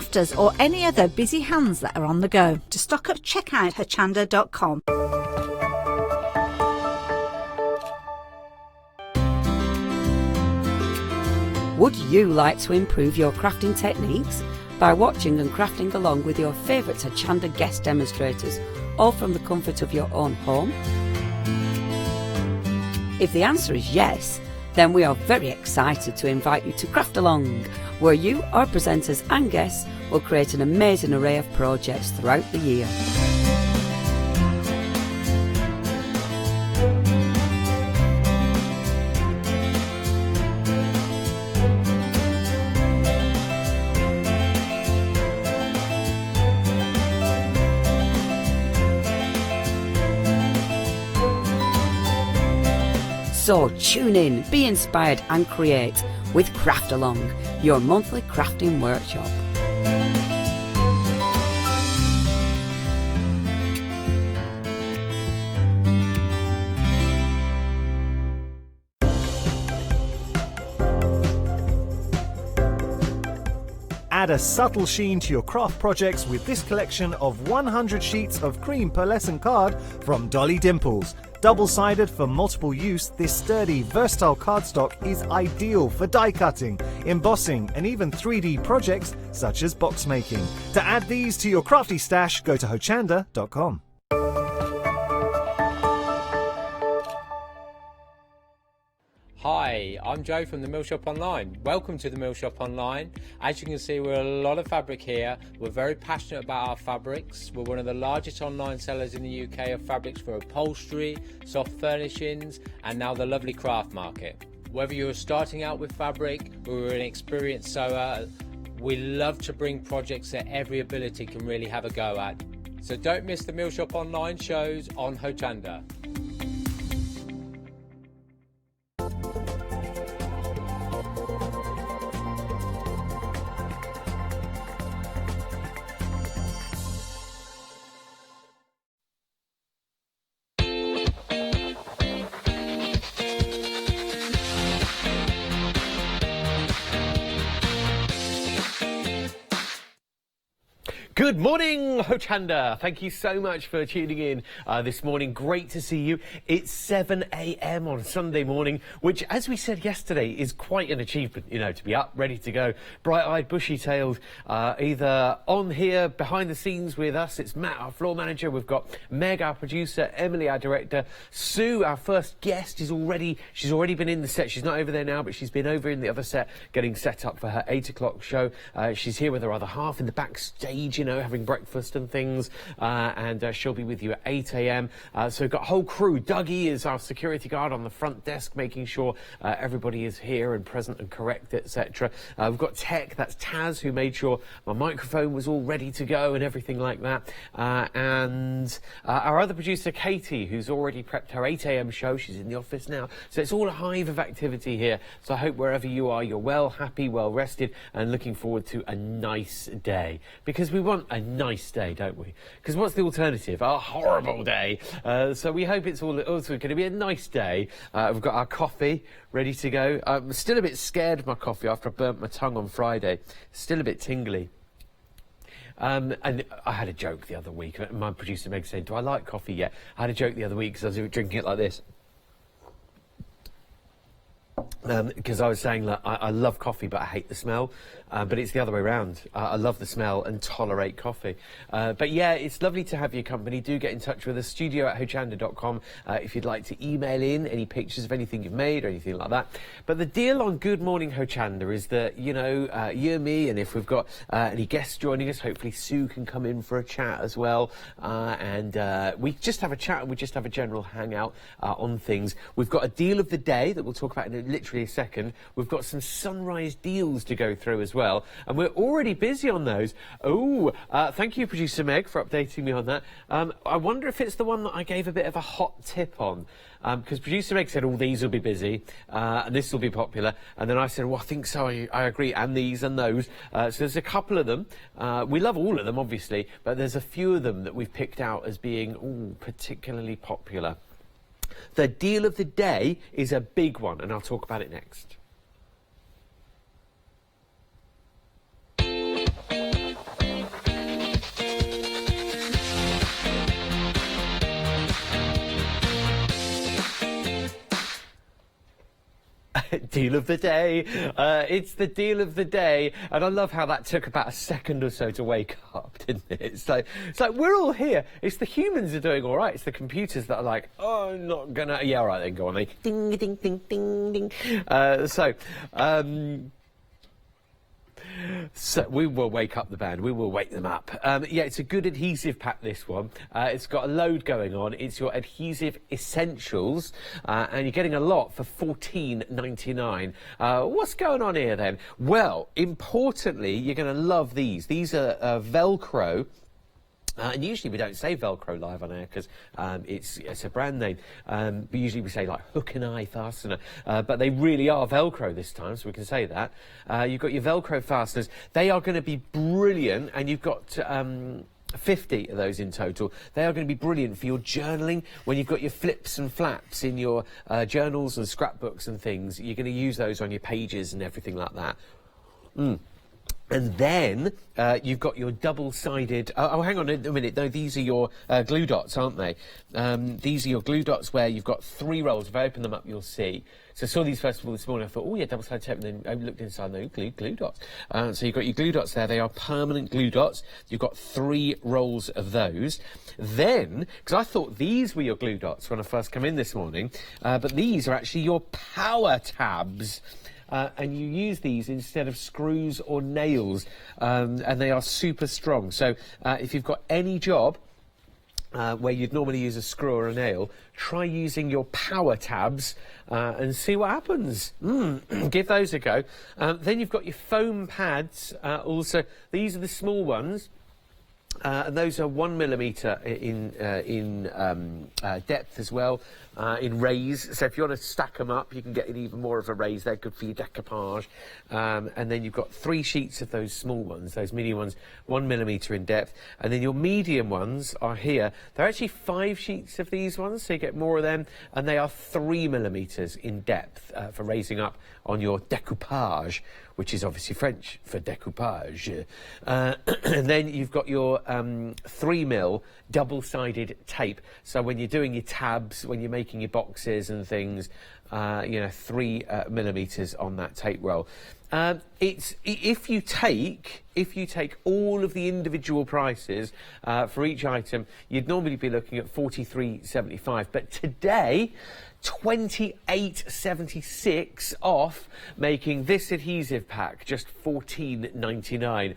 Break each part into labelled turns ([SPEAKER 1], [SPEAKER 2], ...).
[SPEAKER 1] crafters or any other busy hands that are on the go. To stock up, check out hochanda.com.
[SPEAKER 2] Would you like to improve your crafting techniques by watching and crafting along with your favourite Hochanda guest demonstrators, all from the comfort of your own home? If the answer is yes, then we are very excited to invite you to Craft Along, where you, our presenters and guests, will create an amazing array of projects throughout the year. So tune in, be inspired and create with Craft Along, your monthly crafting workshop.
[SPEAKER 3] Add a subtle sheen to your craft projects with this collection of 100 sheets of cream pearlescent card from Dolly Dimples. Double-sided for multiple use, this sturdy, versatile cardstock is ideal for die cutting, embossing, and even 3D projects such as box making. To add these to your crafty stash, go to hochanda.com.
[SPEAKER 4] Hi, I'm Joe from the Mill Shop Online. Welcome to the Mill Shop Online. As you can see, we're a lot of fabric here. We're very passionate about our fabrics. We're one of the largest online sellers in the UK of fabrics for upholstery, soft furnishings, and now the lovely craft market. Whether you're starting out with fabric or you're an experienced sewer, we love to bring projects that every ability can really have a go at. So don't miss the Mill Shop Online shows on Hochanda.
[SPEAKER 5] Good morning, Hochanda. Thank you so much for tuning in this morning. Great to see you. It's 7 a.m. on Sunday morning, which, as we said yesterday, is quite an achievement, you know, to be up, ready to go, bright-eyed, bushy-tailed, either on here, behind the scenes with us. It's Matt, our floor manager. We've got Meg, our producer, Emily, our director. Sue, our first guest, she's already been in the set. She's not over there now, but she's been over in the other set getting set up for her 8 o'clock show. She's here with her other half in the backstage, you know, having breakfast and things, and she'll be with you at 8 a.m. So we've got a whole crew. Dougie is our security guard on the front desk, making sure everybody is here and present and correct, etc. We've got Tech, that's Taz, who made sure my microphone was all ready to go and everything like that. And our other producer, Katie, who's already prepped her 8 a.m. show. She's in the office now. So it's all a hive of activity here. So I hope wherever you are, you're well, happy, well rested, and looking forward to a nice day. Because we want a nice day, don't we? Because what's the alternative? A horrible day. So we hope it's also going to be a nice day. We've got our coffee ready to go. I'm still a bit scared of my coffee after I burnt my tongue on Friday. Still a bit tingly. And I had a joke the other week. My producer Meg said, "Do I like coffee yet?" I had a joke the other week because I was drinking it like this. Because I was saying that I love coffee, but I hate the smell. But it's the other way around. I love the smell and tolerate coffee. But yeah, it's lovely to have your company. Do get in touch with us, studio@hochanda.com, if you'd like to email in any pictures of anything you've made or anything like that. But the deal on Good Morning Hochanda is that, you know, you and me, and if we've got any guests joining us, hopefully Sue can come in for a chat as well. And we just have a chat and we just have a general hangout on things. We've got a deal of the day that we'll talk about in literally a second. We've got some sunrise deals to go through as well, and we're already busy on those. Thank you, producer Meg, for updating me on that. I wonder if it's the one that I gave a bit of a hot tip on, because producer Meg said, these will be busy, and this will be popular, and then I said, I think so, I agree, and these and those. So there's a couple of them. We love all of them, obviously, but there's a few of them that we've picked out as being particularly popular. The deal of the day is a big one, and I'll talk about it next. Deal of the day. It's the deal of the day. And I love how that took about a second or so to wake up, didn't it? It's like we're all here. It's the humans are doing all right. It's the computers that are like, oh, I'm not gonna. Yeah, all right, then go on. Then. Ding, ding, ding, ding, ding. So we will wake up the band. We will wake them up. Yeah, it's a good adhesive pack, this one. It's got a load going on. It's your adhesive essentials, and you're getting a lot for $14.99. What's going on here then? Well, importantly, you're going to love these. These are Velcro. And usually we don't say Velcro live on air because it's a brand name. But usually we say like hook and eye fastener. But they really are Velcro this time, so we can say that. You've got your Velcro fasteners. They are going to be brilliant, and you've got 50 of those in total. They are going to be brilliant for your journaling. When you've got your flips and flaps in your journals and scrapbooks and things, you're going to use those on your pages and everything like that. And then you've got your double-sided... Oh, hang on a minute. No, these are your glue dots, aren't they? These are your glue dots where you've got 3 rolls. If I open them up, you'll see. So I saw these first of all this morning. I thought, oh, yeah, double-sided tape. And then I looked inside, no, glue dots. So you've got your glue dots there. They are permanent glue dots. You've got 3 rolls of those. Then, because I thought these were your glue dots when I first came in this morning, but these are actually your power tabs. And you use these instead of screws or nails, and they are super strong. So if you've got any job where you'd normally use a screw or a nail, try using your power tabs and see what happens. Give those a go. Then you've got your foam pads. Also, these are the small ones. And those are 1 millimetre in depth as well, in raise. So if you want to stack them up, you can get even more of a raise. They're good for your decoupage. And then you've got 3 sheets of those small ones, those mini ones, 1 millimetre in depth. And then your medium ones are here. They're actually 5 sheets of these ones, so you get more of them. And they are 3 millimetres in depth for raising up on your decoupage, which is obviously French for découpage. And then you've got your 3mm double-sided tape. So when you're doing your tabs, when you're making your boxes and things, 3 millimetres on that tape roll. If you take all of the individual prices for each item, you'd normally be looking at $43.75. But today, $28.76 off, making this adhesive pack just $14.99.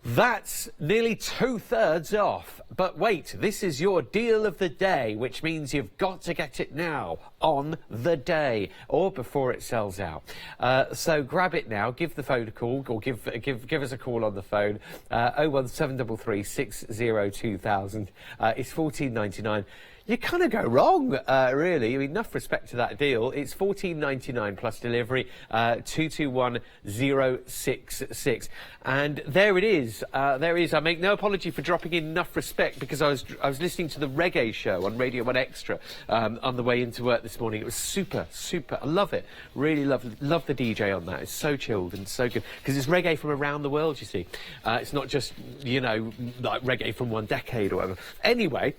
[SPEAKER 5] That's nearly 2/3 off. But wait, this is your deal of the day, which means you've got to get it now, on the day, or before it sells out. So grab it now, give the phone a call, or give us a call on the phone, 01733 60 2000. It's $14.99. You kind of go wrong, really. I mean, enough respect to that deal. It's $14.99 plus delivery, 221066. And there it is. There it is. I make no apology for dropping in enough respect because I was listening to the reggae show on Radio 1 Extra on the way into work this morning. It was super. I love it. Really love the DJ on that. It's so chilled and so good because it's reggae from around the world, you see. It's not just, like reggae from one decade or whatever. Anyway,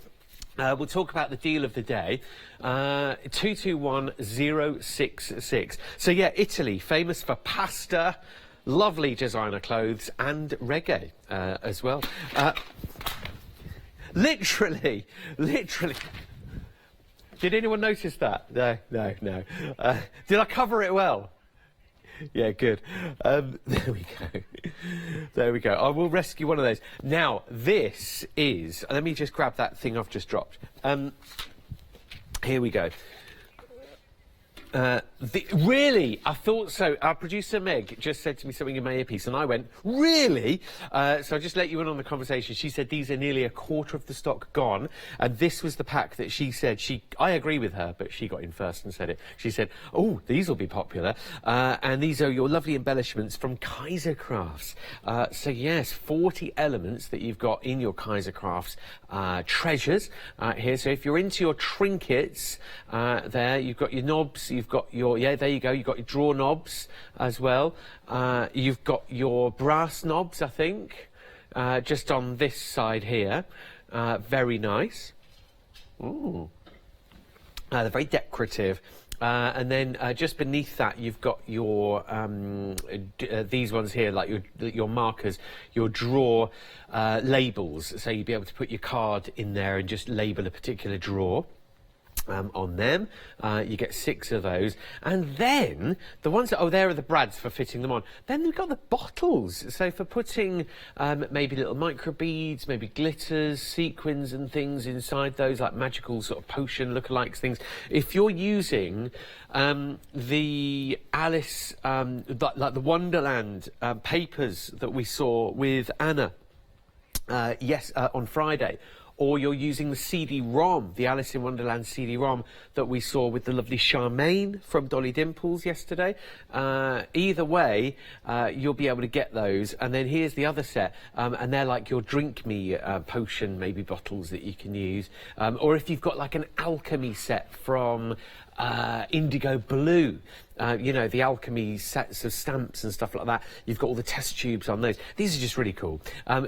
[SPEAKER 5] we'll talk about the deal of the day, 221066. So yeah, Italy, famous for pasta, lovely designer clothes, and reggae as well. Literally. Did anyone notice that? No. Did I cover it well? Yeah, good. There we go. I will rescue one of those. Now, this is... Let me just grab that thing I've just dropped. Here we go. Really? I thought so. Our producer Meg just said to me something in my earpiece, and I went, really? So I just let you in on the conversation. She said these are nearly a quarter of the stock gone, and this was the pack that she said I agree with her, but she got in first and said it. She said, oh, these will be popular, and these are your lovely embellishments from Kaiser Crafts. So yes, 40 elements that you've got in your Kaiser Crafts treasures here. So if you're into your trinkets, there you've got your knobs, you've got your, there you go, you've got your drawer knobs as well. You've got your brass knobs, I think, just on this side here. Very nice. Ooh. They're very decorative. And then just beneath that, you've got your these ones here, like your markers, your drawer labels. So you'd be able to put your card in there and just label a particular drawer. On them, you get 6 of those, and then the ones that there are the brads for fitting them on. Then we've got the bottles, so for putting maybe little micro beads, maybe glitters, sequins, and things inside those, like magical sort of potion lookalikes things. If you're using the Alice, like the Wonderland papers that we saw with Anna, on Friday. Or you're using the CD-ROM, the Alice in Wonderland CD-ROM that we saw with the lovely Charmaine from Dolly Dimples yesterday. Either way, you'll be able to get those. And then here's the other set, and they're like your Drink Me potion, maybe bottles that you can use. Or if you've got like an alchemy set from Indigo Blue, you know, the alchemy sets of stamps and stuff like that. You've got all the test tubes on those. These are just really cool.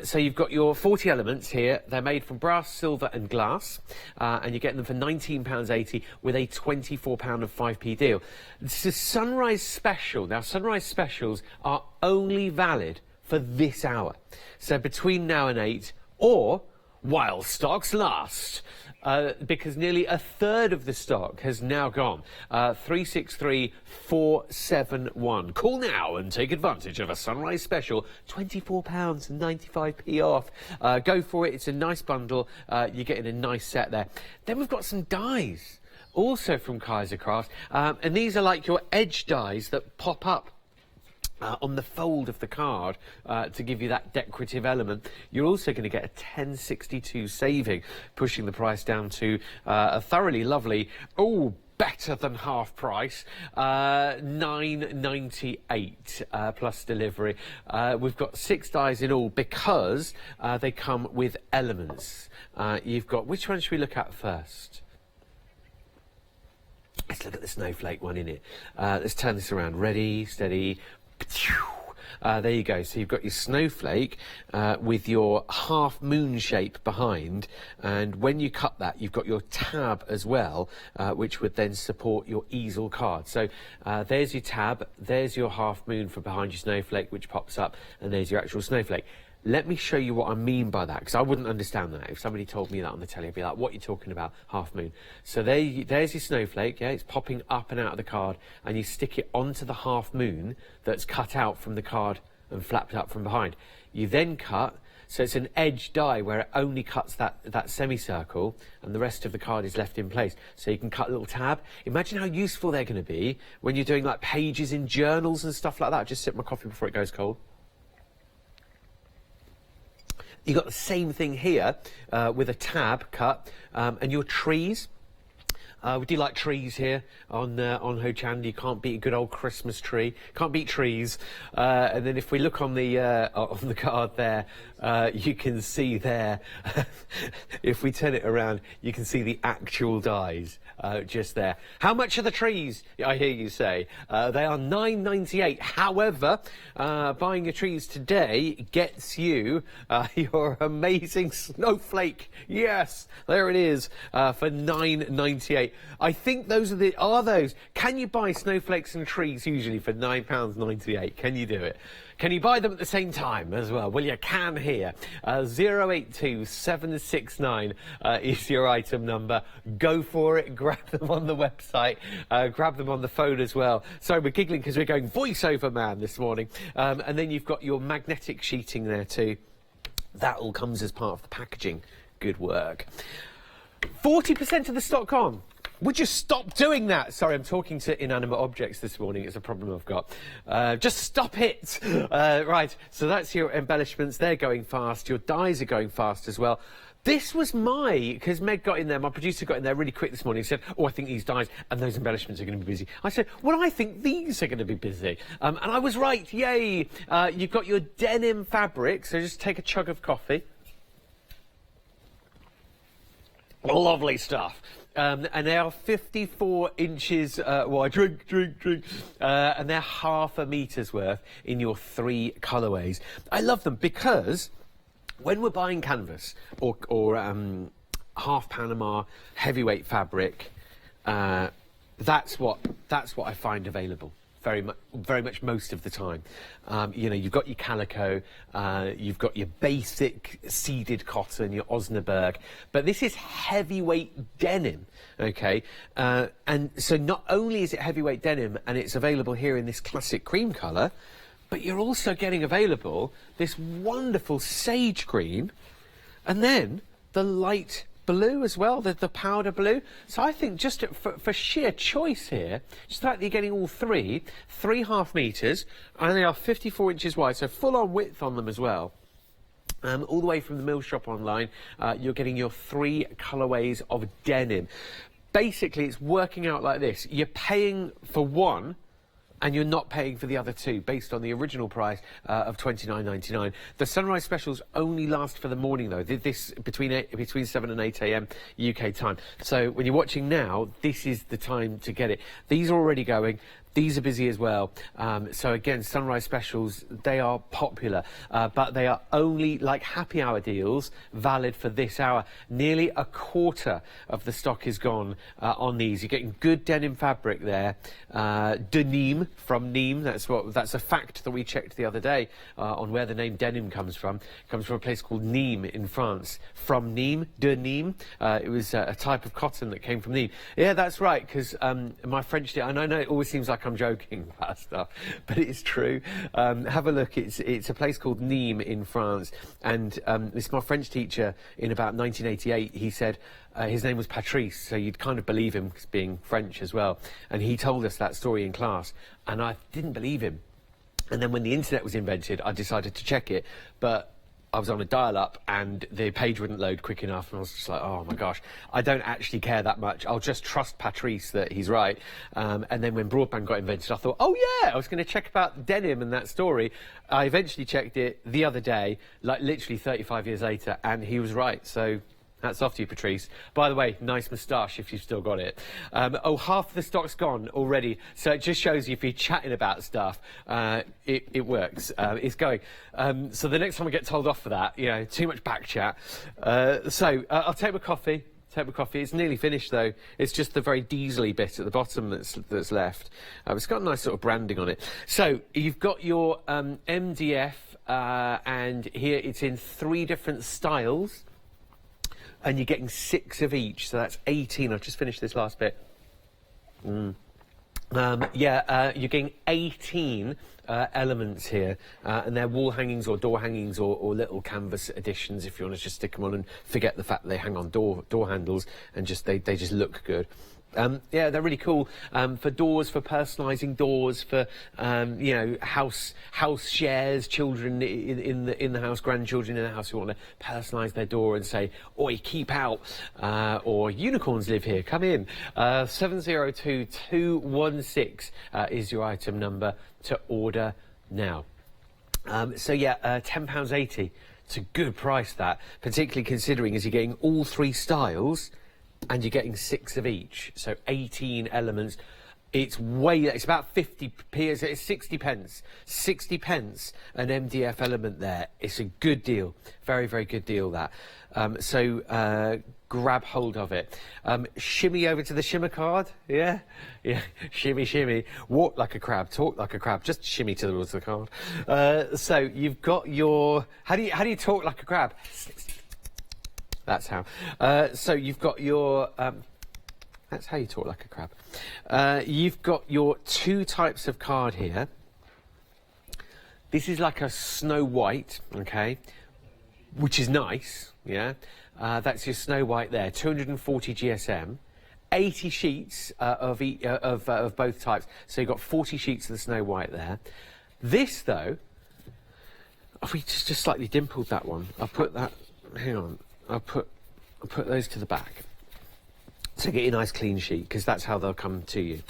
[SPEAKER 5] So you've got your 40 elements here. They're made from brass, silver and glass, and you're getting them for £19.80 with a £24 and 5p deal. This is Sunrise Special. Now, Sunrise Specials are only valid for this hour. So between now and 8, or while stocks last. Because nearly a third of the stock has now gone. 363471. Call now and take advantage of a Sunrise Special, £24 and 95p off. Go for it. It's a nice bundle. You're getting a nice set there. Then we've got some dies, also from Kaiser Crafts, and these are like your edge dies that pop up on the fold of the card to give you that decorative element. You're also going to get a 1062 saving, pushing the price down to a thoroughly lovely, better than half price, £9.98 plus delivery. We've got 6 dies in all because they come with elements. You've got, which one should we look at first? Let's look at the snowflake one in it. Let's turn this around. Ready, steady. There you go. So you've got your snowflake with your half moon shape behind, and when you cut that, you've got your tab as well, which would then support your easel card. So there's your tab, there's your half moon for behind your snowflake, which pops up, and there's your actual snowflake. Let me show you what I mean by that, because I wouldn't understand that. If somebody told me that on the telly, I'd be like, what are you talking about, half moon? So there's your snowflake, yeah, it's popping up and out of the card, and you stick it onto the half moon that's cut out from the card and flapped up from behind. You then cut, so it's an edge die where it only cuts that semicircle, and the rest of the card is left in place. So you can cut a little tab. Imagine how useful they're going to be when you're doing like pages in journals and stuff like that. Just sip my coffee before it goes cold. You've got the same thing here with a tab cut, and your trees. We do like trees here on Hochanda. You can't beat a good old Christmas tree. Can't beat trees. And then if we look on the card there, you can see there. If we turn it around, you can see the actual dies just there. How much are the trees? I hear you say. They are £9.98. However, buying your trees today gets you your amazing snowflake. Yes, there it is for £9.98. I think those are those. Can you buy snowflakes and trees usually for £9.98? Can you do it? Can you buy them at the same time as well? Well, you can here. 082769 is your item number. Go for it. Grab them on the website. Grab them on the phone as well. Sorry, we're giggling because we're going voiceover man this morning. And then you've got your magnetic sheeting there too. That all comes as part of the packaging. Good work. 40% of the stock on. Would you stop doing that? Sorry, I'm talking to inanimate objects this morning. It's a problem I've got. Just stop it. Right, so that's your embellishments. They're going fast. Your dies are going fast as well. This was because Meg got in there, my producer got in there really quick this morning and said, I think these dies and those embellishments are going to be busy. I said, well, I think these are going to be busy. And I was right, yay. You've got your denim fabric, so just take a chug of coffee. Lovely stuff. And they are 54 inches wide. Drink. And they're half a metre's worth in your 3 colourways. I love them because when we're buying canvas or half Panama heavyweight fabric, that's what I find available. Very much most of the time. You know, you've got your calico, you've got your basic seeded cotton, your Osnaburg, but this is heavyweight denim, okay? And so not only is it heavyweight denim and it's available here in this classic cream colour, but you're also getting available this wonderful sage green and then the light blue as well, the powder blue. So I think just for sheer choice here, just like you're getting all 3.5 meters, and they are 54 inches wide, so full on width on them as well. All the way from the Mill Shop online, you're getting your 3 colourways of denim. Basically, it's working out like this. You're paying for one, and you're not paying for the other 2 based on the original price of $29.99. The sunrise specials only last for the morning though. This between 7 and 8 a.m. UK time. So when you're watching now, this is the time to get it. These are already going. These are busy as well. So again, sunrise specials, they are popular, but they are only like happy hour deals valid for this hour. Nearly a quarter of the stock is gone on these. You're getting good denim fabric there. Denim from Nîmes, that's a fact that we checked the other day on where the name denim comes from. It comes from a place called Nîmes in France. From Nîmes, Denim. It was a type of cotton that came from Nîmes. Yeah, that's right, because my French, and I know it always seems like I'm joking about stuff, but it's true. Have a look. It's a place called Nîmes in France, and this is my French teacher in about 1988. He said his name was Patrice, so you'd kind of believe him being French as well. And he told us that story in class, and I didn't believe him. And then when the internet was invented, I decided to check it, but I was on a dial-up and the page wouldn't load quick enough, and I was just like, oh my gosh, I don't actually care that much. I'll just trust Patrice that he's right. And then when broadband got invented, I thought, oh yeah, I was going to check about denim and that story. I eventually checked it the other day, like literally 35 years later, and he was right. So hats off to you, Patrice. By the way, nice moustache if you've still got it. Oh, half the stock's gone already. So it just shows you if you're chatting about stuff, it works. It's going. So the next time I get told off for that, you know, too much back chat. So I'll take my coffee. It's nearly finished though. It's just the very diesely bit at the bottom that's left. It's got a nice sort of branding on it. So you've got your MDF, and here it's in 3 different styles. And you're getting 6 of each, so that's 18. I've just finished this last bit. You're getting 18 elements here, and they're wall hangings or door hangings or little canvas additions if you want to just stick them on and forget the fact that they hang on door handles and just they just look good. Yeah, they're really cool for doors, for personalising doors, for you know, house shares, children in the house, grandchildren in the house who want to personalise their door and say, "Oi, keep out," or "Unicorns live here, come in." 702216 is your item number to order now. So yeah, £10.80. It's a good price, that, particularly considering as you're getting all 3 styles. And you're getting 6 of each, so 18 elements. It's about 50p, it's 60 pence. 60 pence an MDF element there. It's a good deal, very, very good deal, that. So grab hold of it. Shimmy over to the Shimmer card, yeah? Shimmy. Walk like a crab, talk like a crab, just shimmy towards the card. So you've got your, how do you talk like a crab? That's how. So you've got your, that's how you talk like a crab. You've got your 2 types of card here. This is like a Snow White, okay, which is nice, yeah. That's your Snow White there, 240 GSM, 80 sheets of both types. So you've got 40 sheets of the Snow White there. This though, oh, we just slightly dimpled that one. I'll put that, hang on. I'll put those to the back. So get your nice clean sheet, because that's how they'll come to you.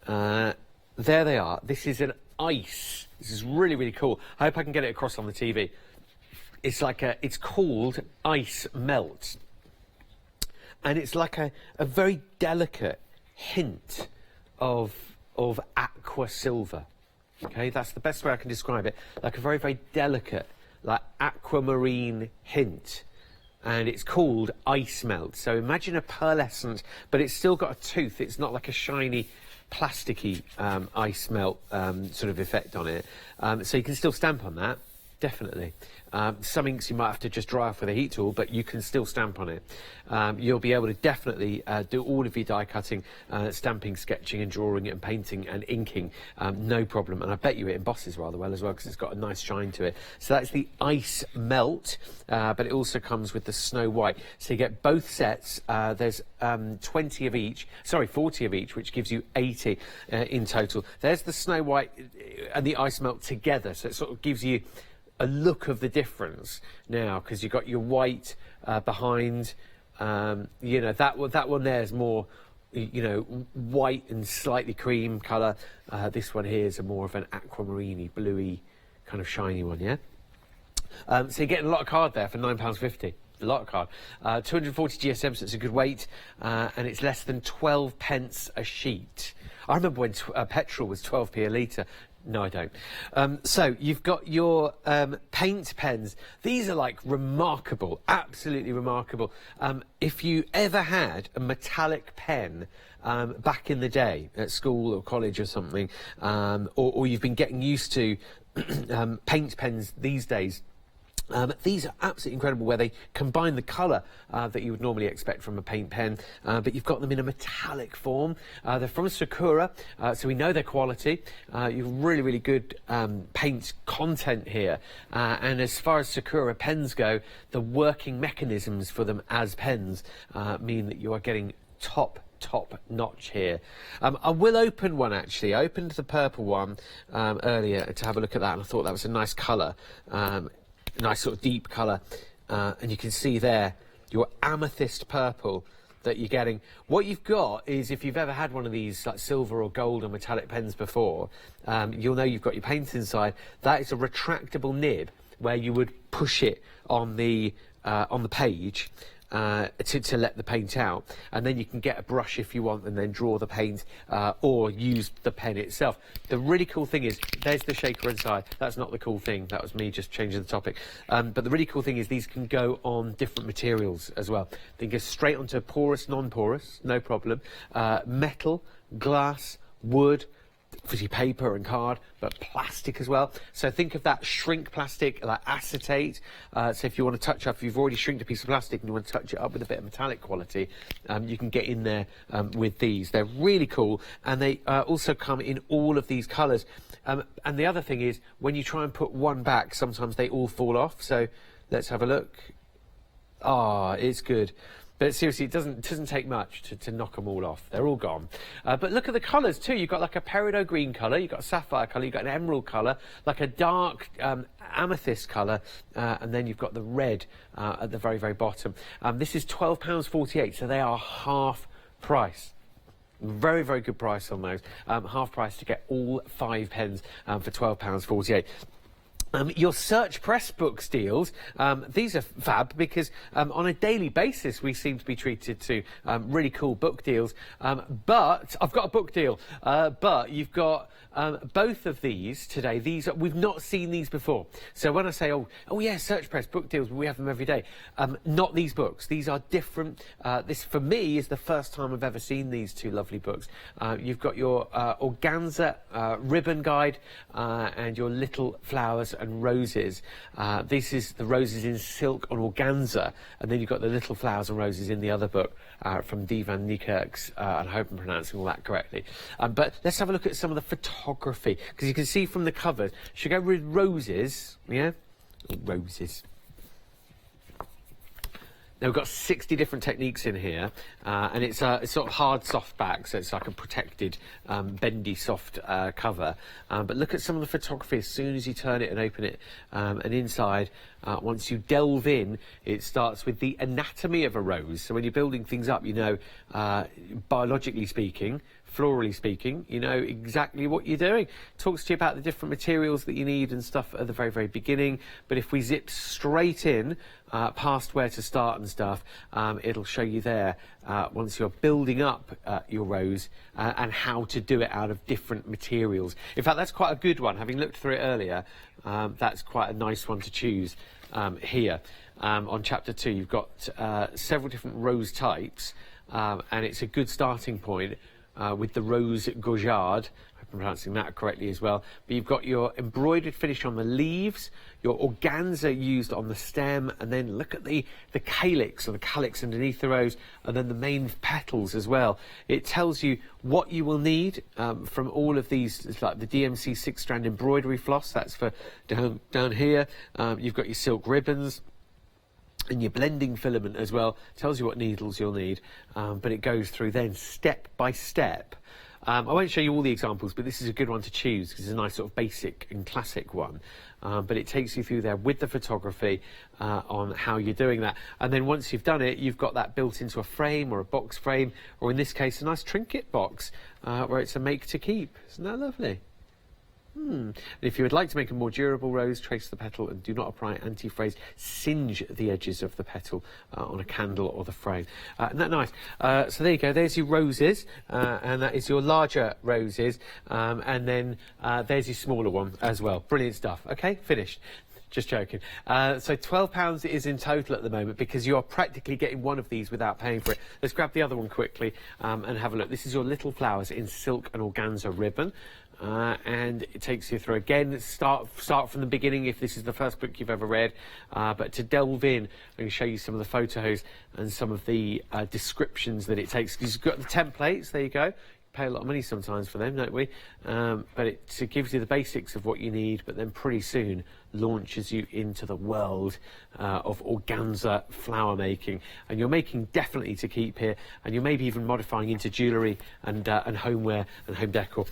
[SPEAKER 5] There they are. This is an ice. This is really, really cool. I hope I can get it across on the TV. It's like it's called Ice Melt. And it's like a very delicate hint of aqua silver. Okay, that's the best way I can describe it. Like a very, very delicate, like aquamarine hint and it's called ice melt. So imagine a pearlescent, but it's still got a tooth. It's not like a shiny plasticky ice melt sort of effect on it. So you can still stamp on that, definitely. Some inks you might have to just dry off with a heat tool, but you can still stamp on it. You'll be able to definitely do all of your die cutting, stamping, sketching and drawing and painting and inking, no problem. And I bet you it embosses rather well as well, because it's got a nice shine to it. So that's the ice melt, but it also comes with the snow white. So you get both sets. There's 40 of each, which gives you 80 in total. There's the snow white and the ice melt together, so it sort of gives you a look of the difference now, because you've got your white behind. You know, that one there is more, you know, white and slightly cream colour. This one here is a more of an aquamarine-y, bluey, kind of shiny one, yeah? So you're getting a lot of card there for £9.50. A lot of card. 240 GSM, so it's a good weight, and it's less than 12 pence a sheet. I remember when petrol was 12p a litre. No, I don't. So you've got your paint pens. These are like remarkable, absolutely remarkable. If you ever had a metallic pen back in the day at school or college or something, or you've been getting used to paint pens these days, these are absolutely incredible, where they combine the colour that you would normally expect from a paint pen, but you've got them in a metallic form. They're from Sakura, so we know their quality. You've really, really good paint content here. And as far as Sakura pens go, the working mechanisms for them as pens mean that you are getting top notch here. I will open one actually. I opened the purple one earlier to have a look at that, and I thought that was a nice colour. Nice sort of deep colour, and you can see there your amethyst purple that you're getting. What you've got is, if you've ever had one of these like silver or gold or metallic pens before, you'll know you've got your paint inside. That is a retractable nib where you would push it on the page to let the paint out, and then you can get a brush if you want and then draw the paint, or use the pen itself. The really cool thing is, there's the shaker inside. That's not the cool thing, that was me just changing the topic. But the really cool thing is these can go on different materials as well. They can go straight onto porous, non-porous, no problem, metal, glass, wood, obviously paper and card, but plastic as well. So think of that shrink plastic, like acetate. So if you want to touch up, if you've already shrinked a piece of plastic and you want to touch it up with a bit of metallic quality, you can get in there with these. They're really cool, and they also come in all of these colours. And the other thing is, when you try and put one back, sometimes they all fall off. So let's have a look. Ah, it's good. But seriously, it doesn't take much to knock them all off. They're all gone. But look at the colours too. You've got like a peridot green colour, you've got a sapphire colour, you've got an emerald colour, like a dark amethyst colour, and then you've got the red at the very, very bottom. This is £12.48, so they are half price. Very, very good price on those. Half price to get all 5 pens for £12.48. Your Search Press books deals, these are fab, because on a daily basis we seem to be treated to really cool book deals. But I've got a book deal, but you've got both of these today. We've not seen these before. So when I say, oh yeah, Search Press book deals, we have them every day. Not these books. These are different. This, for me, is the first time I've ever seen these two lovely books. You've got your organza ribbon guide and your little flowers and roses. This is the roses in silk on organza, and then you've got the little flowers and roses in the other book from Dee van Niekerk's, and I hope I'm pronouncing all that correctly. But let's have a look at some of the photography, because you can see from the covers. Should we go with roses? Yeah, roses. Now we've got 60 different techniques in here, and it's sort of hard soft back, so it's like a protected, bendy soft cover. But look at some of the photography as soon as you turn it and open it. And inside, once you delve in, it starts with the anatomy of a rose. So when you're building things up, you know, biologically speaking, florally speaking, you know exactly what you're doing. Talks to you about the different materials that you need and stuff at the very, very beginning. But if we zip straight in, past where to start and stuff, it'll show you there once you're building up your rose and how to do it out of different materials. In fact, that's quite a good one. Having looked through it earlier, that's quite a nice one to choose here. on chapter 2, you've got several different rose types, and it's a good starting point with the rose goujard. I'm pronouncing that correctly as well. But you've got your embroidered finish on the leaves, your organza used on the stem, and then look at the calyx or the calyx underneath the rose, and then the main petals as well. It tells you what you will need from all of these. It's like the DMC 6-strand embroidery floss, that's for down here. You've got your silk ribbons, and your blending filament as well. Tells you what needles you'll need, but it goes through then step by step. I won't show you all the examples, but this is a good one to choose because it's a nice sort of basic and classic one. But it takes you through there with the photography on how you're doing that. And then once you've done it, you've got that built into a frame or a box frame, or in this case, a nice trinket box where it's a make to keep. Isn't that lovely? And if you would like to make a more durable rose, trace the petal and do not apply anti-fraise. Singe the edges of the petal on a candle or the frame. Isn't that nice? So there you go. There's your roses, and that is your larger roses. And then there's your smaller one as well. Brilliant stuff. Okay, finished. Just joking. So £12 it is in total at the moment because you are practically getting one of these without paying for it. Let's grab the other one quickly and have a look. This is your little flowers in silk and organza ribbon. And it takes you through again. Start from the beginning if this is the first book you've ever read. But to delve in, I'm going to show you some of the photos and some of the descriptions that it takes. You've got the templates. There you go. Pay a lot of money sometimes for them, don't we? But it gives you the basics of what you need, but then pretty soon launches you into the world of organza flower making. And you're making definitely to keep here, and you're maybe even modifying into jewellery and homeware and home decor.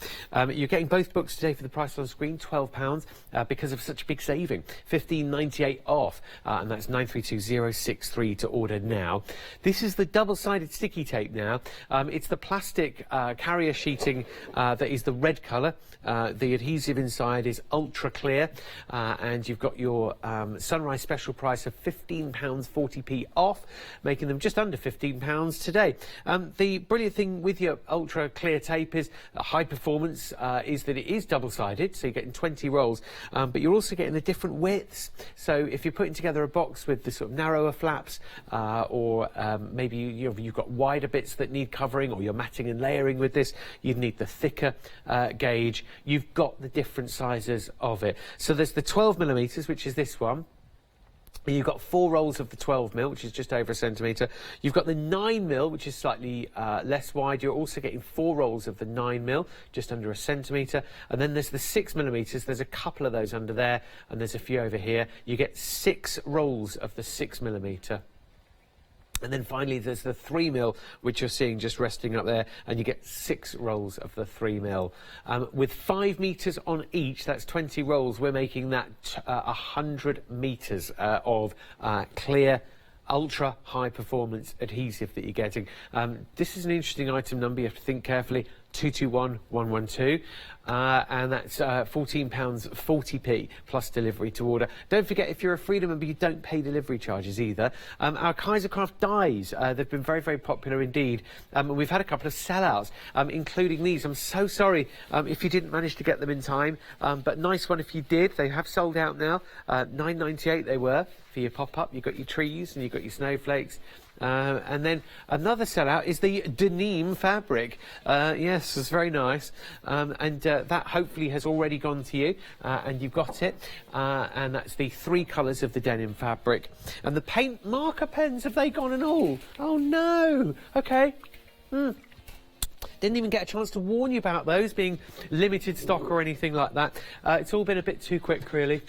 [SPEAKER 5] You're getting both books today for the price on screen, £12, because of such a big saving. $15.98 off, and that's 932063 to order now. This is the double-sided sticky tape now. It's the plastic carrier sheeting that is the red colour. The adhesive inside is ultra clear, and you've got your Sunrise special price of £15.40p off, making them just under £15 today. The brilliant thing with your ultra clear tape is high performance is that it is double-sided, so you're getting 20 rolls, but you're also getting the different widths. So if you're putting together a box with the sort of narrower flaps, or maybe you've got wider bits that need covering, or you're matting and layering with this, you'd need the thicker gauge. You've got the different sizes of it. So there's the 12mm, which is this one. You've got 4 rolls of the 12mm, which is just over a centimetre. You've got the 9mm, which is slightly less wide. You're also getting 4 rolls of the 9mm, just under a centimetre. And then there's the 6mm. There's a couple of those under there, and there's a few over here. You get 6 rolls of the 6mm. And then finally there's the 3mm, which you're seeing just resting up there, and you get 6 rolls of the 3mm. With 5 metres on each, that's 20 rolls, we're making that 100 metres of clear, ultra high performance adhesive that you're getting. This is an interesting item number, you have to think carefully. 221112, and that's £14.40p plus delivery to order. Don't forget, if you're a Freedom member, you don't pay delivery charges either. Our Kaiser craft dies, they've been very, very popular indeed, and we've had a couple of sellouts, including these. I'm so sorry if you didn't manage to get them in time, but nice one if you did. They have sold out now. $9.98 they were for your pop-up. You've got your trees and you've got your snowflakes. And then another sellout is the Denim fabric. Yes, it's very nice. And that hopefully has already gone to you, and you've got it. And that's the 3 colours of the denim fabric. And the paint marker pens, have they gone and all? Oh no! Okay. Didn't even get a chance to warn you about those being limited stock or anything like that. It's all been a bit too quick, really.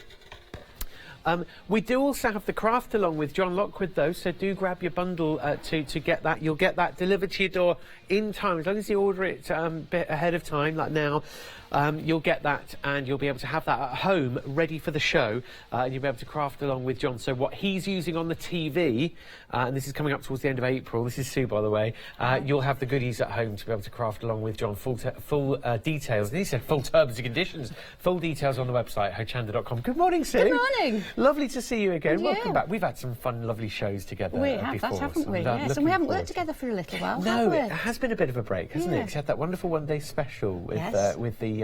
[SPEAKER 5] We do also have the craft along with John Lockwood though, so do grab your bundle to get that. You'll get that delivered to your door in time, as long as you order it a bit ahead of time, like now. You'll get that, and you'll be able to have that at home ready for the show, and you'll be able to craft along with John. So what he's using on the TV, and this is coming up towards the end of April, this is Sue by the way, you'll have the goodies at home to be able to craft along with John. Full details, and he said full terms and conditions, full details on the website, hochanda.com. Good morning, Sue.
[SPEAKER 6] Good morning.
[SPEAKER 5] Lovely to see you again.
[SPEAKER 6] And
[SPEAKER 5] Welcome
[SPEAKER 6] you.
[SPEAKER 5] back. We've had some fun, lovely shows together
[SPEAKER 6] We have,
[SPEAKER 5] before.
[SPEAKER 6] that, haven't we?
[SPEAKER 5] So I'm
[SPEAKER 6] Yes, and
[SPEAKER 5] looking
[SPEAKER 6] we haven't
[SPEAKER 5] forward
[SPEAKER 6] worked
[SPEAKER 5] to
[SPEAKER 6] together for a little while,
[SPEAKER 5] No,
[SPEAKER 6] have we?
[SPEAKER 5] it has been a bit of a break, hasn't it?
[SPEAKER 6] Yeah.
[SPEAKER 5] 'Cause you had that wonderful one-day special with
[SPEAKER 6] Yes.
[SPEAKER 5] with the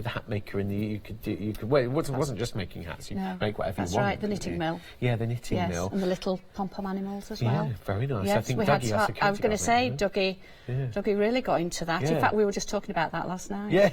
[SPEAKER 5] hat maker, and you could. Well, it wasn't just making hats. You
[SPEAKER 6] No,
[SPEAKER 5] could make whatever
[SPEAKER 6] that's
[SPEAKER 5] you want.
[SPEAKER 6] right, the knitting mill.
[SPEAKER 5] Yeah, the knitting
[SPEAKER 6] Yes,
[SPEAKER 5] mill.
[SPEAKER 6] and the little pom-pom animals as
[SPEAKER 5] Yeah,
[SPEAKER 6] well.
[SPEAKER 5] very nice.
[SPEAKER 6] Yes,
[SPEAKER 5] I think
[SPEAKER 6] we
[SPEAKER 5] Dougie,
[SPEAKER 6] had.
[SPEAKER 5] our security
[SPEAKER 6] I was going to
[SPEAKER 5] guard,
[SPEAKER 6] say,
[SPEAKER 5] wasn't
[SPEAKER 6] Dougie really got into that.
[SPEAKER 5] Yeah.
[SPEAKER 6] In fact, we were just talking about that last night.
[SPEAKER 5] Yeah.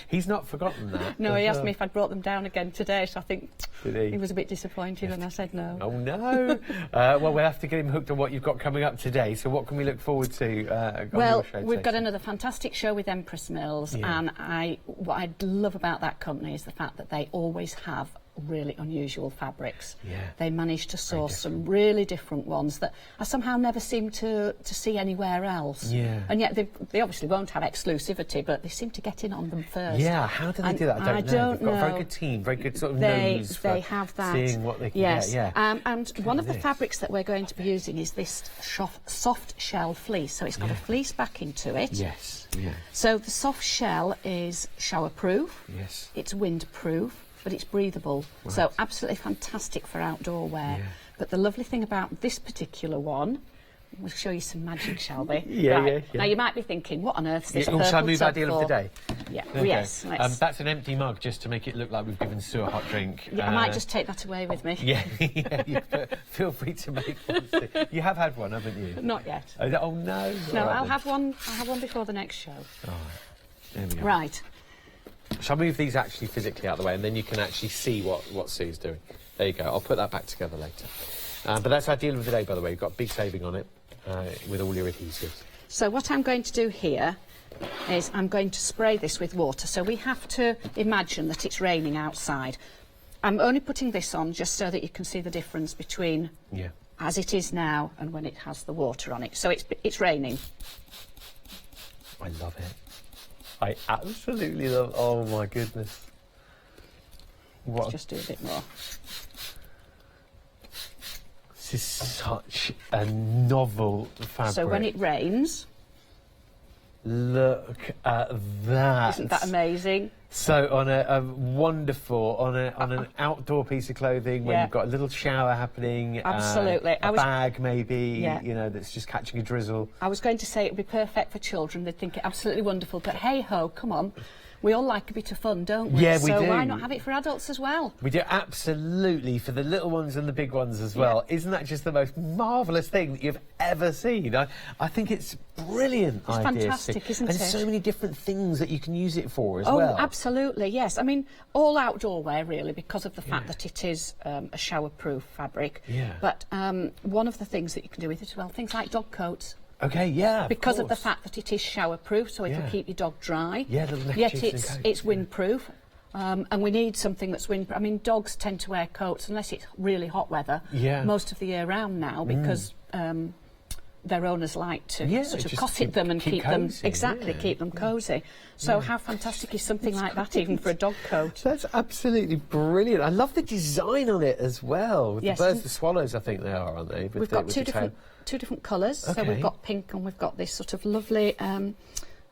[SPEAKER 5] He's not forgotten that.
[SPEAKER 6] No,
[SPEAKER 5] as
[SPEAKER 6] he asked
[SPEAKER 5] well.
[SPEAKER 6] me if I'd brought them down again today, so I think
[SPEAKER 5] Did
[SPEAKER 6] he was a bit disappointed, and I said no.
[SPEAKER 5] Oh no! Well, we'll have to get him hooked on what you've got coming up today. So, what can we look forward to? On
[SPEAKER 6] Well,
[SPEAKER 5] your show
[SPEAKER 6] we've got
[SPEAKER 5] today?
[SPEAKER 6] another fantastic show with Empress Mills,
[SPEAKER 5] Yeah.
[SPEAKER 6] and what I love about that company is the fact that they always have really unusual fabrics.
[SPEAKER 5] Yeah.
[SPEAKER 6] They manage to source some really different ones that I somehow never seem to see anywhere else.
[SPEAKER 5] Yeah.
[SPEAKER 6] And yet they obviously won't have exclusivity, but they seem to get in on them first.
[SPEAKER 5] Yeah, how do they
[SPEAKER 6] And
[SPEAKER 5] do that? I don't know.
[SPEAKER 6] don't
[SPEAKER 5] They've got a very
[SPEAKER 6] know.
[SPEAKER 5] good team, very good sort of
[SPEAKER 6] They
[SPEAKER 5] nose for
[SPEAKER 6] have that.
[SPEAKER 5] seeing what they can
[SPEAKER 6] yes.
[SPEAKER 5] get. Yeah.
[SPEAKER 6] And one of the
[SPEAKER 5] this.
[SPEAKER 6] fabrics that we're going to be using is this soft shell fleece. So it's got a fleece backing to it.
[SPEAKER 5] Yes. Yeah.
[SPEAKER 6] So the soft shell is showerproof.
[SPEAKER 5] Yes.
[SPEAKER 6] It's windproof, but it's breathable.
[SPEAKER 5] Right.
[SPEAKER 6] So absolutely fantastic for outdoor wear.
[SPEAKER 5] Yeah.
[SPEAKER 6] But the lovely thing about this particular one, we'll show you some magic, shall we?
[SPEAKER 5] Yeah,
[SPEAKER 6] Right.
[SPEAKER 5] yeah, yeah.
[SPEAKER 6] Now you might be thinking, what on earth is this
[SPEAKER 5] Yeah, shall I
[SPEAKER 6] purple
[SPEAKER 5] move our
[SPEAKER 6] tub
[SPEAKER 5] deal of the
[SPEAKER 6] for?
[SPEAKER 5] day?
[SPEAKER 6] Yeah.
[SPEAKER 5] Okay.
[SPEAKER 6] Yes. let's-
[SPEAKER 5] That's an empty mug, just to make it look like we've given Sue a hot drink.
[SPEAKER 6] yeah, I might just take that away with me.
[SPEAKER 5] Yeah, feel free to make one. Sue. You have had one, haven't you?
[SPEAKER 6] Not yet.
[SPEAKER 5] Oh no!
[SPEAKER 6] No,
[SPEAKER 5] All right,
[SPEAKER 6] I'll
[SPEAKER 5] then.
[SPEAKER 6] have one. I'll have one before the next show.
[SPEAKER 5] There we go.
[SPEAKER 6] Right.
[SPEAKER 5] Shall I move these actually physically out of the way, and then you can actually see what Sue's doing. There you go. I'll put that back together later. But that's our deal of the day, by the way. You've got a big saving on it with all your adhesives.
[SPEAKER 6] So what I'm going to do here is I'm going to spray this with water. So we have to imagine that it's raining outside. I'm only putting this on just so that you can see the difference between
[SPEAKER 5] Yeah.
[SPEAKER 6] as it is now and when it has the water on it. So it's raining.
[SPEAKER 5] I love it. I absolutely love. Oh my goodness. What?
[SPEAKER 6] Let's just do a bit more.
[SPEAKER 5] This is such a novel fabric.
[SPEAKER 6] So when it rains,
[SPEAKER 5] Look at that.
[SPEAKER 6] isn't that amazing?
[SPEAKER 5] So on a wonderful, on an outdoor piece of clothing, when
[SPEAKER 6] Yeah.
[SPEAKER 5] you've got a little shower happening,
[SPEAKER 6] Absolutely.
[SPEAKER 5] a bag maybe,
[SPEAKER 6] Yeah.
[SPEAKER 5] you know, that's just catching a drizzle.
[SPEAKER 6] I was going to say it would be perfect for children. They'd think it absolutely wonderful. But hey ho, come on. We all like a bit of fun, don't we?
[SPEAKER 5] Yeah, we
[SPEAKER 6] so
[SPEAKER 5] do.
[SPEAKER 6] why not have it for adults as well?
[SPEAKER 5] We do absolutely for the little ones and the big ones as well. Isn't that just the most marvellous thing that you've ever seen? I think it's brilliant
[SPEAKER 6] It's
[SPEAKER 5] idea,
[SPEAKER 6] fantastic,
[SPEAKER 5] Steve.
[SPEAKER 6] isn't
[SPEAKER 5] and
[SPEAKER 6] it?
[SPEAKER 5] so many different things that you can use it for as
[SPEAKER 6] Oh,
[SPEAKER 5] well.
[SPEAKER 6] absolutely, yes. I mean, all outdoor wear, really, because of the fact that it is a shower-proof fabric.
[SPEAKER 5] Yeah.
[SPEAKER 6] But one of the things that you can do with it as well, things like dog coats.
[SPEAKER 5] Okay, yeah,
[SPEAKER 6] Because of the
[SPEAKER 5] course.
[SPEAKER 6] fact that it is shower-proof, so it'll
[SPEAKER 5] Yeah.
[SPEAKER 6] keep your dog dry.
[SPEAKER 5] Yeah, little neck
[SPEAKER 6] Yet
[SPEAKER 5] cheeks and
[SPEAKER 6] it's
[SPEAKER 5] coats, yeah.
[SPEAKER 6] windproof. And we need something that's windproof. I mean, dogs tend to wear coats unless it's really hot weather
[SPEAKER 5] Yeah.
[SPEAKER 6] most of the year round now because their owners like to
[SPEAKER 5] Yeah,
[SPEAKER 6] sort of
[SPEAKER 5] just
[SPEAKER 6] cosset them and
[SPEAKER 5] keep
[SPEAKER 6] keep them
[SPEAKER 5] cosy, yeah.
[SPEAKER 6] keep them cosy. So how fantastic is something like that even for a dog coat?
[SPEAKER 5] That's absolutely brilliant. I love the design on it as well. With
[SPEAKER 6] Yes.
[SPEAKER 5] the birds, the swallows, I think they are, aren't they? With
[SPEAKER 6] We've
[SPEAKER 5] the,
[SPEAKER 6] got
[SPEAKER 5] with
[SPEAKER 6] two
[SPEAKER 5] the tail.
[SPEAKER 6] different colours. So
[SPEAKER 5] Okay.
[SPEAKER 6] we've got pink and we've got this sort of lovely.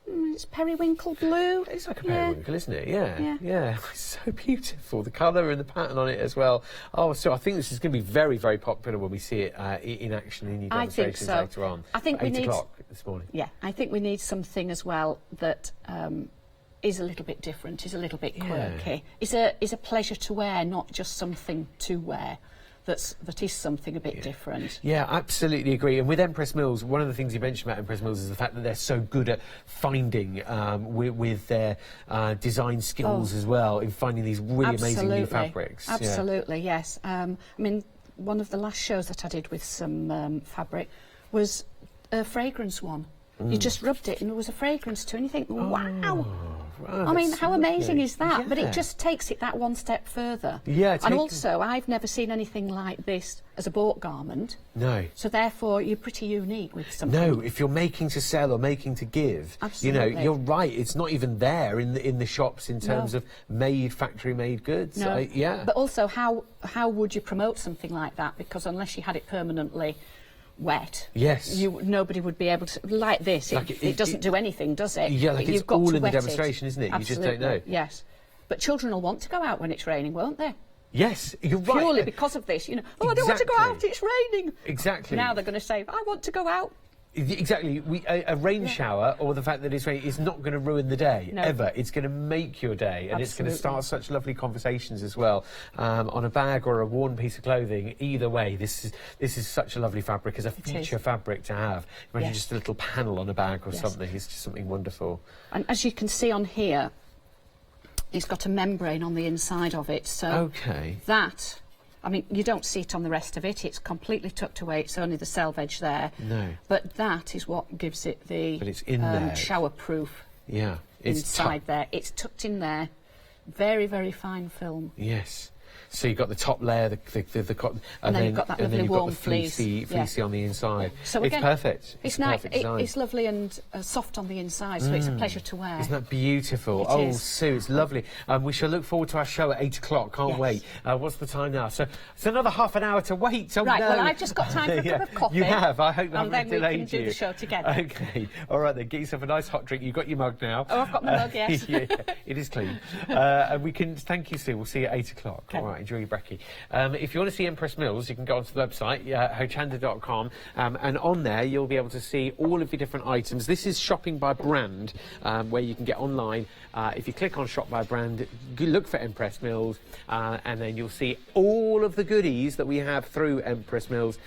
[SPEAKER 6] It's periwinkle blue.
[SPEAKER 5] It's like a
[SPEAKER 6] Yeah.
[SPEAKER 5] periwinkle, isn't it? Yeah,
[SPEAKER 6] Yeah.
[SPEAKER 5] yeah. It's so beautiful. The colour and the pattern on it as well. Oh, so I think this is going to be very, very popular when we see it in action in your
[SPEAKER 6] I think
[SPEAKER 5] demonstrations
[SPEAKER 6] so.
[SPEAKER 5] later on.
[SPEAKER 6] I think we
[SPEAKER 5] 8
[SPEAKER 6] need-
[SPEAKER 5] o'clock this morning.
[SPEAKER 6] Yeah, I think we need something as well that is a little bit different, is a little bit quirky, is a pleasure to wear, not just something to wear. That is something a bit different.
[SPEAKER 5] Yeah, absolutely agree. And with Empress Mills, one of the things you mentioned about Empress Mills is the fact that they're so good at finding, with their design skills as well, in finding these really amazing new fabrics. Yeah.
[SPEAKER 6] Absolutely, yes. I mean, one of the last shows that I did with some fabric was a fragrance one. You just rubbed it and there was a fragrance to it and you think, wow.
[SPEAKER 5] Wow,
[SPEAKER 6] I mean,
[SPEAKER 5] that's
[SPEAKER 6] how amazing
[SPEAKER 5] lovely.
[SPEAKER 6] is that? But
[SPEAKER 5] Yeah.
[SPEAKER 6] it just takes it that one step further.
[SPEAKER 5] Yeah,
[SPEAKER 6] And
[SPEAKER 5] take-
[SPEAKER 6] also, I've never seen anything like this as a bought garment.
[SPEAKER 5] No.
[SPEAKER 6] So therefore, you're pretty unique with something.
[SPEAKER 5] No, if you're making to sell or making to give, you know,
[SPEAKER 6] Absolutely.
[SPEAKER 5] you're right. It's not even there in the shops in terms of factory made goods.
[SPEAKER 6] No.
[SPEAKER 5] Yeah.
[SPEAKER 6] But also, how would you promote something like that? Because unless you had it permanently wet,
[SPEAKER 5] Yes.
[SPEAKER 6] nobody would be able to, like this.
[SPEAKER 5] Like
[SPEAKER 6] It doesn't do anything, does it?
[SPEAKER 5] Yeah, like
[SPEAKER 6] You've
[SPEAKER 5] it's
[SPEAKER 6] got
[SPEAKER 5] all
[SPEAKER 6] to
[SPEAKER 5] in the
[SPEAKER 6] wet it.
[SPEAKER 5] demonstration, isn't it? You just don't
[SPEAKER 6] Absolutely,
[SPEAKER 5] know.
[SPEAKER 6] Yes. But children will want to go out when it's raining, won't they?
[SPEAKER 5] Yes, you're right.
[SPEAKER 6] Purely because of this, you know. Oh, I don't want to go out. It's raining.
[SPEAKER 5] Exactly.
[SPEAKER 6] Now they're going to say, I want to go out.
[SPEAKER 5] Exactly. A rain shower or the fact that it's raining is not going to ruin the day, ever. It's going to make your day, and it's going to start such lovely conversations as well on a bag or a worn piece of clothing. Either way, this is such a lovely fabric as a future fabric to have. Imagine just a little panel on a bag or something. It's just something wonderful.
[SPEAKER 6] And as you can see on here, it's got a membrane on the inside of it. So that... I mean, you don't see it on the rest of it. It's completely tucked away. It's only the selvage there.
[SPEAKER 5] No.
[SPEAKER 6] But that is what gives it the
[SPEAKER 5] but it's in there.
[SPEAKER 6] Showerproof
[SPEAKER 5] it's
[SPEAKER 6] inside there. It's tucked in there. Very, very fine film.
[SPEAKER 5] Yes. So you've got the top layer, the cotton,
[SPEAKER 6] and then you've got that lovely warm
[SPEAKER 5] fleecy on the inside.
[SPEAKER 6] So
[SPEAKER 5] it's
[SPEAKER 6] again,
[SPEAKER 5] perfect.
[SPEAKER 6] It's nice. It's lovely and soft on the inside, so it's a pleasure to wear.
[SPEAKER 5] Isn't that beautiful? Sue, it's lovely. We shall look forward to our show at 8 o'clock. Can't wait. What's the time now? So it's another half an hour to wait. Oh,
[SPEAKER 6] right.
[SPEAKER 5] No.
[SPEAKER 6] Well, I've just got time for a cup of coffee.
[SPEAKER 5] You have. I hope I haven't delayed you.
[SPEAKER 6] And then we can do the show together.
[SPEAKER 5] Okay. All right then. Get yourself a nice hot drink. You've got your mug now.
[SPEAKER 6] Oh, I've got my mug. Yes.
[SPEAKER 5] Yeah, it is clean. And we can. Thank you, Sue. We'll see you at 8 o'clock.
[SPEAKER 6] Okay.
[SPEAKER 5] All right. Enjoy your brekkie. If you want to see Empress Mills, you can go onto the website, hochanda.com, and on there you'll be able to see all of your different items. This is shopping by brand, where you can get online. If you click on shop by brand, look for Empress Mills, and then you'll see all of the goodies that we have through Empress Mills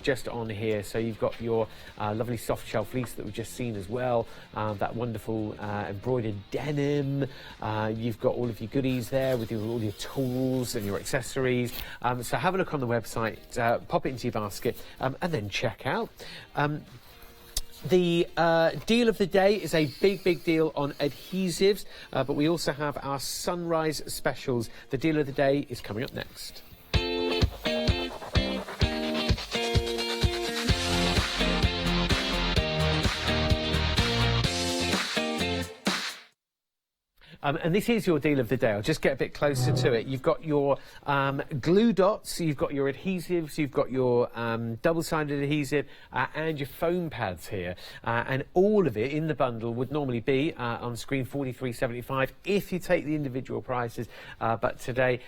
[SPEAKER 5] just on here. So you've got your lovely soft shell fleece that we've just seen as well, that wonderful embroidered denim. You've got all of your goodies there with all your tools and your accessories. So have a look on the website, pop it into your basket, and then check out. The deal of the day is a big deal on adhesives, but we also have our sunrise specials. The deal of the day is coming up next. And this is your deal of the day. I'll just get a bit closer to it. You've got your glue dots, you've got your adhesives, you've got your double-sided adhesive and your foam pads here. And all of it in the bundle would normally be on screen $43.75 if you take the individual prices. But today,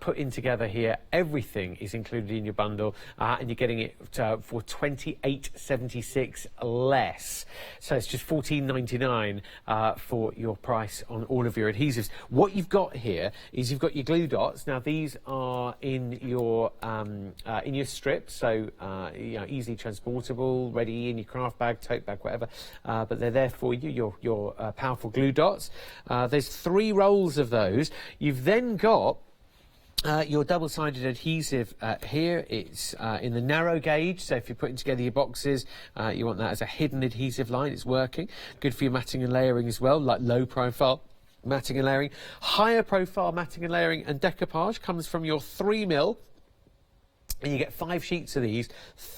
[SPEAKER 5] put in together here, everything is included in your bundle and you're getting it for $28.76 less. So it's just $14.99 for your price on all of your adhesives. What you've got here is you've got your glue dots. Now these are in your strips, so you know, easily transportable, ready in your craft bag, tote bag, whatever. But they're there for you. Your powerful glue dots. There's 3 rolls of those. You've then got your double-sided adhesive here. It's in the narrow gauge, so if you're putting together your boxes, you want that as a hidden adhesive line. It's working. Good for your matting and layering as well, like low profile matting and layering. Higher profile matting and layering and decoupage comes from your 3mm. And you get 5 sheets of these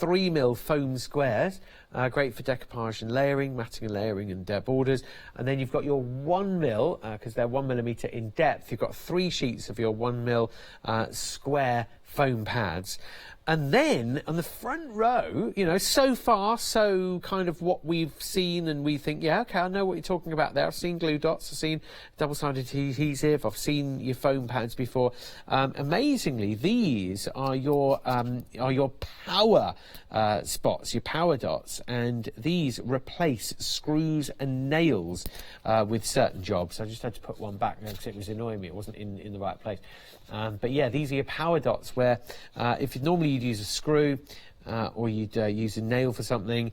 [SPEAKER 5] 3mm foam squares, great for decoupage and layering, matting and layering and borders. And then you've got your 1mm, because they're 1mm in depth, you've got 3 sheets of your 1mm square foam pads. And then on the front row, you know, so far, so kind of what we've seen, and we think, yeah, okay, I know what you're talking about there. I've seen glue dots, I've seen double-sided adhesive, I've seen your foam pads before. Amazingly, these are your power spots, your power dots, and these replace screws and nails with certain jobs. I just had to put one back because it was annoying me. It wasn't in the right place. But yeah, these are your power dots where if normally you'd use a screw or you'd use a nail for something,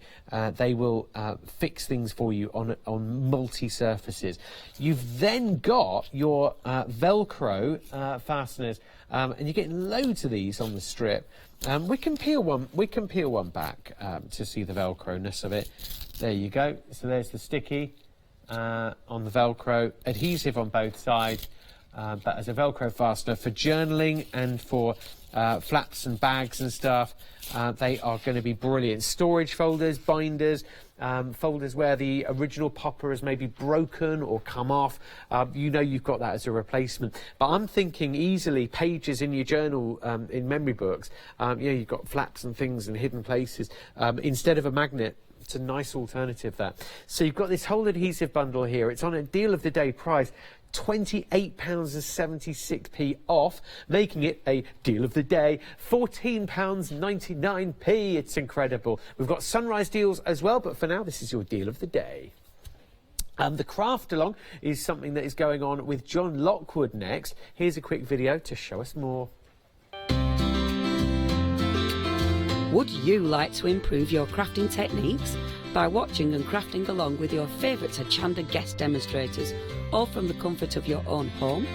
[SPEAKER 5] they will fix things for you on multi-surfaces. You've then got your Velcro fasteners, and you're getting loads of these on the strip. We can peel one back to see the Velcro-ness of it. There you go. So there's the sticky on the Velcro, adhesive on both sides. But as a Velcro fastener for journaling and for flaps and bags and stuff, they are going to be brilliant. Storage folders, binders, folders where the original popper has maybe broken or come off, you know you've got that as a replacement. But I'm thinking easily pages in your journal, in memory books, you know, you've got flaps and things and hidden places, instead of a magnet. It's a nice alternative, that. So you've got this whole adhesive bundle here. It's on a deal of the day price, £28.76 off, making it a deal of the day, £14.99. It's incredible. We've got sunrise deals as well, but for now, this is your deal of the day. The craft along is something that is going on with John Lockwood next. Here's a quick video to show us more.
[SPEAKER 2] Would you like to improve your crafting techniques by watching and crafting along with your favourite Hochanda guest demonstrators, or from the comfort of your own home?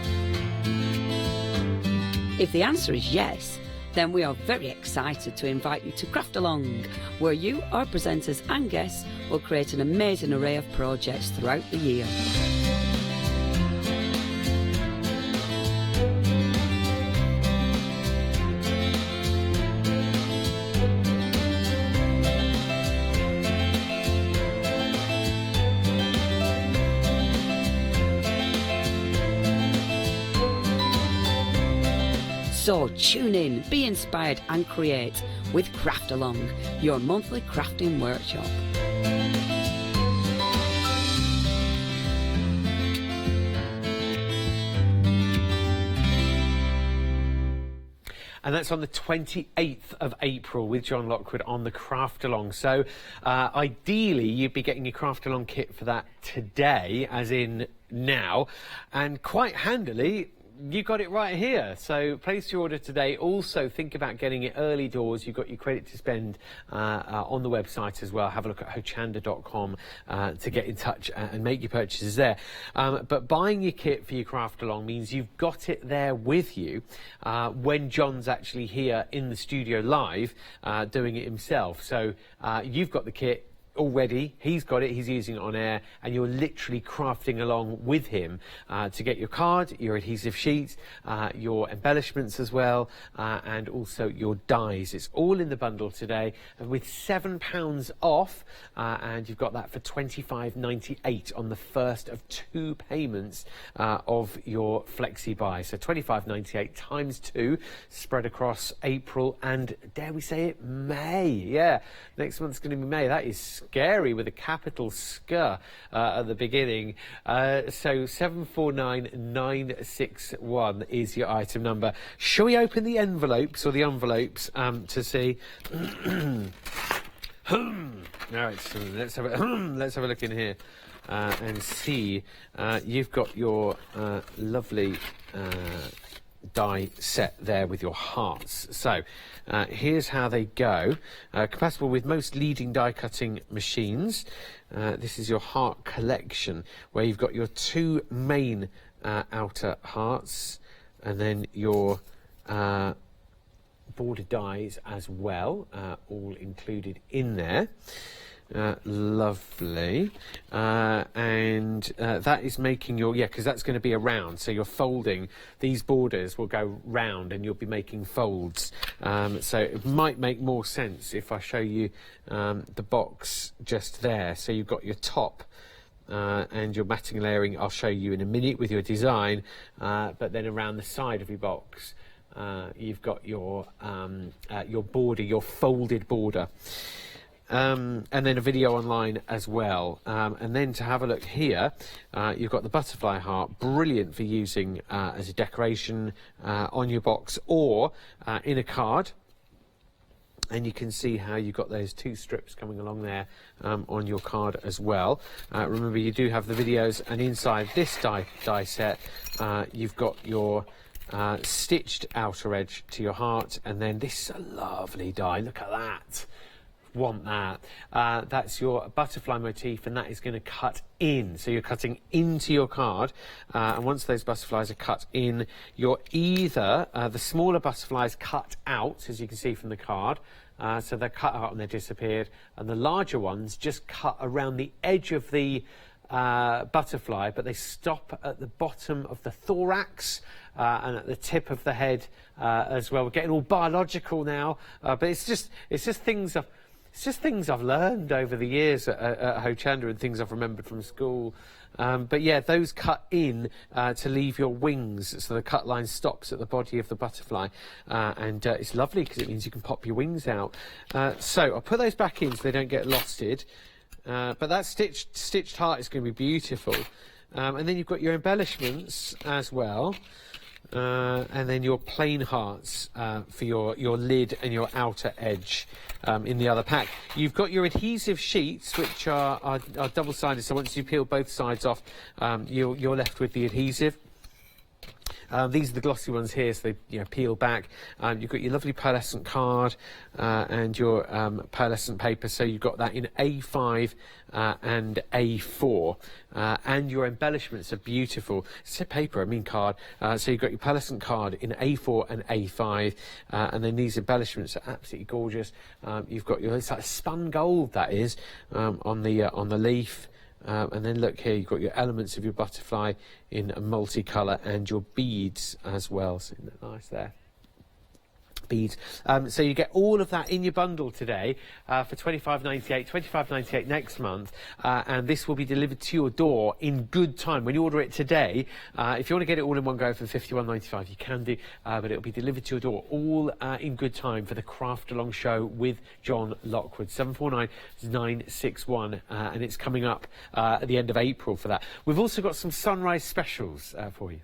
[SPEAKER 2] If the answer is yes, then we are very excited to invite you to Craft Along, where you, our presenters and guests, will create an amazing array of projects throughout the year. So tune in, be inspired and create with Craft Along, your monthly crafting workshop.
[SPEAKER 5] And that's on the 28th of April with John Lockwood on the Craft Along. So ideally, you'd be getting your Craft Along kit for that today, as in now. And quite handily, you got it right here. So place your order today. Also think about getting it early doors. You've got your credit to spend on the website as well. Have a look at hochanda.com to get in touch and make your purchases there. But buying your kit for your craft along means you've got it there with you when John's actually here in the studio live doing it himself. So you've got the kit already, he's got it, he's using it on air, and you're literally crafting along with him to get your card, your adhesive sheets, your embellishments as well, and also your dies. It's all in the bundle today with £7 off, and you've got that for £25.98 on the first of 2 payments of your flexi buy. So £25.98 times 2 spread across April and, dare we say it, May. Yeah, next month's going to be May. That is scary with a capital SK at the beginning. So 749961 is your item number. Shall we open the envelopes or the envelopes to see? All right, so let's have a look in here and see. You've got your lovely die set there with your hearts. So here's how they go. Compatible with most leading die cutting machines. This is your heart collection, where you've got your 2 main outer hearts, and then your border dies as well, all included in there. Lovely. And that is making your, because that's going to be a round, so you're folding, these borders will go round and you'll be making folds. So it might make more sense if I show you the box just there. So you've got your top and your matting and layering, I'll show you in a minute with your design, but then around the side of your box you've got your border, your folded border. And then a video online as well. And then to have a look here, you've got the butterfly heart, brilliant for using as a decoration on your box or in a card. And you can see how you've got those 2 strips coming along there on your card as well. Remember, you do have the videos, and inside this die set, you've got your stitched outer edge to your heart, and then this is a lovely die. Look at that. Want that. That's your butterfly motif, and that is going to cut in, so you're cutting into your card, and once those butterflies are cut in, you're either the smaller butterflies cut out, as you can see from the card, so they're cut out and they're disappeared, and the larger ones just cut around the edge of the butterfly, but they stop at the bottom of the thorax and at the tip of the head as well. We're getting all biological now, but it's just things I've learned over the years at Hochanda and things I've remembered from school. But yeah, those cut in to leave your wings, so the cut line stops at the body of the butterfly, and it's lovely because it means you can pop your wings out. So I'll put those back in so they don't get losted. But that stitched heart is going to be beautiful. And then you've got your embellishments as well. And then your plain hearts for your lid and your outer edge in the other pack. You've got your adhesive sheets, which are double-sided, so once you peel both sides off, you're left with the adhesive. These are the glossy ones here, so they peel back. You've got your lovely pearlescent card and your pearlescent paper, so you've got that in A5 and A4. And your embellishments are beautiful. It's paper, I mean card. So you've got your pearlescent card in A4 and A5, and then these embellishments are absolutely gorgeous. You've got it's like spun gold, that is, on the leaf. And then look here, you've got your elements of your butterfly in a multicolour and your beads as well. So isn't that nice there? Beads. So you get all of that in your bundle today for $25.98, $25.98 next month, and this will be delivered to your door in good time. When you order it today, if you want to get it all in one go for $51.95, you can do, but it'll be delivered to your door all in good time for the Craft Along show with John Lockwood. 749-961, and it's coming up at the end of April for that. We've also got some sunrise specials for you.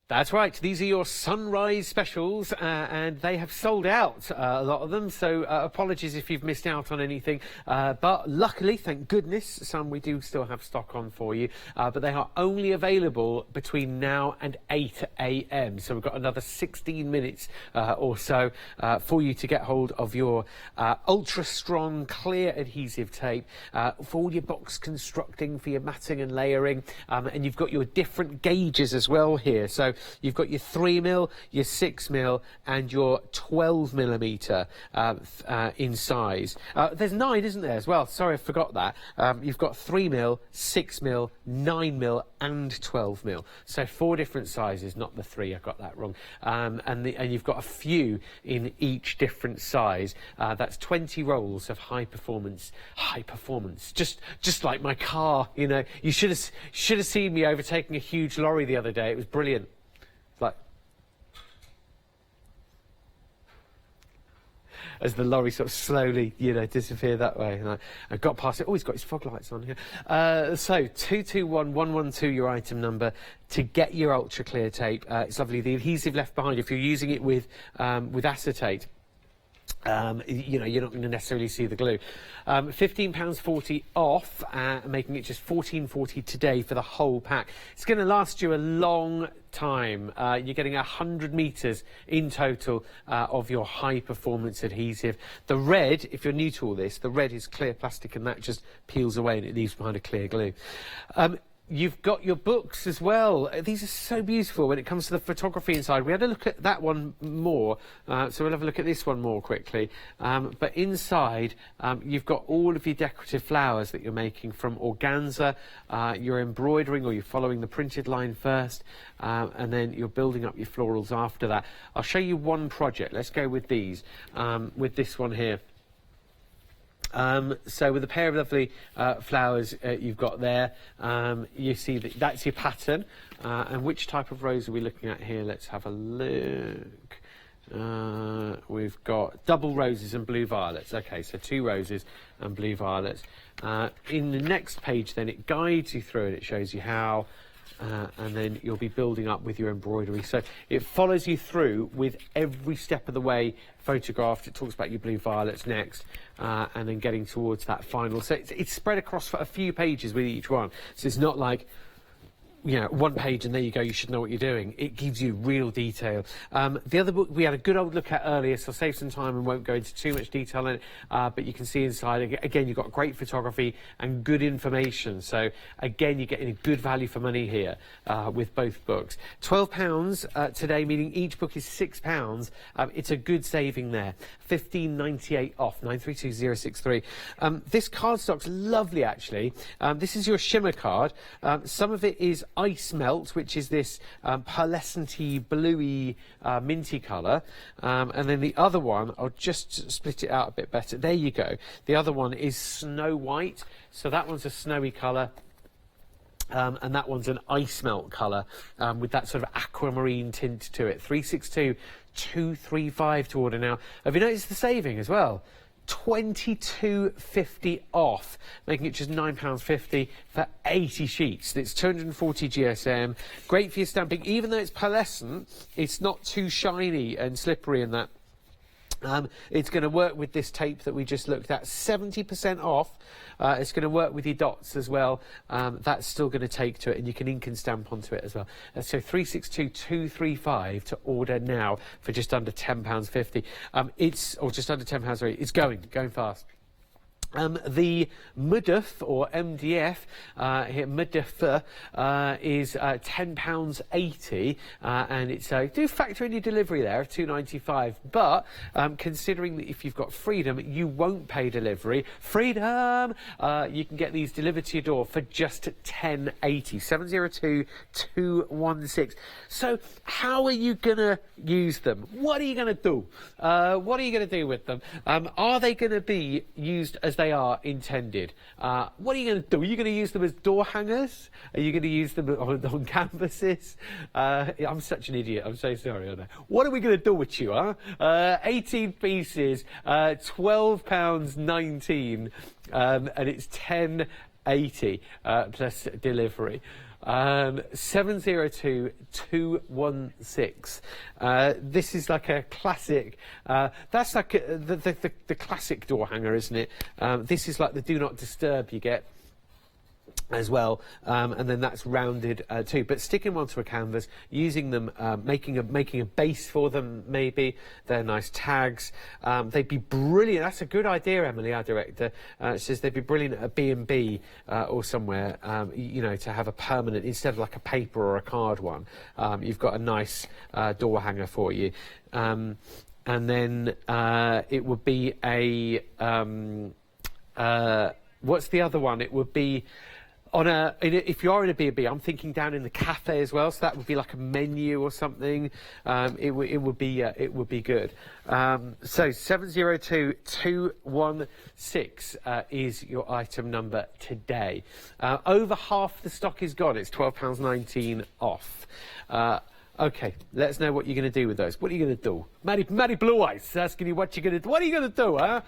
[SPEAKER 5] That's right, these are your sunrise specials, and they have sold out, a lot of them, so apologies if you've missed out on anything, but luckily, thank goodness, some we do still have stock on for you, but they are only available between now and 8 AM, so we've got another 16 minutes or so for you to get hold of your ultra strong clear adhesive tape for all your box constructing, for your matting and layering, and you've got your different gauges as well here. So you've got your 3mm, your 6mm, and your 12mm in size. There's 9, isn't there, as well? Sorry, I forgot that. You've got 3mm, 6mm, 9mm, and 12mm. So 4 different sizes, not the 3. I got that wrong. And you've got a few in each different size. That's 20 rolls of high performance. Just like my car, you know. You should have seen me overtaking a huge lorry the other day. It was brilliant. Like, as the lorry sort of slowly, disappeared that way. And I got past it. Oh, he's got his fog lights on here. So 221112, your item number to get your ultra clear tape. It's lovely. The adhesive left behind, if you're using it with acetate, you're not going to necessarily see the glue. £15.40 off, making it just £14.40 today for the whole pack. It's going to last you a long time. You're getting 100 metres in total of your high performance adhesive. The red, if you're new to all this, the red is clear plastic and that just peels away and it leaves behind a clear glue. You've got your books as well. These are so beautiful when it comes to the photography inside. We had a look at that one more, so we'll have a look at this one more quickly. But inside, you've got all of your decorative flowers that you're making from organza. You're embroidering, or you're following the printed line first, and then you're building up your florals after that. I'll show you one project. Let's go with these, with this one here. So with a pair of lovely flowers you've got there, you see that's your pattern. And which type of rose are we looking at here? Let's have a look. We've got double roses and blue violets. Okay, so 2 roses and blue violets. In the next page then it guides you through and it shows you how. And then you'll be building up with your embroidery. So it follows you through with every step of the way photographed. It talks about your blue violets next, and then getting towards that final. So it's spread across for a few pages with each one. So it's not like, one page and there you go, you should know what you're doing. It gives you real detail. The other book we had a good old look at earlier, so I'll save some time and won't go into too much detail in it, but you can see inside, again, you've got great photography and good information. So, again, you're getting a good value for money here with both books. £12 today, meaning each book is £6. It's a good saving there. £15.98 off, 932063. This cardstock's lovely, actually. This is your Shimmer card. Some of it is ice melt, which is this pearlescent-y, bluey, minty colour. And then the other one, I'll just split it out a bit better. There you go. The other one is snow white. So that one's a snowy colour. And that one's an ice melt colour with that sort of aquamarine tint to it. 362,235 to order now. Have you noticed the saving as well? £22.50 off, making it just £9.50 for 80 sheets. It's 240 GSM. Great for your stamping. Even though it's pearlescent, it's not too shiny and slippery in that. It's going to work with this tape that we just looked at, 70% off. It's going to work with your dots as well. That's still going to take to it, and you can ink and stamp onto it as well. So 362,235 to order now for just under £10.50. Or just under £10, sorry. It's going fast. The MDF or MDF here, MDF is £10.80, and it's do factor in your delivery there of £2.95. But considering that if you've got Freedom, you won't pay delivery. Freedom, you can get these delivered to your door for just £10.80. 702-216. So how are you gonna use them? What are you gonna do? What are you gonna do with them? Are they gonna be used as they are intended? What are you going to do? Are you going to use them as door hangers? Are you going to use them on canvases? I'm such an idiot. I'm so sorry. Aren't I? What are we going to do with you, huh? 18 pieces, £12.19, and it's £10.80 plus delivery. 702-216. This is like a classic. That's like the classic door hanger, isn't it? This is like the do not disturb you get as well, and then that's rounded too. But sticking one to a canvas, using them, making a base for them, maybe they're nice tags. They'd be brilliant. That's a good idea, Emily, our director. Says they'd be brilliant at a B&B or somewhere. You know, to have a permanent instead of like a paper or a card one. You've got a nice door hanger for you, and then it would be a what's the other one? It would be if you are in a B&B, I'm thinking down in the cafe as well, so that would be like a menu or something. It would be good. So 702-216 is your item number today. Over half the stock is gone. It's £12.19 off. Okay, let us know what you're going to do with those. What are you going to do? Maddie Blue Eyes asking you what you're going to do. What are you going to do, huh?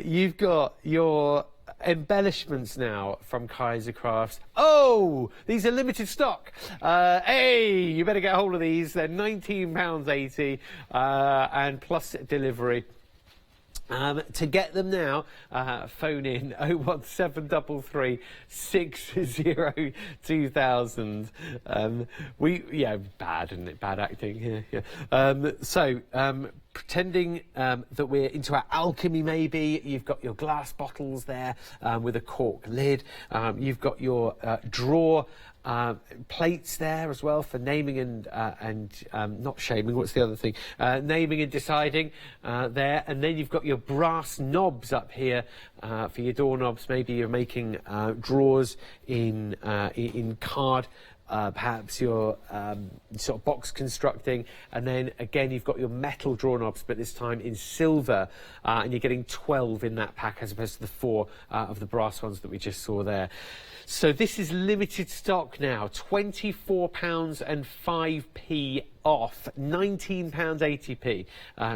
[SPEAKER 5] You've got your embellishments now from Kaiser Crafts. Oh, these are limited stock. Hey, you better get hold of these. They're £19.80 and plus delivery. To get them now, phone in 01733 60 2000. Bad, isn't it? Bad acting. Yeah. Pretending that we're into our alchemy, maybe. You've got your glass bottles there with a cork lid. You've got your drawer plates there as well for naming and not shaming. What's the other thing? Naming and deciding there. And then you've got your brass knobs up here for your doorknobs. Maybe you're making drawers in card. Perhaps you're sort of box constructing, and then again you've got your metal drawer knobs, but this time in silver, and you're getting 12 in that pack as opposed to the 4 of the brass ones that we just saw there. So this is limited stock now, £24.05 off, £19.80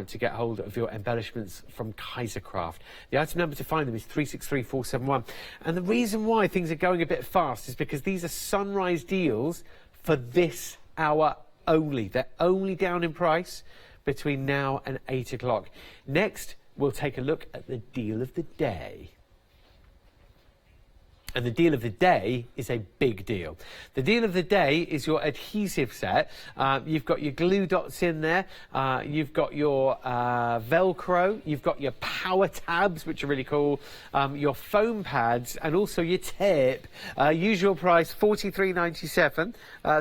[SPEAKER 5] to get hold of your embellishments from Kaiser Craft. The item number to find them is 363471. And the reason why things are going a bit fast is because these are sunrise deals for this hour only. They're only down in price between now and 8 o'clock. Next, we'll take a look at the deal of the day. And the deal of the day is a big deal. The deal of the day is your adhesive set. You've got your glue dots in there. You've got your Velcro. You've got your power tabs, which are really cool. Your foam pads and also your tape. Usual price $43.97.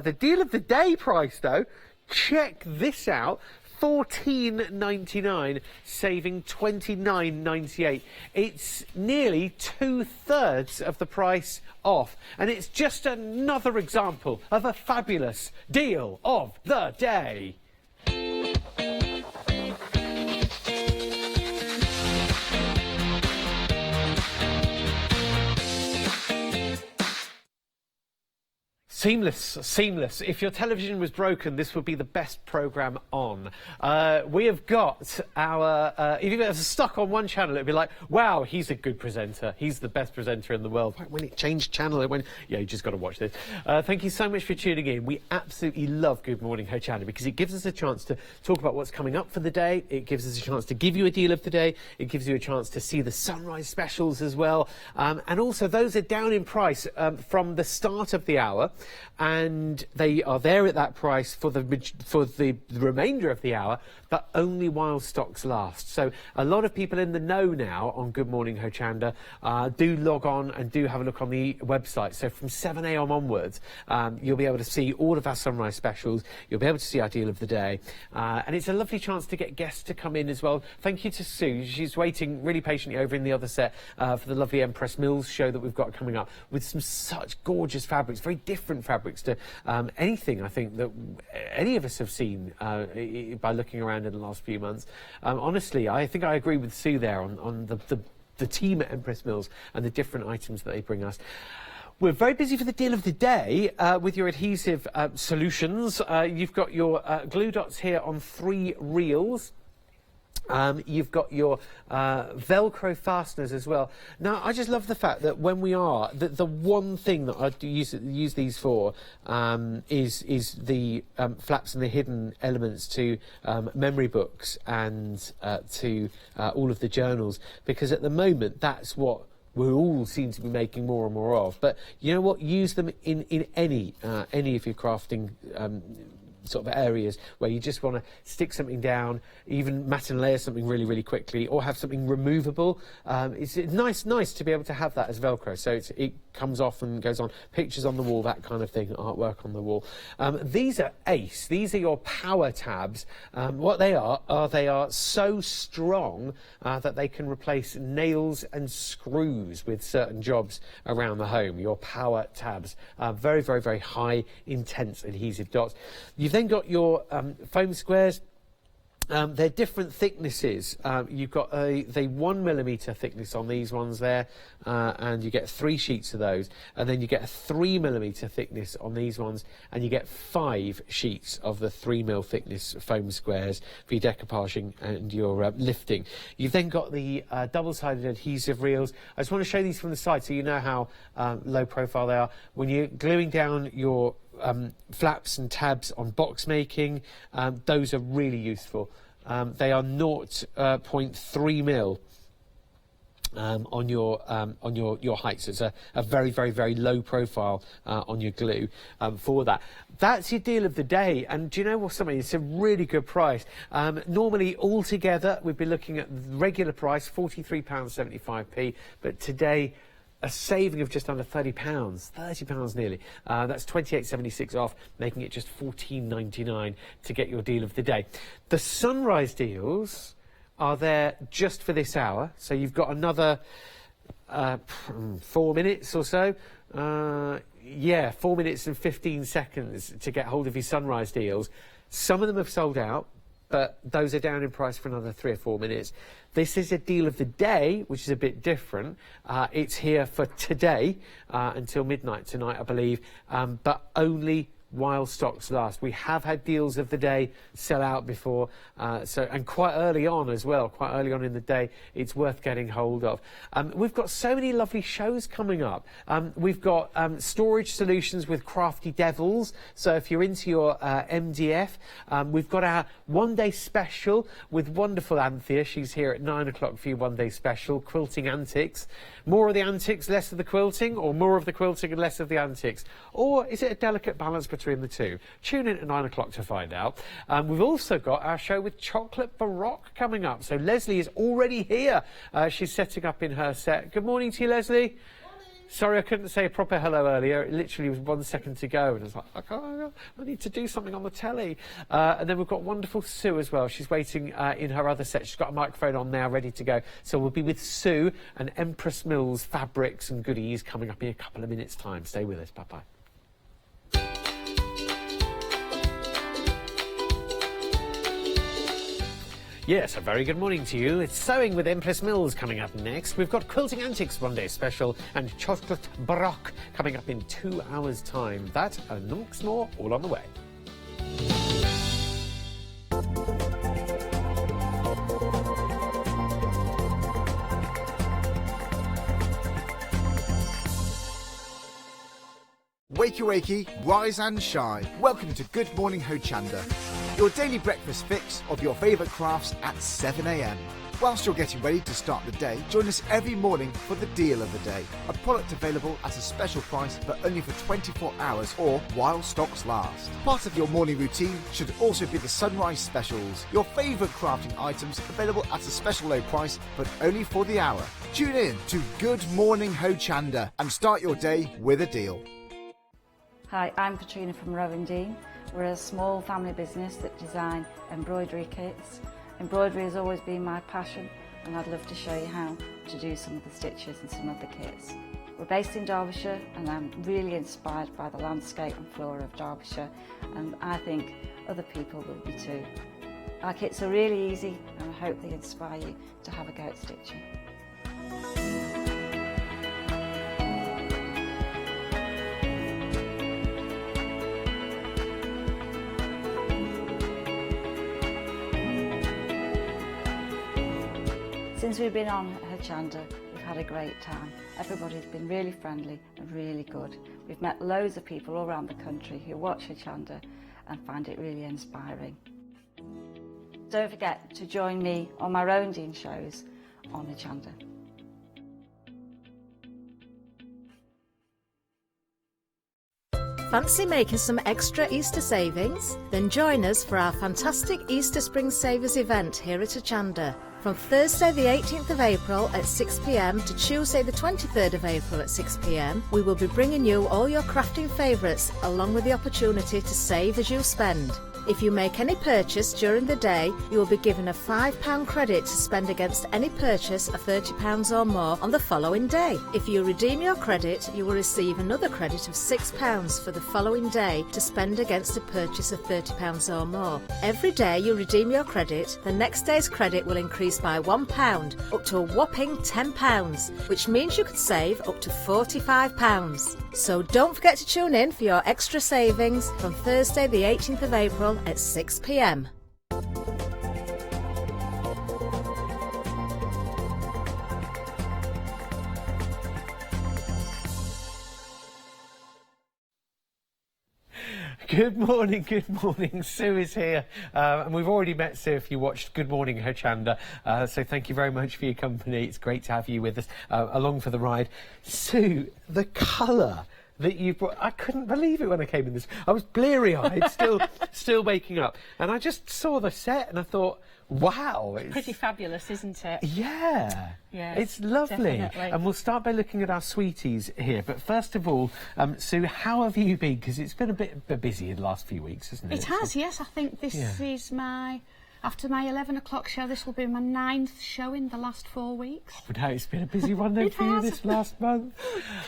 [SPEAKER 5] The deal of the day price, though, check this out. $14.99, saving $29.98. It's nearly 2/3 of the price off, and it's just another example of a fabulous deal of the day. Seamless. If your television was broken, this would be the best programme on. We have got our... if it was stuck on one channel, it'd be like, wow, he's a good presenter. He's the best presenter in the world. When it changed channel, it went, yeah, you just got to watch this. Thank you so much for tuning in. We absolutely love Good Morning Hochanda because it gives us a chance to talk about what's coming up for the day. It gives us a chance to give you a deal of the day. It gives you a chance to see the sunrise specials as well. And also, those are down in price from the start of the hour. And they are there at that price for the remainder of the hour, but only while stocks last. So a lot of people in the know now on Good Morning Hochanda do log on and do have a look on the website. So from 7 a.m. onwards, you'll be able to see all of our sunrise specials. You'll be able to see our deal of the day. And it's a lovely chance to get guests to come in as well. Thank you to Sue. She's waiting really patiently over in the other set for the lovely Empress Mills show that we've got coming up with some such gorgeous fabrics, very different fabrics to anything I think that any of us have seen by looking around in the last few months. Honestly, I think I agree with Sue there on the team at Empress Mills and the different items that they bring us. We're very busy for the deal of the day with your adhesive solutions. You've got your glue dots here on 3 reels. You've got your Velcro fasteners as well. Now, I just love the fact that when we are, the one thing that I do use these for is the flaps and the hidden elements to memory books and to all of the journals, because at the moment that's what we all seem to be making more and more of. But you know what? Use them in any of your crafting sort of areas where you just want to stick something down, even mat and layer something really, really quickly, or have something removable. It's nice to be able to have that as Velcro. So it comes off and goes on. Pictures on the wall, that kind of thing, artwork on the wall. These are ace. These are your power tabs. What they are so strong that they can replace nails and screws with certain jobs around the home. Your power tabs. Very, very, very high, intense adhesive dots. You've then got your foam squares. They're different thicknesses. You've got the 1mm thickness on these ones there, and you get 3 sheets of those. And then you get a 3mm thickness on these ones, and you get 5 sheets of the 3mm thickness foam squares for your decoupaging and your lifting. You've then got the double-sided adhesive reels. I just want to show these from the side so you know how low profile they are. When you're gluing down your flaps and tabs on box making, those are really useful. They are 0.3 mil on your height, so it's a very, very, very low profile on your glue for that. That's your deal of the day, and do you know what, something? It's a really good price. Normally, altogether, we'd be looking at the regular price, £43.75p, but today, a saving of just under £30 nearly. That's £28.76 off, making it just £14.99 to get your deal of the day. The sunrise deals are there just for this hour, so you've got another 4 minutes or so. 4 minutes and 15 seconds to get hold of your sunrise deals. Some of them have sold out, but those are down in price for another 3 or 4 minutes. This is a deal of the day, which is a bit different. It's here for today until midnight tonight, I believe, but only while stocks last. We have had deals of the day sell out before, and quite early on as well, quite early on in the day, it's worth getting hold of. We've got so many lovely shows coming up. We've got storage solutions with Crafty Devils, so if you're into your MDF, we've got our one-day special with wonderful Anthea. She's here at 9 o'clock for your one-day special, Quilting Antics. More of the antics, less of the quilting, or more of the quilting and less of the antics? Or is it a delicate balance between the two? Tune in at 9 o'clock to find out. We've also got our show with Chocolate Baroque coming up. So Leslie is already here. She's setting up in her set. Good morning to you, Leslie. Sorry, I couldn't say a proper hello earlier. It literally was 1 second to go, and I was like, I need to do something on the telly. And then we've got wonderful Sue as well. She's waiting in her other set. She's got a microphone on now, ready to go. So we'll be with Sue and Empress Mills fabrics and goodies coming up in a couple of minutes' time. Stay with us. Bye-bye. Yes, a very good morning to you. It's Sewing with Empress Mills coming up next. We've got Quilting Antics Monday special and Chocolate Baroque coming up in 2 hours' time. That and lots more all on the way.
[SPEAKER 7] Wakey wakey, rise and shine. Welcome to Good Morning Hochanda, your daily breakfast fix of your favourite crafts at 7 a.m. Whilst you're getting ready to start the day, join us every morning for the deal of the day. A product available at a special price but only for 24 hours or while stocks last. Part of your morning routine should also be the sunrise specials. Your favourite crafting items available at a special low price but only for the hour. Tune in to Good Morning Hochanda and start your day with a deal.
[SPEAKER 8] Hi, I'm Katrina from Rowan Dean. We're a small family business that design embroidery kits. Embroidery has always been my passion and I'd love to show you how to do some of the stitches and some of the kits. We're based in Derbyshire and I'm really inspired by the landscape and flora of Derbyshire, and I think other people will be too. Our kits are really easy and I hope they inspire you to have a go at stitching. Since we've been on Hochanda, we've had a great time. Everybody's been really friendly and really good. We've met loads of people all around the country who watch Hochanda and find it really inspiring. Don't forget to join me on my own Dean shows on Hochanda.
[SPEAKER 9] Fancy making some extra Easter savings? Then join us for our fantastic Easter Spring Savers event here at Hochanda. From Thursday the 18th of April at 6 p.m. to Tuesday the 23rd of April at 6 p.m, we will be bringing you all your crafting favourites along with the opportunity to save as you spend. If you make any purchase during the day, you will be given a £5 credit to spend against any purchase of £30 or more on the following day. If you redeem your credit, you will receive another credit of £6 for the following day to spend against a purchase of £30 or more. Every day you redeem your credit, the next day's credit will increase by £1 up to a whopping £10, which means you could save up to £45. So don't forget to tune in for your extra savings from Thursday the 18th of April at 6 p.m.
[SPEAKER 5] Good morning. Sue is here, and we've already met Sue if you watched Good Morning Hochanda, so thank you very much for your company. It's great to have you with us along for the ride. Sue, the colour that you brought, I couldn't believe it when I came in this. I was bleary-eyed, still waking up, and I just saw the set and I thought, wow, it's
[SPEAKER 6] pretty fabulous, isn't it?
[SPEAKER 5] Yeah.
[SPEAKER 6] Yes,
[SPEAKER 5] it's lovely.
[SPEAKER 6] definitely.
[SPEAKER 5] And we'll start by looking at our sweeties here. But first of all, Sue, how have you been? Because it's been a bit busy in the last few weeks, hasn't it?
[SPEAKER 6] It has, yes. I think this is after my 11 o'clock show, this will be my 9th show in the last 4 weeks.
[SPEAKER 5] But now it's been a busy one then for you this last month.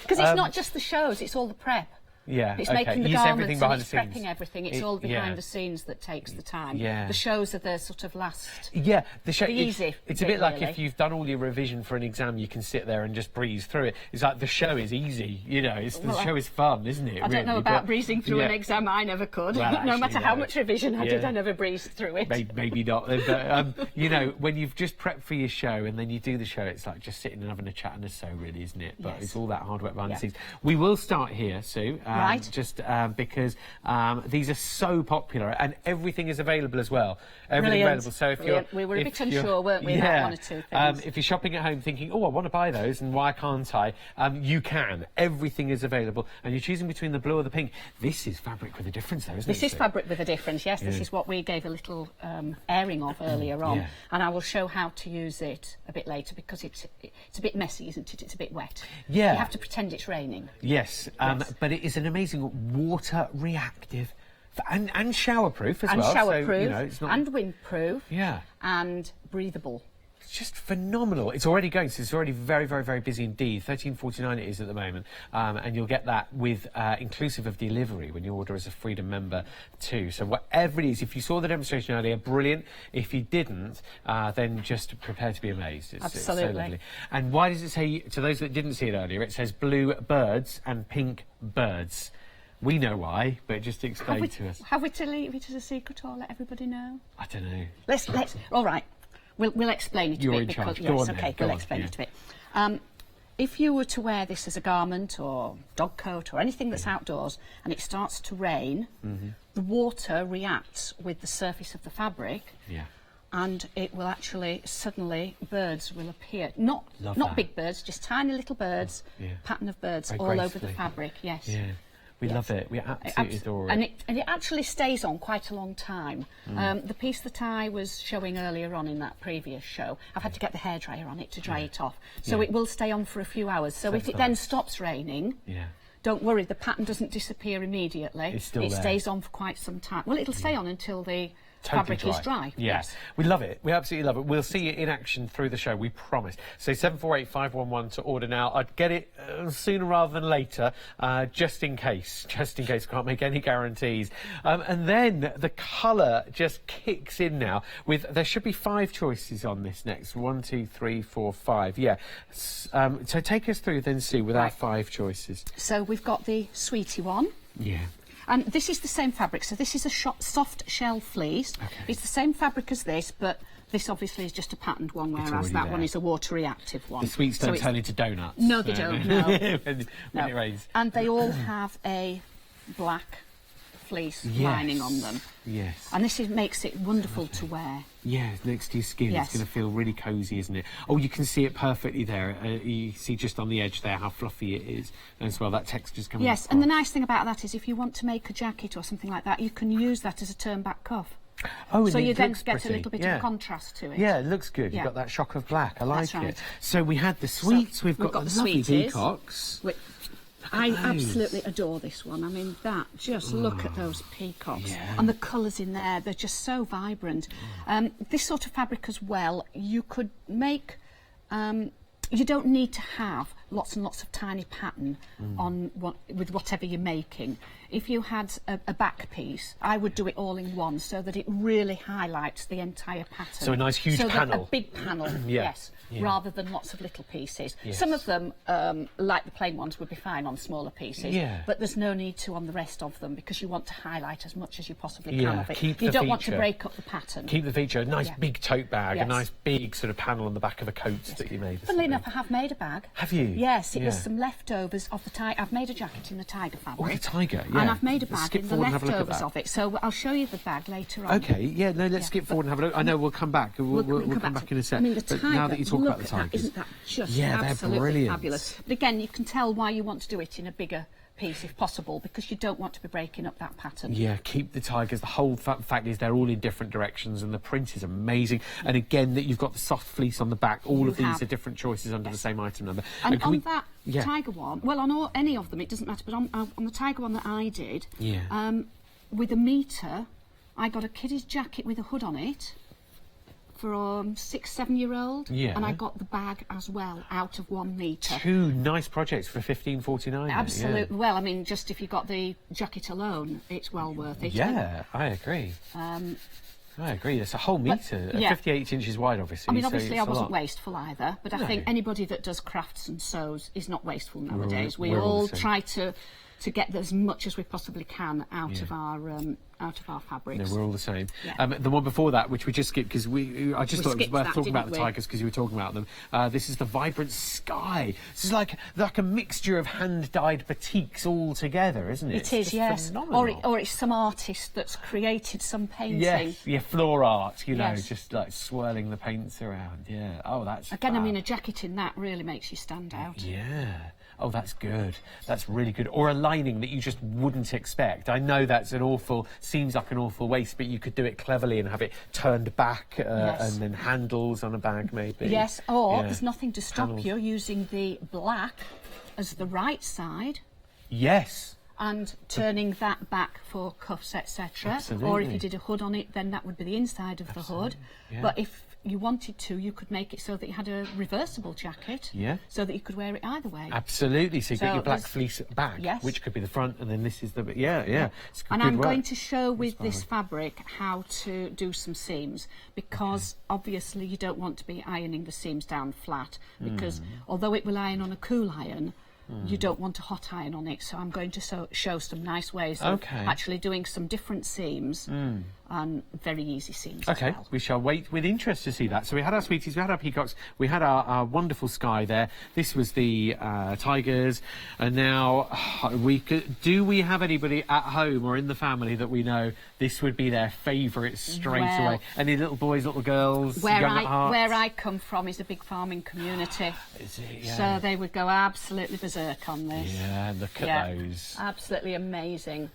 [SPEAKER 6] Because it's not just the shows, it's all the prep.
[SPEAKER 5] Yeah,
[SPEAKER 6] it's
[SPEAKER 5] okay.
[SPEAKER 6] making the
[SPEAKER 5] Use
[SPEAKER 6] garments
[SPEAKER 5] everything behind
[SPEAKER 6] and it's
[SPEAKER 5] the scenes.
[SPEAKER 6] prepping everything. It's all behind the scenes that takes the time.
[SPEAKER 5] Yeah.
[SPEAKER 6] The shows are the sort of last.
[SPEAKER 5] Yeah, the show.
[SPEAKER 6] Easy.
[SPEAKER 5] It's a bit like
[SPEAKER 6] really.
[SPEAKER 5] if you've done all your revision for an exam, you can sit there and just breeze through it. It's like the show is easy, you know. The show is fun, isn't it?
[SPEAKER 6] I don't know about breezing through an exam. I never could.
[SPEAKER 5] Well,
[SPEAKER 6] no matter how much revision I did, I never breezed through it.
[SPEAKER 5] Maybe not. But you know, when you've just prepped for your show and then you do the show, it's like just sitting and having a chat and a sew, really, isn't it? But it's all that hard work behind the scenes. We will start here, Sue.
[SPEAKER 6] Right.
[SPEAKER 5] Just because these are so popular and everything is available as well. Everything available. So if you're,
[SPEAKER 6] we were a bit unsure, weren't we, about one or two things.
[SPEAKER 5] If you're shopping at home thinking, oh, I want to buy those and why can't I? You can. Everything is available, and you're choosing between the blue or the pink. This is fabric with a difference, though, isn't it?
[SPEAKER 6] This is fabric with a difference. Yes, this is what we gave a little airing of earlier on, and I will show how to use it a bit later because it's a bit messy, isn't it? It's a bit wet.
[SPEAKER 5] Yeah.
[SPEAKER 6] You have to pretend it's raining.
[SPEAKER 5] Yes. But it is an amazing water-reactive and showerproof as well.
[SPEAKER 6] And showerproof,
[SPEAKER 5] so, you know, it's not...
[SPEAKER 6] and windproof.
[SPEAKER 5] Yeah.
[SPEAKER 6] And breathable.
[SPEAKER 5] It's just phenomenal. It's already going, so it's already very, very, very busy indeed. £13.49 it is at the moment, and you'll get that with inclusive of delivery when you order as a Freedom member too. So whatever it is, if you saw the demonstration earlier, brilliant. If you didn't, then just prepare to be amazed. It's so lovely. And why does it say, to those that didn't see it earlier, it says blue birds and pink birds? We know why, but just explain to us.
[SPEAKER 6] Have we to leave it as a secret or let everybody know?
[SPEAKER 5] I don't know.
[SPEAKER 6] Let's. All right. We'll explain it
[SPEAKER 5] You're
[SPEAKER 6] a bit.
[SPEAKER 5] in charge.
[SPEAKER 6] Because,
[SPEAKER 5] Go
[SPEAKER 6] yes,
[SPEAKER 5] on
[SPEAKER 6] okay,
[SPEAKER 5] then. Go
[SPEAKER 6] we'll
[SPEAKER 5] on,
[SPEAKER 6] explain
[SPEAKER 5] yeah.
[SPEAKER 6] it a bit. If you were to wear this as a garment or dog coat or anything that's outdoors and it starts to rain, the water reacts with the surface of the fabric.
[SPEAKER 5] Yeah.
[SPEAKER 6] And it will actually, suddenly, birds will appear. Not big birds, just tiny little birds, pattern of birds
[SPEAKER 5] Very
[SPEAKER 6] all over the
[SPEAKER 5] gracefully.
[SPEAKER 6] fabric, yes.
[SPEAKER 5] Yeah. We love it. We absolutely adore it.
[SPEAKER 6] And it actually stays on quite a long time. The piece that I was showing earlier on in that previous show, I've had to get the hairdryer on it to dry it off. So it will stay on for a few hours. So if it then stops raining, don't worry, the pattern doesn't disappear immediately.
[SPEAKER 5] It's still
[SPEAKER 6] it
[SPEAKER 5] there.
[SPEAKER 6] stays on for quite some time. Well, it'll stay on until the fabric is dry.
[SPEAKER 5] Yes. We love it. We absolutely love it. We'll see it in action through the show, we promise. So 748511 to order now. I'd get it sooner rather than later, just in case. Just in case. Can't make any guarantees. And then the colour just kicks in now. There should be 5 choices on this next. 1, 2, 3, 4, 5. Yeah. So take us through then, Sue, with our 5 choices.
[SPEAKER 6] So we've got the sweetie one.
[SPEAKER 5] Yeah.
[SPEAKER 6] And this is the same fabric, so this is a soft shell fleece. Okay. It's the same fabric as this, but this obviously is just a patterned one, whereas that one is a water-reactive one.
[SPEAKER 5] The sweets don't turn into donuts.
[SPEAKER 6] No, they don't, no.
[SPEAKER 5] when it rains.
[SPEAKER 6] And they all have a black fleece lining on them.
[SPEAKER 5] Yes.
[SPEAKER 6] And this makes it wonderful to wear.
[SPEAKER 5] Yeah, next to your skin.
[SPEAKER 6] Yes.
[SPEAKER 5] It's going to feel really cosy, isn't it? Oh, you can see it perfectly there. You see just on the edge there how fluffy it is as well. That texture's coming across.
[SPEAKER 6] And the nice thing about that is if you want to make a jacket or something like that, you can use that as a turn-back cuff.
[SPEAKER 5] Oh,
[SPEAKER 6] so you then
[SPEAKER 5] looks
[SPEAKER 6] get
[SPEAKER 5] pretty.
[SPEAKER 6] a little bit of contrast to it.
[SPEAKER 5] Yeah, it looks good. You've got that shock of black. I like it. So we had the sweets. So we've got the lovely peacocks.
[SPEAKER 6] I absolutely adore this one. I mean, just look at those peacocks. And the colours in there, they're just so vibrant. This sort of fabric as well, you could make... you don't need to have lots and lots of tiny pattern with whatever you're making. If you had a back piece, I would do it all in one so that it really highlights the entire pattern.
[SPEAKER 5] So a nice huge panel.
[SPEAKER 6] A big panel, yes, rather than lots of little pieces.
[SPEAKER 5] Yes.
[SPEAKER 6] Some of them, like the plain ones, would be fine on smaller pieces, but there's no need to on the rest of them because you want to highlight as much as you possibly can of it. You don't want to break up the pattern.
[SPEAKER 5] Keep the feature. A nice big tote bag, a nice big sort of panel on the back of a coat that you made.
[SPEAKER 6] Funnily enough, I have made a bag.
[SPEAKER 5] Have you?
[SPEAKER 6] Yes, it was some leftovers of the tiger. I've made a jacket in the tiger fabric.
[SPEAKER 5] Oh, the tiger,
[SPEAKER 6] And I've made a bag in the leftovers of it. So I'll show you the bag later on.
[SPEAKER 5] Okay, let's skip forward and have a look. I know we'll come back. We'll come back in a sec.
[SPEAKER 6] I mean, the tiger,
[SPEAKER 5] but now that you talk about the tigers,
[SPEAKER 6] isn't that just
[SPEAKER 5] they're
[SPEAKER 6] absolutely
[SPEAKER 5] brilliant.
[SPEAKER 6] Fabulous? But again, you can tell why you want to do it in a bigger piece if possible because you don't want to be breaking up that pattern. Yeah,
[SPEAKER 5] keep the tigers. The whole fact is they're all in different directions and the print is amazing. And again, that you've got the soft fleece on the back. All of these are different choices under the same item number.
[SPEAKER 6] And on that tiger one, well, on any of them, it doesn't matter, but on the tiger one that I did, with a metre, I got a kiddie's jacket with a hood on it for a 6-7-year-old, and I got the bag as well out of 1 metre. 2
[SPEAKER 5] nice projects for £15.49.
[SPEAKER 6] Absolutely. Well, I mean, just if you got the jacket alone, it's well worth it.
[SPEAKER 5] Yeah, I agree. I agree. It's a whole metre, 58 inches wide, obviously.
[SPEAKER 6] I mean, obviously, I wasn't wasteful either, but I think anybody that does crafts and sews is not wasteful nowadays. We all try to get as much as we possibly can out of our fabrics.
[SPEAKER 5] No, we're all the same. The one before that, which we just skipped because I just thought it was worth talking about the tigers because you were talking about them. This is the Vibrant Sky. This is like a mixture of hand-dyed batiks all together, isn't it?
[SPEAKER 6] It is, yes.
[SPEAKER 5] Phenomenal.
[SPEAKER 6] Or it's some artist that's created some painting.
[SPEAKER 5] Yes, floor art, you know, just like swirling the paints around. Yeah. Oh, that's
[SPEAKER 6] again, I mean, a jacket in that really makes you stand out.
[SPEAKER 5] Yeah. Oh, that's good. That's really good. Or a lining that you just wouldn't expect. I know seems like an awful waste, but you could do it cleverly and have it turned back and then handles on a bag maybe.
[SPEAKER 6] Yes, or there's nothing to stop you using the black as the right side.
[SPEAKER 5] Yes.
[SPEAKER 6] And turning that back for cuffs, etc. Or if you did a hood on it, then that would be the inside of the hood. Yeah. But you wanted to, you could make it so that you had a reversible jacket.
[SPEAKER 5] Yeah.
[SPEAKER 6] So that you could wear it either way.
[SPEAKER 5] Absolutely. So you've got
[SPEAKER 6] So
[SPEAKER 5] your black
[SPEAKER 6] there's-
[SPEAKER 5] fleece bag,
[SPEAKER 6] Yes.
[SPEAKER 5] which could be the front, and then this is the... Yeah. It's
[SPEAKER 6] And
[SPEAKER 5] good
[SPEAKER 6] I'm
[SPEAKER 5] work.
[SPEAKER 6] going to show with this fabric how to do some seams, because obviously you don't want to be ironing the seams down flat, because although it will iron on a cool iron, you don't want a hot iron on it. So I'm going to show some nice ways of actually doing some different seams, and very easy seams as
[SPEAKER 5] Okay,
[SPEAKER 6] well.
[SPEAKER 5] we shall wait with interest to see that. So we had our sweeties, we had our peacocks, we had our wonderful sky there. This was the tigers, and now do we have anybody at home or in the family that we know this would be their favourite straight
[SPEAKER 6] Well,
[SPEAKER 5] away? Any little boys, little girls,
[SPEAKER 6] Where
[SPEAKER 5] young at heart?
[SPEAKER 6] where I come from is a big farming community,
[SPEAKER 5] Is it? Yeah.
[SPEAKER 6] so they would go absolutely berserk on this.
[SPEAKER 5] Yeah, look at those.
[SPEAKER 6] Absolutely amazing.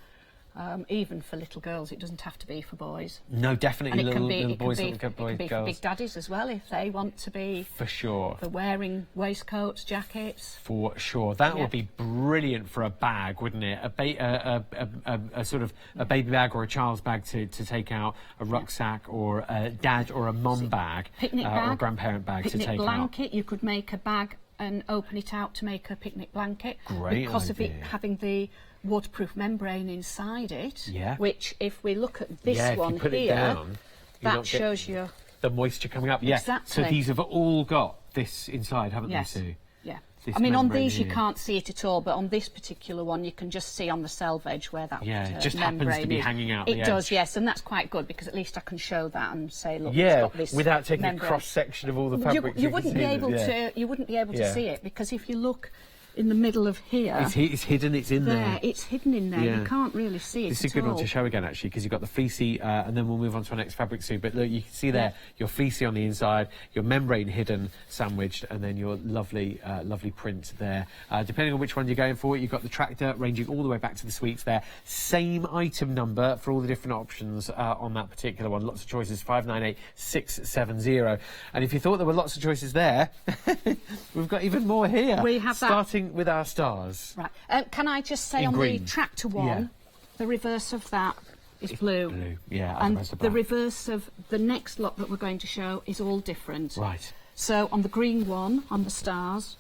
[SPEAKER 6] Even for little girls, it doesn't have to be for boys.
[SPEAKER 5] No, definitely
[SPEAKER 6] And it
[SPEAKER 5] little
[SPEAKER 6] can be,
[SPEAKER 5] boys,
[SPEAKER 6] it can
[SPEAKER 5] little
[SPEAKER 6] be for
[SPEAKER 5] girls.
[SPEAKER 6] big daddies as well, if they want to be
[SPEAKER 5] For sure.
[SPEAKER 6] for wearing waistcoats, jackets.
[SPEAKER 5] For sure, that
[SPEAKER 6] Yeah.
[SPEAKER 5] would be brilliant for a bag, wouldn't it? A sort of a baby bag or a child's bag to take out, a rucksack or a dad or a mum bag,
[SPEAKER 6] Picnic
[SPEAKER 5] or a
[SPEAKER 6] bag,
[SPEAKER 5] grandparent bag to
[SPEAKER 6] picnic
[SPEAKER 5] take
[SPEAKER 6] blanket. You could make a bag and open it out to make a picnic blanket.
[SPEAKER 5] Great
[SPEAKER 6] because of it
[SPEAKER 5] idea.
[SPEAKER 6] having the waterproof membrane inside it.
[SPEAKER 5] Yeah.
[SPEAKER 6] Which, if we look at this
[SPEAKER 5] Yeah, if you
[SPEAKER 6] one
[SPEAKER 5] put it
[SPEAKER 6] here,
[SPEAKER 5] down, you're
[SPEAKER 6] that
[SPEAKER 5] not
[SPEAKER 6] shows you.
[SPEAKER 5] the moisture coming up. Yeah.
[SPEAKER 6] Exactly.
[SPEAKER 5] So these have all got this inside, haven't
[SPEAKER 6] Yes.
[SPEAKER 5] they, Sue?
[SPEAKER 6] Yeah.
[SPEAKER 5] This
[SPEAKER 6] I mean, on
[SPEAKER 5] membrane
[SPEAKER 6] these you
[SPEAKER 5] here.
[SPEAKER 6] can't see it at all, but on this particular one you can just see on the selve edge where that
[SPEAKER 5] Yeah, it just happens to
[SPEAKER 6] membrane
[SPEAKER 5] be
[SPEAKER 6] is.
[SPEAKER 5] hanging out
[SPEAKER 6] It
[SPEAKER 5] the
[SPEAKER 6] does,
[SPEAKER 5] edge.
[SPEAKER 6] yes, and that's quite good, because at least I can show that and say, look, it's
[SPEAKER 5] Yeah,
[SPEAKER 6] got this
[SPEAKER 5] without taking a
[SPEAKER 6] membrane.
[SPEAKER 5] cross section of all the
[SPEAKER 6] You,
[SPEAKER 5] fabrics.
[SPEAKER 6] you
[SPEAKER 5] can
[SPEAKER 6] wouldn't
[SPEAKER 5] see
[SPEAKER 6] be
[SPEAKER 5] them,
[SPEAKER 6] able
[SPEAKER 5] yeah.
[SPEAKER 6] to. You wouldn't be able to
[SPEAKER 5] Yeah.
[SPEAKER 6] see it, because if you look in the middle of here,
[SPEAKER 5] It's hidden. It's in there.
[SPEAKER 6] it's hidden in there.
[SPEAKER 5] Yeah.
[SPEAKER 6] You can't really see it.
[SPEAKER 5] This is a
[SPEAKER 6] at
[SPEAKER 5] good one
[SPEAKER 6] all.
[SPEAKER 5] to show again, actually, because you've got the fleecy, and then we'll move on to our next fabric suit. But look, you can see there your fleecy on the inside, your membrane hidden, sandwiched, and then your lovely, lovely print there. Depending on which one you're going for, you've got the tractor ranging all the way back to the suites there. Same item number for all the different options on that particular one. Lots of choices, 598670. And if you thought there were lots of choices there, we've got even more here.
[SPEAKER 6] We have that.
[SPEAKER 5] Starting with our stars.
[SPEAKER 6] Right. Can I just say
[SPEAKER 5] In
[SPEAKER 6] on
[SPEAKER 5] green.
[SPEAKER 6] the tractor one,
[SPEAKER 5] Yeah.
[SPEAKER 6] the reverse of that is blue.
[SPEAKER 5] Blue, yeah,
[SPEAKER 6] And
[SPEAKER 5] otherwise
[SPEAKER 6] the
[SPEAKER 5] black.
[SPEAKER 6] reverse of the next lot that we're going to show is all different.
[SPEAKER 5] Right.
[SPEAKER 6] So on the green one, on the stars,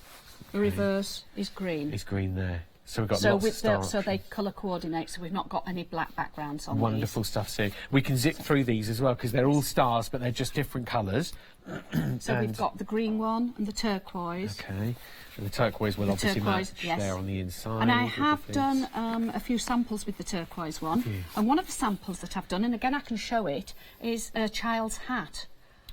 [SPEAKER 6] the reverse is green.
[SPEAKER 5] It's green there. So we've got
[SPEAKER 6] So
[SPEAKER 5] lots of star
[SPEAKER 6] so they
[SPEAKER 5] options.
[SPEAKER 6] colour coordinate, so we've not got any black backgrounds on
[SPEAKER 5] Wonderful stuff, Sue. We can zip through these as well, because they're all stars, but they're just different colours.
[SPEAKER 6] these. So we've got the green one and the turquoise.
[SPEAKER 5] Okay. And the turquoise will obviously
[SPEAKER 6] turquoise,
[SPEAKER 5] match
[SPEAKER 6] yes.
[SPEAKER 5] there on the inside.
[SPEAKER 6] And I
[SPEAKER 5] with the
[SPEAKER 6] have
[SPEAKER 5] fleece.
[SPEAKER 6] done a few samples with the turquoise one. And one of the samples that I've done, and again I can show it, is a child's hat.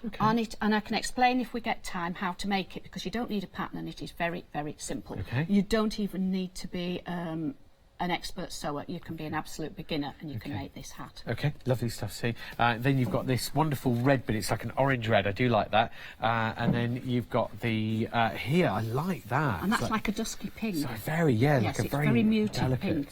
[SPEAKER 5] Okay.
[SPEAKER 6] And I can explain, if we get time, how to make it, because you don't need a pattern and it is very, very simple.
[SPEAKER 5] Okay.
[SPEAKER 6] You don't even need to be an expert sewer. You can be an absolute beginner and you can make this hat.
[SPEAKER 5] Okay, lovely stuff, Sue. Then you've got this wonderful red, but it's like an orange red. I do like that. And then you've got the here. I like that.
[SPEAKER 6] And that's
[SPEAKER 5] It's
[SPEAKER 6] like a dusky pink.
[SPEAKER 5] so very, yeah,
[SPEAKER 6] Yes,
[SPEAKER 5] like a
[SPEAKER 6] it's
[SPEAKER 5] very,
[SPEAKER 6] very muted
[SPEAKER 5] delicate.
[SPEAKER 6] pink.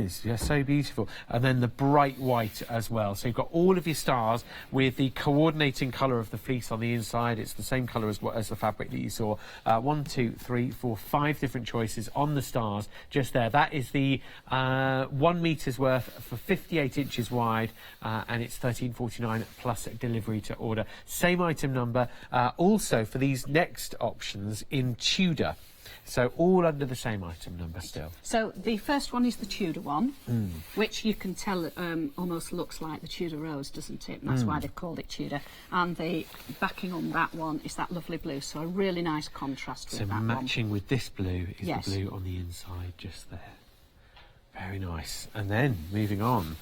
[SPEAKER 5] It's yeah, so beautiful. And then the bright white as well. So you've got all of your stars with the coordinating colour of the fleece on the inside. It's the same colour as the fabric that you saw. 1, 2, 3, 4, 5 different choices on the stars just there. That is the 1 metre's worth for 58 inches wide, and it's £13.49 plus delivery to order. Same item number. Also for these next options in Tudor. So all under the same item number still.
[SPEAKER 6] So the first one is the Tudor one, which you can tell almost looks like the Tudor rose, doesn't it? And that's why they've called it Tudor. And the backing on that one is that lovely blue, so a really nice contrast with
[SPEAKER 5] So
[SPEAKER 6] that
[SPEAKER 5] matching with this blue is
[SPEAKER 6] Yes.
[SPEAKER 5] the blue on the inside just there. Very nice. And then moving on.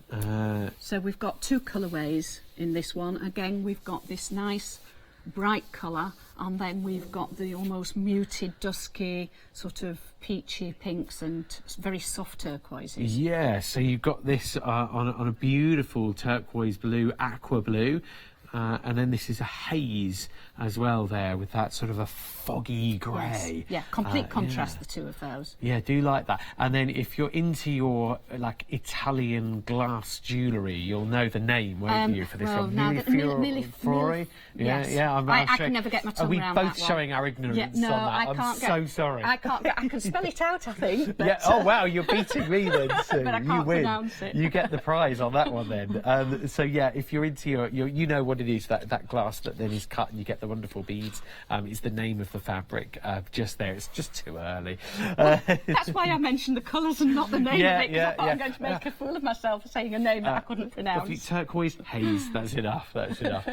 [SPEAKER 6] one. So we've got two colourways in this one. Again, we've got this nice bright colour, and then we've got the almost muted, dusky, sort of peachy pinks and very soft turquoises.
[SPEAKER 5] Yeah, so you've got this on a beautiful turquoise blue, aqua blue. And then this is a haze as well there, with that sort of a foggy grey.
[SPEAKER 6] Yes. Yeah, complete contrast, the two of those.
[SPEAKER 5] Yeah, do like that. And then if you're into your like Italian glass jewellery, you'll know the name, won't you, for this
[SPEAKER 6] well,
[SPEAKER 5] one?
[SPEAKER 6] now that-
[SPEAKER 5] Millefiori? Yeah,
[SPEAKER 6] yes.
[SPEAKER 5] yeah.
[SPEAKER 6] I can never get my tongue
[SPEAKER 5] Are we
[SPEAKER 6] around
[SPEAKER 5] both
[SPEAKER 6] that one.
[SPEAKER 5] showing our ignorance
[SPEAKER 6] Yeah, no,
[SPEAKER 5] on that?
[SPEAKER 6] I
[SPEAKER 5] I'm
[SPEAKER 6] can't
[SPEAKER 5] so
[SPEAKER 6] get,
[SPEAKER 5] sorry.
[SPEAKER 6] I can't get. I can spell it out, I think. But,
[SPEAKER 5] Yeah. Oh wow, you're beating me then, Sue.
[SPEAKER 6] But I
[SPEAKER 5] You
[SPEAKER 6] can't
[SPEAKER 5] win.
[SPEAKER 6] pronounce it.
[SPEAKER 5] You get the prize on that one then. So yeah, if you're into your you know what what it is, that glass that then is cut and you get the wonderful beads, is the name of the fabric just there. It's just too early.
[SPEAKER 6] That's why I mentioned the colours and not the name
[SPEAKER 5] Yeah,
[SPEAKER 6] of it, because I thought I'm going to make a fool of myself saying a name that I couldn't pronounce.
[SPEAKER 5] Lovely turquoise haze, that's enough, that's enough.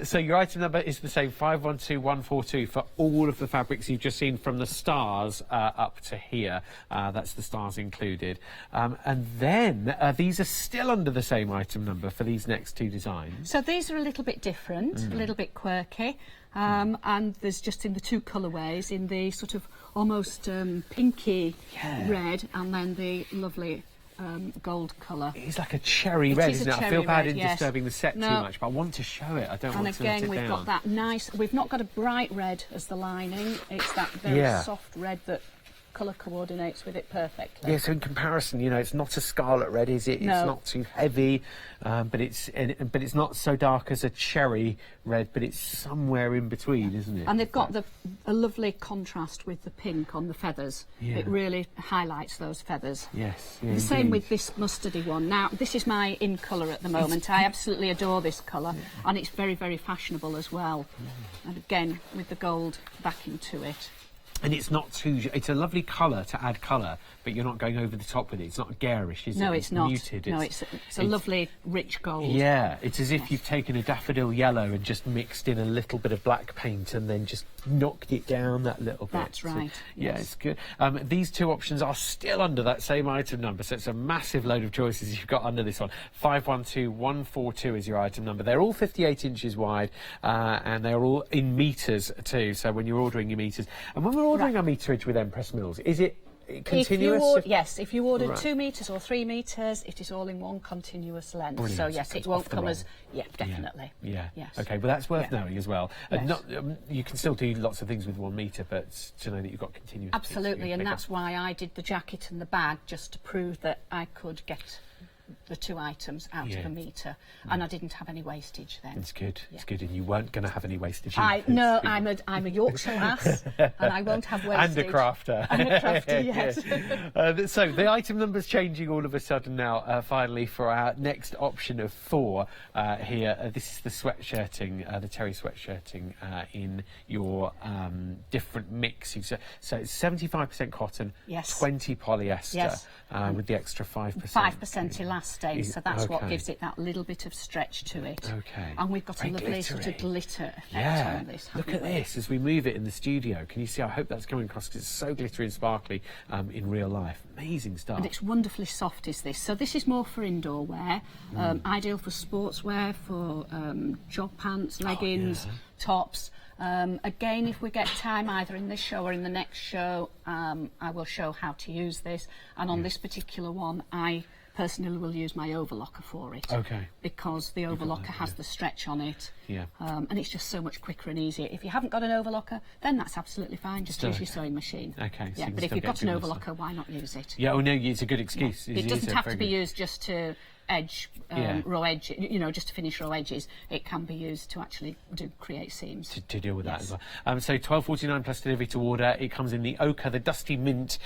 [SPEAKER 5] So your item number is the same, 512142, for all of the fabrics you've just seen from the stars up to here. That's the stars included. And then these are still under the same item number for these next two designs.
[SPEAKER 6] So these are a little bit different, a little bit quirky. And there's just in the two colourways, in the sort of almost pinky red, and then the lovely gold colour.
[SPEAKER 5] It's like a cherry red, isn't it? I feel bad in
[SPEAKER 6] yes.
[SPEAKER 5] disturbing the set too much, but I want to show it. I don't want to let it
[SPEAKER 6] And again, we've got that nice, we've not got a bright red as the lining, it's that very soft red that colour coordinates with it perfectly.
[SPEAKER 5] Yeah, so in comparison, you know, it's not a scarlet red, is it?
[SPEAKER 6] No.
[SPEAKER 5] It's not too heavy, but it's not so dark as a cherry red, but it's somewhere in between, isn't it?
[SPEAKER 6] And they've got a lovely contrast with the pink on the feathers.
[SPEAKER 5] Yeah.
[SPEAKER 6] It really highlights those feathers.
[SPEAKER 5] Yes.
[SPEAKER 6] Yeah, the same with this mustardy one. Now, this is my in colour at the moment. I absolutely adore this colour, and it's very, very fashionable as well. And again, with the gold backing to it.
[SPEAKER 5] And it's not too... It's a lovely colour to add colour, but you're not going over the top with it. It's not garish, is it?
[SPEAKER 6] No, it's not.
[SPEAKER 5] Muted.
[SPEAKER 6] No, it's a lovely, rich gold.
[SPEAKER 5] Yeah, it's as if you've taken a daffodil yellow and just mixed in a little bit of black paint and then just knocked it down that little bit.
[SPEAKER 6] That's right.
[SPEAKER 5] Yeah, it's good. These two options are still under that same item number, so it's a massive load of choices you've got under this one. 512142 is your item number. They're all 58 inches wide, and they're all in metres too, so when you're ordering your metres... And when we're ordering our meterage with Empress Mills, is it continuous?
[SPEAKER 6] Yes, if you order 2 metres or 3 metres, it is all in one continuous length.
[SPEAKER 5] Brilliant.
[SPEAKER 6] So yes, it won't come as... Yeah, definitely.
[SPEAKER 5] Yeah.
[SPEAKER 6] Yes.
[SPEAKER 5] Okay, well that's worth knowing as well.
[SPEAKER 6] Yes.
[SPEAKER 5] You can still do lots of things with 1 metre, but to know that you've got continuous...
[SPEAKER 6] Absolutely, and that's why I did the jacket and the bag, just to prove that I could get the 2 items out of a metre, and I didn't have any wastage then.
[SPEAKER 5] It's good. It's good, and you weren't going to have any wastage.
[SPEAKER 6] No, I'm a Yorkshire lass, and I won't have wastage.
[SPEAKER 5] And a crafter.
[SPEAKER 6] And a crafter, yes.
[SPEAKER 5] So the item number's changing all of a sudden now. Finally, for our next option of 4 here. This is the sweatshirting, the terry sweatshirting in your different mix. So it's 75% cotton, 20 polyester, with the extra 5%.
[SPEAKER 6] 5% elastane, so that's what gives it that little bit of stretch to it.
[SPEAKER 5] Okay.
[SPEAKER 6] And we've got a lovely sort of glitter effect on this.
[SPEAKER 5] Look at this as we move it in the studio. Can you see? I hope that's coming across because it's so glittery and sparkly in real life. Amazing stuff.
[SPEAKER 6] And it's wonderfully soft, is this. So this is more for indoor wear, ideal for sportswear, for jog pants, leggings, tops. Again, if we get time either in this show or in the next show, I will show how to use this. And on this particular one, I personally will use my overlocker for it.
[SPEAKER 5] Okay.
[SPEAKER 6] Because the overlocker has the stretch on it.
[SPEAKER 5] Yeah.
[SPEAKER 6] And it's just so much quicker and easier. If you haven't got an overlocker, then that's absolutely fine. Just use your sewing machine.
[SPEAKER 5] Okay.
[SPEAKER 6] Yeah,
[SPEAKER 5] so
[SPEAKER 6] but if you've got an overlocker, why not use it?
[SPEAKER 5] Yeah, oh no, it's a good excuse.
[SPEAKER 6] Yeah. It doesn't have to be used just to edge, row edge, just to finish row edges. It can be used to actually create seams.
[SPEAKER 5] To deal with that as well. So £12.49 plus delivery to order. It comes in the ochre, the dusty mint,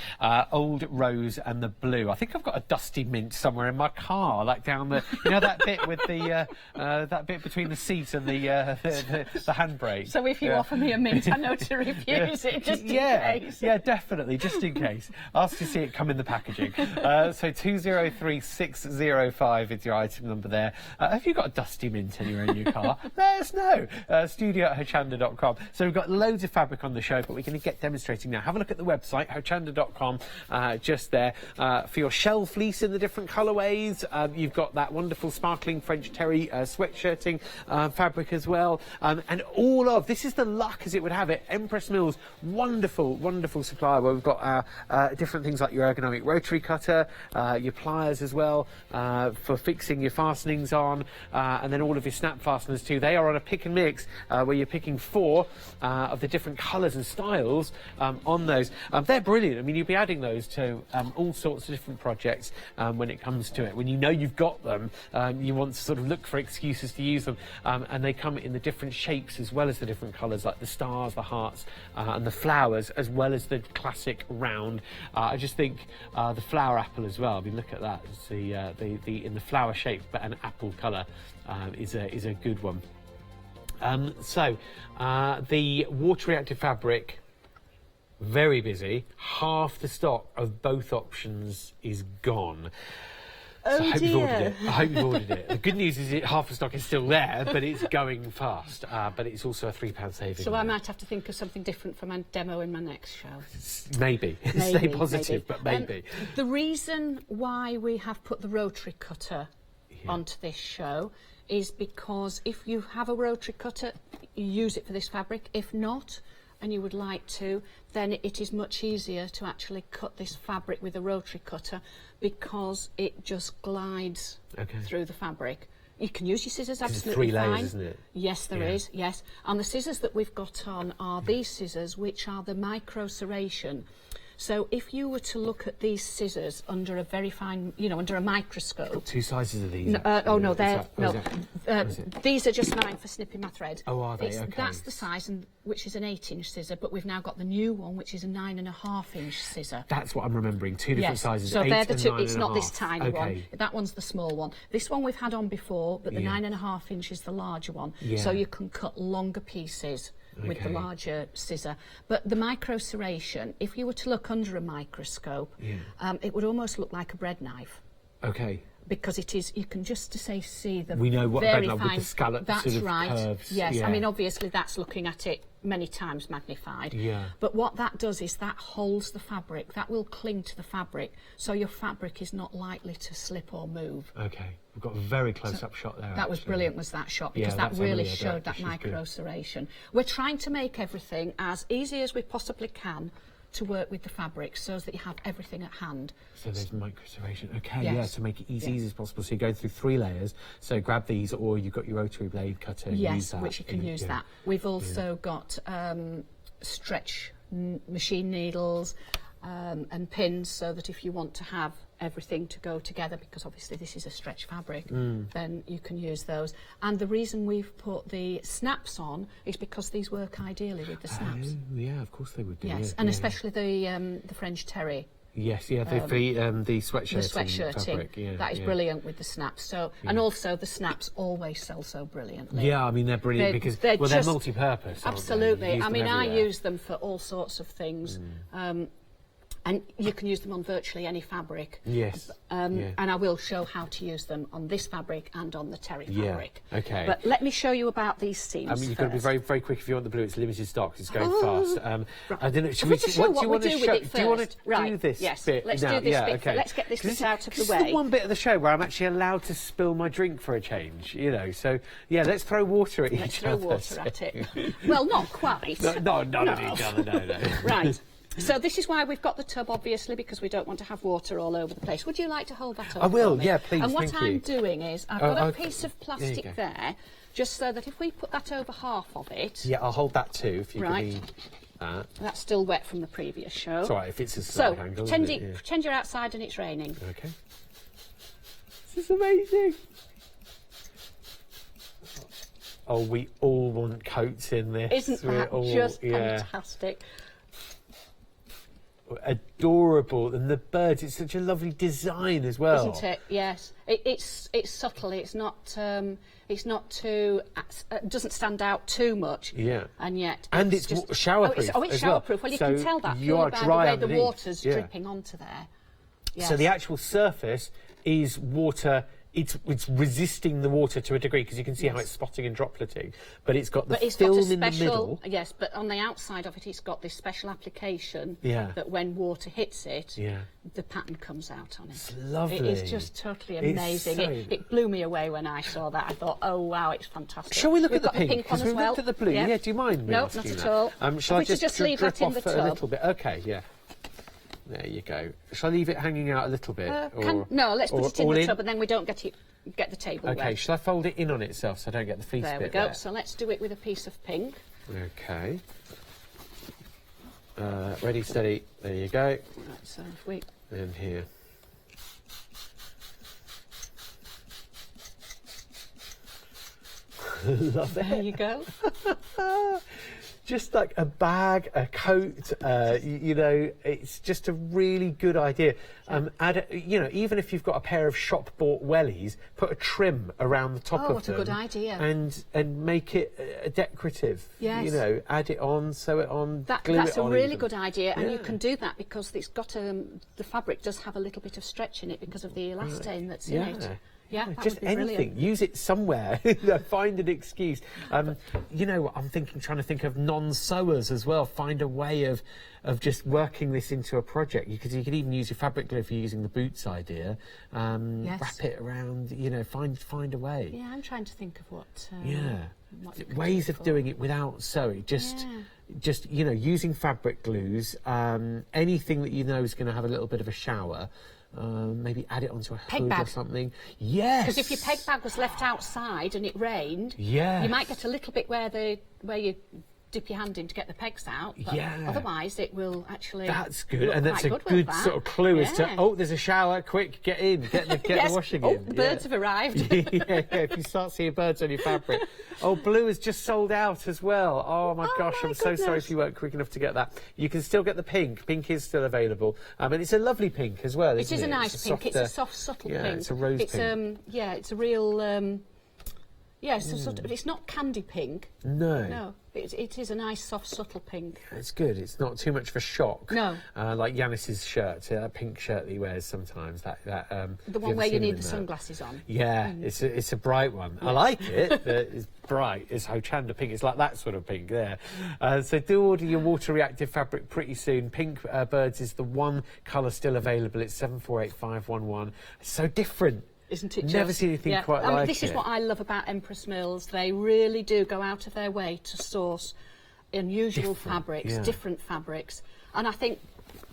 [SPEAKER 5] old rose and the blue. I think I've got a dusty mint somewhere in my car, like down the, that bit with the, that bit between the seat and the handbrake.
[SPEAKER 6] So if you offer me a mint, I know to refuse it, just in case.
[SPEAKER 5] Yeah, definitely, just in case. Ask to see it come in the packaging. So 203605 is your item number there. Have you got a dusty mint anywhere in your car? Let us know. studio@hochanda.com. So we've got loads of fabric on the show, but we're going to get demonstrating now. Have a look at the website, hochanda.com, just there. For your shell fleece in the different colourways, you've got that wonderful sparkling French terry sweatshirting fabric as well. And all of, this is the luck as it would have it, Empress Mills, wonderful, wonderful supplier where we've got different things like your ergonomic rotary cutter, your pliers as well, for fixing your fastenings on, and then all of your snap fasteners too. They are on a pick and mix where you're picking 4 of the different colours and styles on those. They're brilliant. I mean, you'll be adding those to all sorts of different projects when it comes to it. When you know you've got them, you want to sort of look for excuses to use them, and they come in the different shapes as well as the different colours, like the stars, the hearts, and the flowers, as well as the classic round. I just think the flower apple as well. I mean, look at that. It's the in the flower shape, but an apple colour is a good one. The water-reactive fabric, very busy. Half the stock of both options is gone.
[SPEAKER 6] Oh,
[SPEAKER 5] So I hope
[SPEAKER 6] dear.
[SPEAKER 5] you've ordered it. I hope you've ordered it. The good news is half the stock is still there, but it's going fast. But it's also a £3 saving.
[SPEAKER 6] So I might have to think of something different for my demo in my next show.
[SPEAKER 5] Maybe. Stay positive, but maybe.
[SPEAKER 6] The reason why we have put the rotary cutter onto this show is because if you have a rotary cutter, you use it for this fabric. If not, and you would like to, then it is much easier to actually cut this fabric with a rotary cutter because it just glides through the fabric. You can use your scissors absolutely
[SPEAKER 5] It's 3 layers,
[SPEAKER 6] fine.
[SPEAKER 5] isn't it?
[SPEAKER 6] Yes, there is. Yes. And the scissors that we've got on are these scissors, which are the micro serration. So if you were to look at these scissors under a very fine, under a microscope.
[SPEAKER 5] 2 sizes of these.
[SPEAKER 6] These are just mine for snipping my thread.
[SPEAKER 5] Oh, are they? Okay.
[SPEAKER 6] That's the size, which is an 8-inch scissor, but we've now got the new one, which is a 9.5-inch scissor.
[SPEAKER 5] That's what I'm remembering. 2 different sizes.
[SPEAKER 6] So
[SPEAKER 5] 8
[SPEAKER 6] they're the
[SPEAKER 5] and
[SPEAKER 6] 2. It's not
[SPEAKER 5] 9.5.
[SPEAKER 6] this tiny one. That one's the small one. This one we've had on before, but the 9.5-inch is the larger one.
[SPEAKER 5] Yeah.
[SPEAKER 6] So you can cut longer pieces with the larger scissor. But the micro serration, if you were to look under a microscope, it would almost look like a bread knife.
[SPEAKER 5] Okay.
[SPEAKER 6] Because it is, you can just see the
[SPEAKER 5] We know what
[SPEAKER 6] very
[SPEAKER 5] bread knife
[SPEAKER 6] fine.
[SPEAKER 5] with the scallop
[SPEAKER 6] That's
[SPEAKER 5] sort of
[SPEAKER 6] right.
[SPEAKER 5] curves.
[SPEAKER 6] Yes,
[SPEAKER 5] Yeah.
[SPEAKER 6] I mean obviously that's looking at it many times magnified.
[SPEAKER 5] Yeah.
[SPEAKER 6] But what that does is that holds the fabric. That will cling to the fabric, so your fabric is not likely to slip or move.
[SPEAKER 5] Okay. We've got a very close-up shot there.
[SPEAKER 6] That was
[SPEAKER 5] actually.
[SPEAKER 6] brilliant, was that shot, because
[SPEAKER 5] Yeah,
[SPEAKER 6] that really
[SPEAKER 5] that's
[SPEAKER 6] showed
[SPEAKER 5] Emily,
[SPEAKER 6] that
[SPEAKER 5] she's
[SPEAKER 6] micro
[SPEAKER 5] good.
[SPEAKER 6] serration. We're trying to make everything as easy as we possibly can to work with the fabric so that you have everything at hand.
[SPEAKER 5] So there's micro serration. Okay,
[SPEAKER 6] Yes.
[SPEAKER 5] yeah, to make it easy as possible. So you're going through 3 layers. So grab these, or you've got your rotary blade cutter. And use
[SPEAKER 6] Yes,
[SPEAKER 5] that.
[SPEAKER 6] which you can use that. We've also got stretch machine needles and pins, so that if you want to have everything to go together, because obviously this is a stretch fabric, then you can use those. And the reason we've put the snaps on is because these work ideally with the snaps.
[SPEAKER 5] Oh, yeah, of course they would do.
[SPEAKER 6] Yes,
[SPEAKER 5] yeah,
[SPEAKER 6] and
[SPEAKER 5] yeah.
[SPEAKER 6] especially the French terry.
[SPEAKER 5] Yes, yeah, the sweatshirting fabric. Yeah,
[SPEAKER 6] that is brilliant with the snaps. So, and also the snaps always sell so brilliantly.
[SPEAKER 5] Yeah, I mean they're brilliant because they're multi-purpose.
[SPEAKER 6] Absolutely. I mean, I
[SPEAKER 5] everywhere.
[SPEAKER 6] use them for all sorts of things. And you can use them on virtually any fabric.
[SPEAKER 5] Yes.
[SPEAKER 6] And I will show how to use them on this fabric and on the terry fabric.
[SPEAKER 5] Okay.
[SPEAKER 6] But let me show you about these seams.
[SPEAKER 5] I mean, you've got to be very, very quick if you want the blue. It's limited stock. It's going fast. I don't know. Should
[SPEAKER 6] What do you want to show?
[SPEAKER 5] Do you want to do this
[SPEAKER 6] yes,
[SPEAKER 5] bit?
[SPEAKER 6] let's
[SPEAKER 5] now?
[SPEAKER 6] do this
[SPEAKER 5] yeah,
[SPEAKER 6] bit.
[SPEAKER 5] okay.
[SPEAKER 6] Let's get this bit out of the
[SPEAKER 5] This
[SPEAKER 6] way.
[SPEAKER 5] is the one bit of the show where I'm actually allowed to spill my drink for a change. So yeah, let's throw water at
[SPEAKER 6] Let's
[SPEAKER 5] each
[SPEAKER 6] throw
[SPEAKER 5] other.
[SPEAKER 6] water at it. Well, not quite.
[SPEAKER 5] No, none of each other. No.
[SPEAKER 6] Right. So this is why we've got the tub, obviously, because we don't want to have water all over the place. Would you like to hold that up?
[SPEAKER 5] I will,
[SPEAKER 6] for me?
[SPEAKER 5] yeah, please,
[SPEAKER 6] And what
[SPEAKER 5] thank
[SPEAKER 6] I'm
[SPEAKER 5] you.
[SPEAKER 6] doing is I've got a piece of plastic there, just so that if we put that over half of it...
[SPEAKER 5] Yeah, I'll hold that too, if you
[SPEAKER 6] Right.
[SPEAKER 5] can be that.
[SPEAKER 6] That's still wet from the previous show.
[SPEAKER 5] It's all right, if it's a
[SPEAKER 6] So,
[SPEAKER 5] slight angle,
[SPEAKER 6] pretend,
[SPEAKER 5] isn't it?
[SPEAKER 6] pretend you're outside and it's raining.
[SPEAKER 5] Yeah. Okay. This is amazing. Oh, we all want coats in this.
[SPEAKER 6] Isn't that just fantastic?
[SPEAKER 5] Adorable, and the birds, it's such a lovely design as well.
[SPEAKER 6] Isn't it? Yes. It's subtle. It's not too doesn't stand out too much.
[SPEAKER 5] Yeah.
[SPEAKER 6] And yet
[SPEAKER 5] it's
[SPEAKER 6] just
[SPEAKER 5] showerproof.
[SPEAKER 6] It's
[SPEAKER 5] as well.
[SPEAKER 6] showerproof. Well, you
[SPEAKER 5] So
[SPEAKER 6] can tell that
[SPEAKER 5] you
[SPEAKER 6] purely
[SPEAKER 5] are
[SPEAKER 6] by the
[SPEAKER 5] dry
[SPEAKER 6] way the
[SPEAKER 5] underneath.
[SPEAKER 6] water's dripping onto there. Yes.
[SPEAKER 5] So the actual surface is water. It's resisting the water to a degree, because you can see how it's spotting and dropleting, but it's got the film in the middle.
[SPEAKER 6] Yes, but on the outside of it, it's got this special application that when water hits it, the pattern comes out on it.
[SPEAKER 5] It's lovely.
[SPEAKER 6] It is just totally amazing. It blew me away when I saw that. I thought, oh wow, it's fantastic.
[SPEAKER 5] Shall we look
[SPEAKER 6] We've
[SPEAKER 5] at the
[SPEAKER 6] got
[SPEAKER 5] pink?
[SPEAKER 6] one
[SPEAKER 5] Because
[SPEAKER 6] as
[SPEAKER 5] we've
[SPEAKER 6] well.
[SPEAKER 5] looked at the blue. Yeah, do you mind me
[SPEAKER 6] No,
[SPEAKER 5] asking
[SPEAKER 6] not at
[SPEAKER 5] that?
[SPEAKER 6] all.
[SPEAKER 5] Shall I
[SPEAKER 6] We could just leave
[SPEAKER 5] drip
[SPEAKER 6] that in
[SPEAKER 5] off
[SPEAKER 6] the
[SPEAKER 5] a
[SPEAKER 6] tub.
[SPEAKER 5] little bit? Okay, yeah. There you go. Shall I leave it hanging out a little bit?
[SPEAKER 6] No, let's put it in
[SPEAKER 5] all
[SPEAKER 6] the tub and then we don't get the table wet.
[SPEAKER 5] Okay, shall I fold it in on itself so I don't get the feast
[SPEAKER 6] There we
[SPEAKER 5] bit
[SPEAKER 6] go.
[SPEAKER 5] there?
[SPEAKER 6] So let's do it with a piece of pink.
[SPEAKER 5] Okay. Ready, steady. There you go.
[SPEAKER 6] Right, so if we...
[SPEAKER 5] And here. Love it.
[SPEAKER 6] There you go.
[SPEAKER 5] just like a bag, a coat, you know, it's just a really good idea. Add, you know, even if you've got a pair of shop-bought wellies, put a trim around the top of them.
[SPEAKER 6] Oh, what a good idea.
[SPEAKER 5] And make it decorative.
[SPEAKER 6] Yes.
[SPEAKER 5] You know, add it on, sew it on, glue it on.
[SPEAKER 6] That's a really
[SPEAKER 5] even.
[SPEAKER 6] good idea, and you can do that because it's got the fabric does have a little bit of stretch in it because of the elastane that's in it. Yeah, that
[SPEAKER 5] just
[SPEAKER 6] would be
[SPEAKER 5] anything.
[SPEAKER 6] brilliant.
[SPEAKER 5] Use it somewhere. Find an excuse. You know, I'm trying to think of non-sewers as well. Find a way of just working this into a project. You could even use your fabric glue if you're using the boots idea. Wrap it around. You know, find a way.
[SPEAKER 6] Yeah, I'm trying to think of what. What you could
[SPEAKER 5] ways
[SPEAKER 6] do
[SPEAKER 5] of
[SPEAKER 6] for.
[SPEAKER 5] doing it without sewing. Just you know, using fabric glues. Anything that you know is going to have a little bit of a shower. Maybe add it onto a hood or something. Yes.
[SPEAKER 6] Because if your peg bag was left outside and it rained, you might get a little bit where you dip your hand in to get the pegs out. But otherwise, it will actually.
[SPEAKER 5] That's good, and that's a good sort of clue as to there's a shower. Quick, get in, get the washing in.
[SPEAKER 6] The birds have arrived.
[SPEAKER 5] If you start seeing birds on your fabric. Oh, blue has just sold out as well. Oh my gosh, I'm so sorry if you weren't quick enough to get that. You can still get the pink. Pink is still available, and it's a lovely pink as well. Isn't it?
[SPEAKER 6] It is a nice pink. It's a soft, subtle pink.
[SPEAKER 5] It's a rose pink.
[SPEAKER 6] It's a real. It's a sort of. It's not candy pink.
[SPEAKER 5] No.
[SPEAKER 6] It is a nice, soft, subtle pink.
[SPEAKER 5] It's good. It's not too much of a shock.
[SPEAKER 6] No.
[SPEAKER 5] Like Yanis's shirt, that pink shirt that he wears sometimes.
[SPEAKER 6] The one where you need the sunglasses on.
[SPEAKER 5] Yeah, it's a bright one. I like it. It's bright. It's Hochanda pink. It's like that sort of pink there. So do order your water-reactive fabric pretty soon. Pink Birds is the one colour still available. It's 748511. It's so different.
[SPEAKER 6] Isn't it?
[SPEAKER 5] Never seen anything quite like it.
[SPEAKER 6] This is what I love about Empress Mills. They really do go out of their way to source unusual fabrics, different fabrics. And I think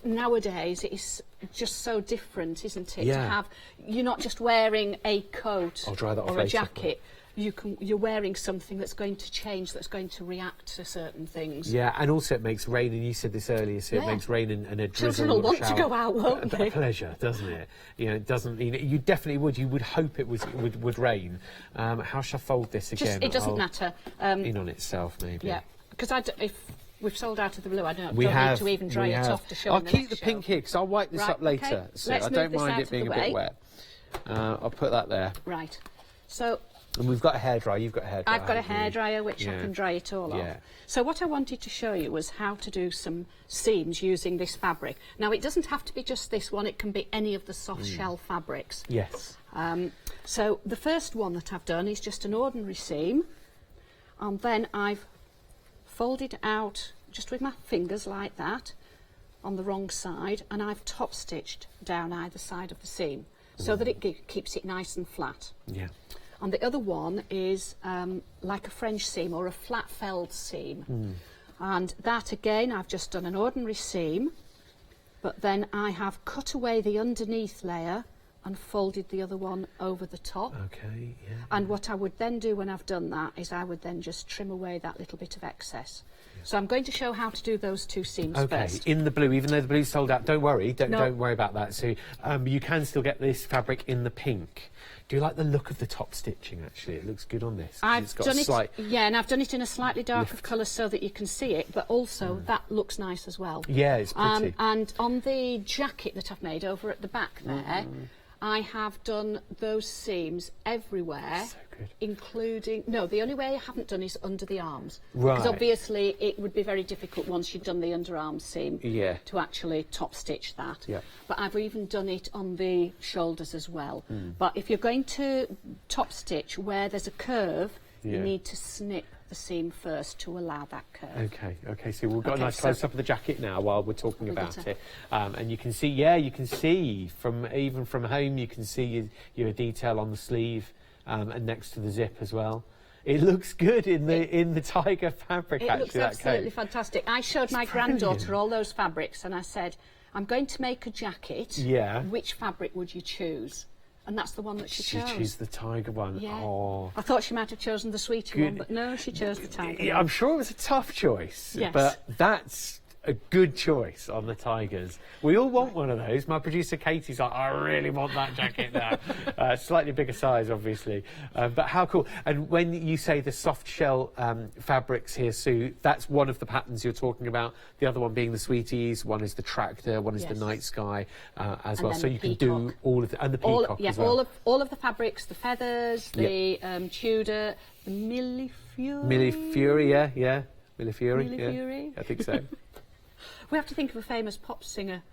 [SPEAKER 6] nowadays it is just so different, isn't it? To have, you're not just wearing a coat or a jacket. You're wearing something that's going to change, that's going to react to certain things. Yeah, and also it makes rain, and you said this earlier, so it makes rain and a drizzle. Children will want to go out, won't they?
[SPEAKER 5] A pleasure, doesn't it? You know, it doesn't. You definitely would. You would hope it would rain. How shall I fold this again?
[SPEAKER 6] It doesn't matter.
[SPEAKER 5] In on itself, maybe.
[SPEAKER 6] Yeah, because if we've sold out of the blue, I don't
[SPEAKER 5] need
[SPEAKER 6] to even dry it off to show.
[SPEAKER 5] I'll keep the pink here because I'll wipe this up later.
[SPEAKER 6] Okay.
[SPEAKER 5] So I don't mind it being a bit wet. I'll put that there.
[SPEAKER 6] Right. So.
[SPEAKER 5] And we've got a hairdryer. You've got a hairdryer.
[SPEAKER 6] I've got a hairdryer which I can dry it all off. So what I wanted to show you was how to do some seams using this fabric. Now it doesn't have to be just this one. It can be any of the soft shell fabrics.
[SPEAKER 5] Yes.
[SPEAKER 6] So the first one that I've done is just an ordinary seam, and then I've folded out just with my fingers like that on the wrong side, and I've top stitched down either side of the seam so that it keeps it nice and flat.
[SPEAKER 5] Yeah.
[SPEAKER 6] And the other one is like a French seam or a flat felled seam. And that again, I've just done an ordinary seam, but then I have cut away the underneath layer and folded the other one over the top.
[SPEAKER 5] Okay, yeah.
[SPEAKER 6] And what I would then do when I've done that is I would then just trim away that little bit of excess. So I'm going to show how to do those two seams first.
[SPEAKER 5] In the blue, even though the blue's sold out, don't worry, don't worry about that. So you can still get this fabric in the pink. Do you like the look of the top stitching, actually? It looks good on this.
[SPEAKER 6] I've done it, and I've done it in a slightly darker colour so that you can see it, but also that looks nice as well.
[SPEAKER 5] Yeah, it's pretty.
[SPEAKER 6] And on the jacket that I've made over at the back there, I have done those seams everywhere, including... No, the only way I haven't done is under the arms.
[SPEAKER 5] Right.
[SPEAKER 6] Because obviously it would be very difficult once you've done the underarm seam to actually top stitch that.
[SPEAKER 5] Yeah.
[SPEAKER 6] But I've even done it on the shoulders as well. But if you're going to top stitch where there's a curve, you need to snip the seam first to allow that curve.
[SPEAKER 5] Okay, so we've got a nice close-up of the jacket now while we're talking about it. And you can see, even from home, you can see your detail on the sleeve and next to the zip as well. It looks good in the tiger fabric, actually. It looks
[SPEAKER 6] absolutely fantastic. I showed my granddaughter all those fabrics and I said, I'm going to make a jacket.
[SPEAKER 5] Yeah.
[SPEAKER 6] Which fabric would you choose? And that's the one that she chose.
[SPEAKER 5] She chose the tiger one.
[SPEAKER 6] Yeah.
[SPEAKER 5] Oh.
[SPEAKER 6] I thought she might have chosen the sweeter one, but no, she chose the tiger one.
[SPEAKER 5] I'm sure it was a tough choice.
[SPEAKER 6] Yes.
[SPEAKER 5] But that's a good choice on the Tigers. We all want one of those. My producer Katie's like, I really want that jacket now. Slightly bigger size, obviously. But how cool. And when you say the soft shell fabrics here, Sue, that's one of the patterns you're talking about. The other one being the Sweeties, one is the Tractor, one is the Night Sky as
[SPEAKER 6] And
[SPEAKER 5] well.
[SPEAKER 6] then
[SPEAKER 5] So
[SPEAKER 6] the
[SPEAKER 5] you can
[SPEAKER 6] peacock.
[SPEAKER 5] do all of the, and the peacock as well.
[SPEAKER 6] all of the fabrics, the feathers, the Tudor, the Millifury.
[SPEAKER 5] Millifury, yeah. Millifury,
[SPEAKER 6] Millifury?
[SPEAKER 5] yeah. I think so.
[SPEAKER 6] We have to think of a famous pop singer,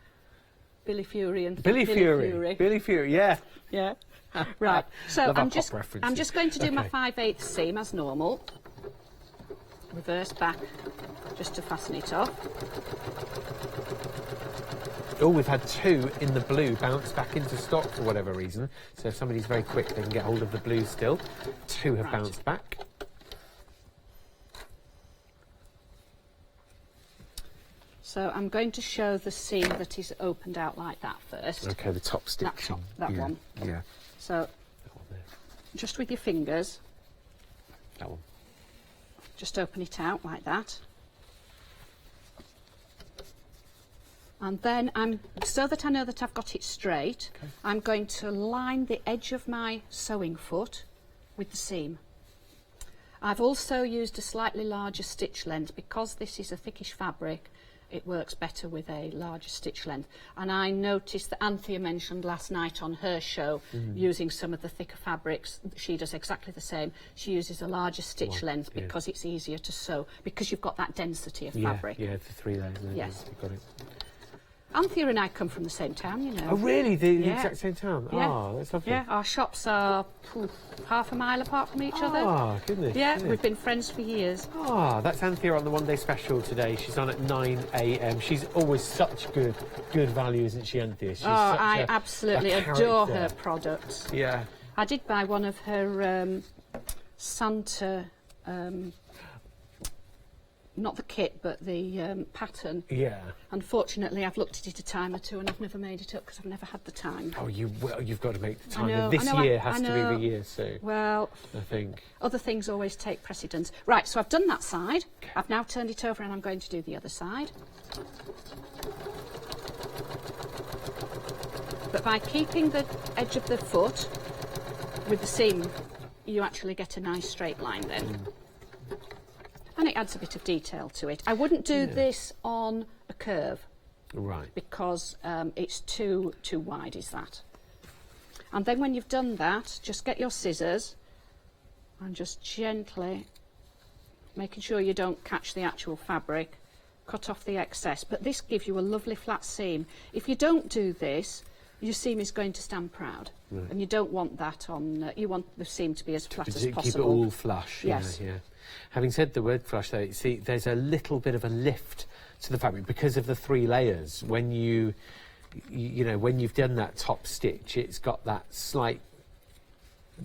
[SPEAKER 6] Billy Fury and
[SPEAKER 5] Billy Fury, yeah.
[SPEAKER 6] Yeah. Right. So
[SPEAKER 5] Love our
[SPEAKER 6] I'm
[SPEAKER 5] pop
[SPEAKER 6] just
[SPEAKER 5] references.
[SPEAKER 6] going to do my
[SPEAKER 5] Okay.
[SPEAKER 6] 5/8 seam as normal. Reverse back just to fasten it off.
[SPEAKER 5] Oh, we've had 2 in the blue bounce back into stock for whatever reason. So if somebody's very quick, they can get hold of the blue still. 2 have bounced back.
[SPEAKER 6] So I'm going to show the seam that is opened out like that first.
[SPEAKER 5] Okay, the top stitching.
[SPEAKER 6] That
[SPEAKER 5] yeah.
[SPEAKER 6] one.
[SPEAKER 5] Yeah.
[SPEAKER 6] So
[SPEAKER 5] That one there.
[SPEAKER 6] just with your fingers,
[SPEAKER 5] That one.
[SPEAKER 6] just open it out like that. And then so that I know that I've got it straight, I'm going to line the edge of my sewing foot with the seam. I've also used a slightly larger stitch length because this is a thickish fabric. It works better with a larger stitch length. And I noticed that Anthea mentioned last night on her show using some of the thicker fabrics. She does exactly the same. She uses a larger stitch length because it's easier to sew, because you've got that density of fabric.
[SPEAKER 5] Yeah, the 3 layers.
[SPEAKER 6] Yes.
[SPEAKER 5] You've got it.
[SPEAKER 6] Anthea and I come from the same town, you know.
[SPEAKER 5] Oh, really? The
[SPEAKER 6] Yeah.
[SPEAKER 5] exact same town?
[SPEAKER 6] Yeah.
[SPEAKER 5] Oh, that's lovely.
[SPEAKER 6] Yeah, our shops are half a mile apart from each other.
[SPEAKER 5] Oh, goodness.
[SPEAKER 6] Yeah, we've been friends for years.
[SPEAKER 5] Ah, that's Anthea on the one-day special today. She's on at 9 a.m. She's always such good value, isn't she, Anthea? She's such
[SPEAKER 6] I
[SPEAKER 5] a
[SPEAKER 6] absolutely
[SPEAKER 5] character.
[SPEAKER 6] adore her products.
[SPEAKER 5] Yeah.
[SPEAKER 6] I did buy one of her Santa, not the kit, but the pattern.
[SPEAKER 5] Yeah.
[SPEAKER 6] Unfortunately, I've looked at it a time or two and I've never made it up because I've never had the time.
[SPEAKER 5] Oh, you've got to make the
[SPEAKER 6] I
[SPEAKER 5] time.
[SPEAKER 6] know,
[SPEAKER 5] This
[SPEAKER 6] I know,
[SPEAKER 5] year
[SPEAKER 6] I
[SPEAKER 5] has to be
[SPEAKER 6] know.
[SPEAKER 5] the year, so
[SPEAKER 6] Well,
[SPEAKER 5] I think.
[SPEAKER 6] other things always take precedence. Right, so I've done that side. I've now turned it over and I'm going to do the other side. But by keeping the edge of the foot with the seam, you actually get a nice straight line then. And it adds a bit of detail to it. I wouldn't do this on a curve
[SPEAKER 5] Right.
[SPEAKER 6] because it's too wide, is that. And then when you've done that, just get your scissors and just gently, making sure you don't catch the actual fabric, cut off the excess. But this gives you a lovely flat seam. If you don't do this, your seam is going to stand proud.
[SPEAKER 5] Right.
[SPEAKER 6] And you don't want that on, you want the seam to be as flat as possible.
[SPEAKER 5] Keep it all flush.
[SPEAKER 6] Yes.
[SPEAKER 5] Yeah. Having said the word flush, though, see, there's a little bit of a lift to the fabric because of the 3 layers. When you know, when you've done that top stitch, it's got that slight,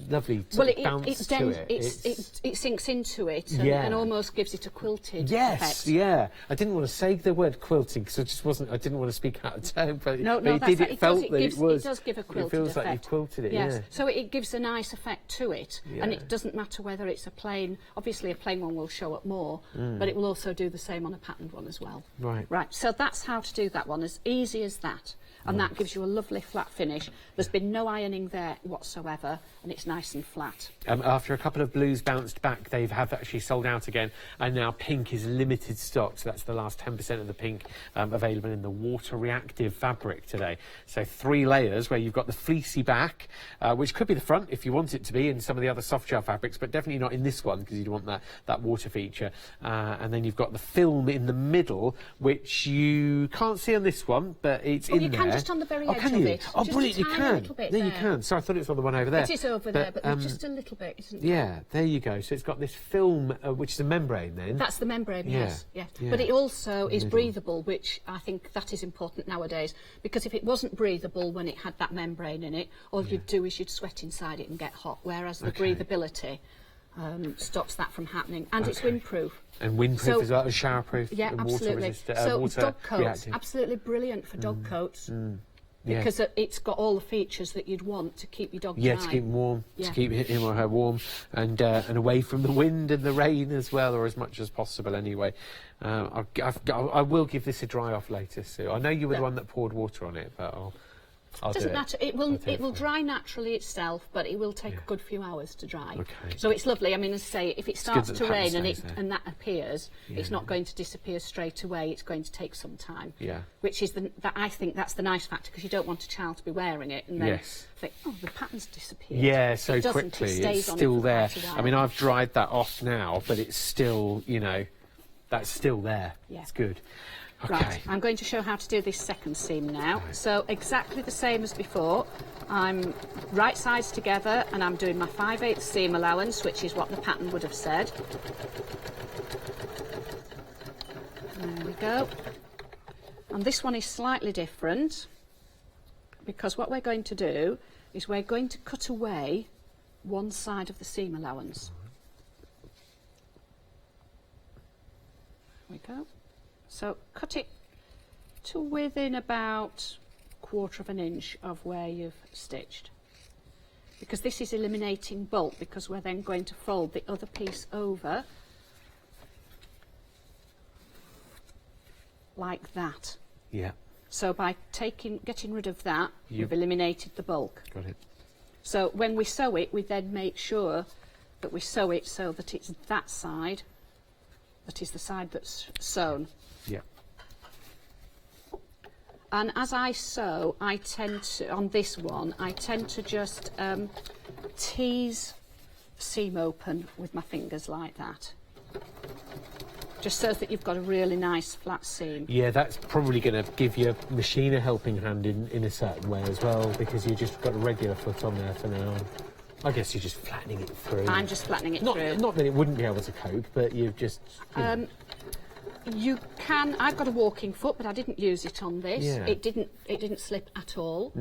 [SPEAKER 5] lovely bounce to it.
[SPEAKER 6] It sinks into it and almost gives it a quilted effect.
[SPEAKER 5] Yeah. I didn't want to say the word quilting because I didn't want to speak out of turn, but
[SPEAKER 6] No,
[SPEAKER 5] it
[SPEAKER 6] that's
[SPEAKER 5] did.
[SPEAKER 6] right.
[SPEAKER 5] It felt that
[SPEAKER 6] It does give a quilted
[SPEAKER 5] It feels
[SPEAKER 6] effect.
[SPEAKER 5] like you've quilted it.
[SPEAKER 6] Yes.
[SPEAKER 5] Yeah.
[SPEAKER 6] So it gives a nice effect to it, and
[SPEAKER 5] Yeah.
[SPEAKER 6] it doesn't matter whether it's a plain. Obviously, a plain one will show up more, but it will also do the same on a patterned one as well.
[SPEAKER 5] Right.
[SPEAKER 6] Right. So that's how to do that one, as easy as that. And that gives you a lovely flat finish. There's been no ironing there whatsoever, and it's nice and flat.
[SPEAKER 5] After a couple of blues bounced back, they have actually sold out again, and now pink is limited stock, so that's the last 10% of the pink available in the water-reactive fabric today. So 3 layers where you've got the fleecy back, which could be the front if you want it to be in some of the other soft shell fabrics, but definitely not in this one because you want that water feature. And then you've got the film in the middle, which you can't see on this one, but it's in there.
[SPEAKER 6] You can just on the very edge
[SPEAKER 5] can
[SPEAKER 6] of
[SPEAKER 5] you?
[SPEAKER 6] it.
[SPEAKER 5] Oh,
[SPEAKER 6] Just a
[SPEAKER 5] brilliant, you
[SPEAKER 6] tiny
[SPEAKER 5] can.
[SPEAKER 6] little bit
[SPEAKER 5] There you
[SPEAKER 6] there.
[SPEAKER 5] can. Sorry, I thought it was on the one over there.
[SPEAKER 6] It is over there, but there's just a little bit, isn't there?
[SPEAKER 5] Yeah, there you go. So it's got this film, which is a membrane then.
[SPEAKER 6] That's the membrane, yes.
[SPEAKER 5] Yeah.
[SPEAKER 6] But it also is breathable, which I think that is important nowadays, because if it wasn't breathable when it had that membrane in it, all you'd do is you'd sweat inside it and get hot, whereas the breathability stops that from happening. And it's windproof.
[SPEAKER 5] And windproof as well, and showerproof.
[SPEAKER 6] Yeah,
[SPEAKER 5] and
[SPEAKER 6] absolutely.
[SPEAKER 5] water resistant.
[SPEAKER 6] So
[SPEAKER 5] water
[SPEAKER 6] dog coats,
[SPEAKER 5] reactive.
[SPEAKER 6] absolutely brilliant for dog coats. because it's got all the features that you'd want to keep your dog dry.
[SPEAKER 5] Yeah, to keep him warm, to keep him or her warm, and away from the wind and the rain as well, or as much as possible anyway. I will give this a dry off later, Sue. I know you were the one that poured water on it, but I'll do it.
[SPEAKER 6] Doesn't matter. It will dry naturally itself, but it will take a good few hours to dry.
[SPEAKER 5] Okay.
[SPEAKER 6] So it's lovely. I mean, as I say, if it starts to rain and that appears,
[SPEAKER 5] Yeah.
[SPEAKER 6] it's not going to disappear straight away. It's going to take some time.
[SPEAKER 5] Yeah.
[SPEAKER 6] Which is I think that's the nice factor, because you don't want a child to be wearing it and then think, oh, the pattern's disappeared.
[SPEAKER 5] Yeah, so
[SPEAKER 6] it doesn't,
[SPEAKER 5] quickly.
[SPEAKER 6] it stays
[SPEAKER 5] It's
[SPEAKER 6] on
[SPEAKER 5] still
[SPEAKER 6] it for
[SPEAKER 5] there.
[SPEAKER 6] quite a while.
[SPEAKER 5] I mean, I've dried that off now, but it's still, that's still there.
[SPEAKER 6] Yeah.
[SPEAKER 5] It's good. Okay.
[SPEAKER 6] Right, I'm going to show how to do this second seam now. So exactly the same as before. I'm right sides together and I'm doing my 5/8 seam allowance, which is what the pattern would have said. There we go. And this one is slightly different, because what we're going to do is we're going to cut away one side of the seam allowance. There we go. So cut it to within about 1/4 of an inch of where you've stitched, because this is eliminating bulk, because we're then going to fold the other piece over like that.
[SPEAKER 5] Yeah.
[SPEAKER 6] So by getting rid of that, you've eliminated the bulk.
[SPEAKER 5] Got it.
[SPEAKER 6] So when we sew it, we then make sure that we sew it so that it's that side that is the side that's sewn.
[SPEAKER 5] Yeah.
[SPEAKER 6] And as I sew, I tend to, on this one, I tend to just tease seam open with my fingers like that. Just so that you've got a really nice flat seam.
[SPEAKER 5] Yeah, that's probably going to give your machine a helping hand in a certain way as well, because you just got a regular foot on there for now. I guess you're just flattening it through.
[SPEAKER 6] I'm just flattening it through.
[SPEAKER 5] Not that it wouldn't be able to cope, but you've just...
[SPEAKER 6] You can. I've got a walking foot, but I didn't use it on this.
[SPEAKER 5] Yeah.
[SPEAKER 6] It didn't slip at all.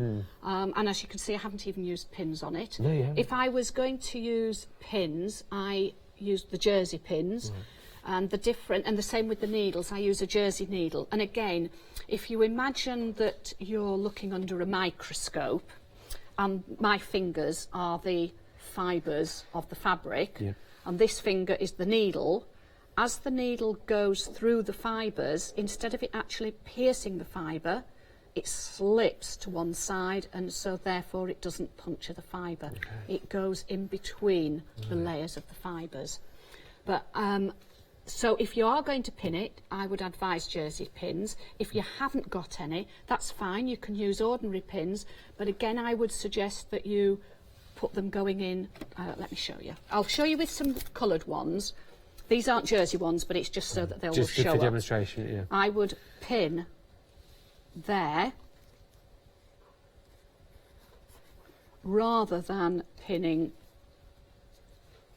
[SPEAKER 6] And as you can see, I haven't even used pins on it.
[SPEAKER 5] No, you haven't.
[SPEAKER 6] If I was going to use pins, I used the jersey pins. And the same with the needles. I use a jersey needle. And again, if you imagine that you're looking under a microscope, and my fingers are the fibres of the fabric, and this finger is the needle. As the needle goes through the fibres, instead of it actually piercing the fibre, it slips to one side, and so therefore it doesn't puncture the fibre. It goes in between the layers of the fibres. But so if you are going to pin it, I would advise jersey pins. If you haven't got any, that's fine. You can use ordinary pins, but again, I would suggest that you put them going in. Let me show you. I'll show you with some coloured ones. These aren't jersey ones, but it's just so that they'll
[SPEAKER 5] just
[SPEAKER 6] show
[SPEAKER 5] for
[SPEAKER 6] up.
[SPEAKER 5] demonstration, yeah.
[SPEAKER 6] I would pin there rather than pinning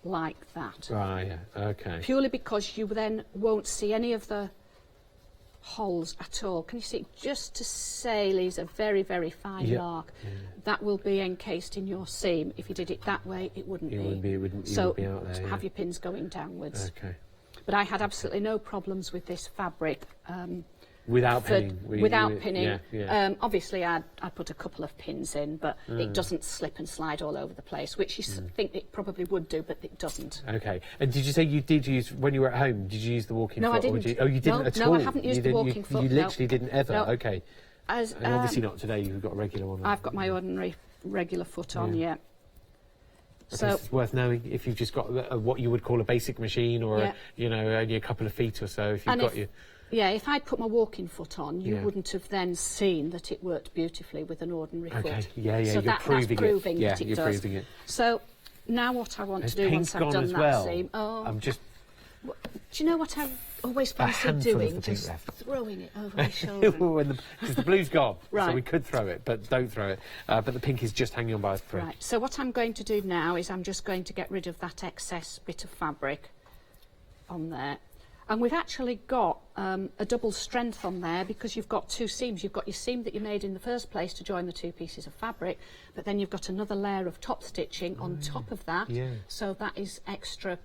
[SPEAKER 6] like that.
[SPEAKER 5] Right, yeah, okay.
[SPEAKER 6] Purely because you then won't see any of the holes at all. Can you see? Just to say leaves a very, very fine mark. That will be encased in your seam. If you did it that way, it wouldn't be.
[SPEAKER 5] It wouldn't
[SPEAKER 6] So
[SPEAKER 5] be out there,
[SPEAKER 6] have your pins going downwards.
[SPEAKER 5] Okay.
[SPEAKER 6] But I had absolutely no problems with this fabric.
[SPEAKER 5] Without pinning?
[SPEAKER 6] Without pinning.
[SPEAKER 5] Yeah.
[SPEAKER 6] Obviously, I'd put a couple of pins in, but it doesn't slip and slide all over the place, which you think it probably would do, but it doesn't.
[SPEAKER 5] Okay. And did you say you did use, when you were at home, did you use the walking foot?
[SPEAKER 6] No, I didn't.
[SPEAKER 5] You didn't at all?
[SPEAKER 6] No, I haven't used the walking foot.
[SPEAKER 5] You literally didn't ever?
[SPEAKER 6] No.
[SPEAKER 5] Okay. And obviously not today, you've got a regular one.
[SPEAKER 6] I've got my ordinary regular foot on,
[SPEAKER 5] I
[SPEAKER 6] So
[SPEAKER 5] guess it's worth knowing if you've just got what you would call a basic machine, or only a couple of feet or so. If you've got your
[SPEAKER 6] if I'd put my walking foot on, you wouldn't have then seen that it worked beautifully with an ordinary foot.
[SPEAKER 5] So
[SPEAKER 6] you're
[SPEAKER 5] that's
[SPEAKER 6] proving that it
[SPEAKER 5] you're
[SPEAKER 6] does.
[SPEAKER 5] proving it.
[SPEAKER 6] So now what I want to do once I've done that seam,
[SPEAKER 5] I'm just.
[SPEAKER 6] Do you know what I always fancy doing? Just throwing it over my shoulder.
[SPEAKER 5] Because the blue's gone,
[SPEAKER 6] Right.
[SPEAKER 5] so we could throw it, but don't throw it. But the pink is just hanging on by a thread.
[SPEAKER 6] Right, so what I'm going to do now is I'm just going to get rid of that excess bit of fabric on there. And we've actually got a double strength on there, because you've got two seams. You've got your seam that you made in the first place to join the two pieces of fabric, but then you've got another layer of top stitching on top of that. So that is extra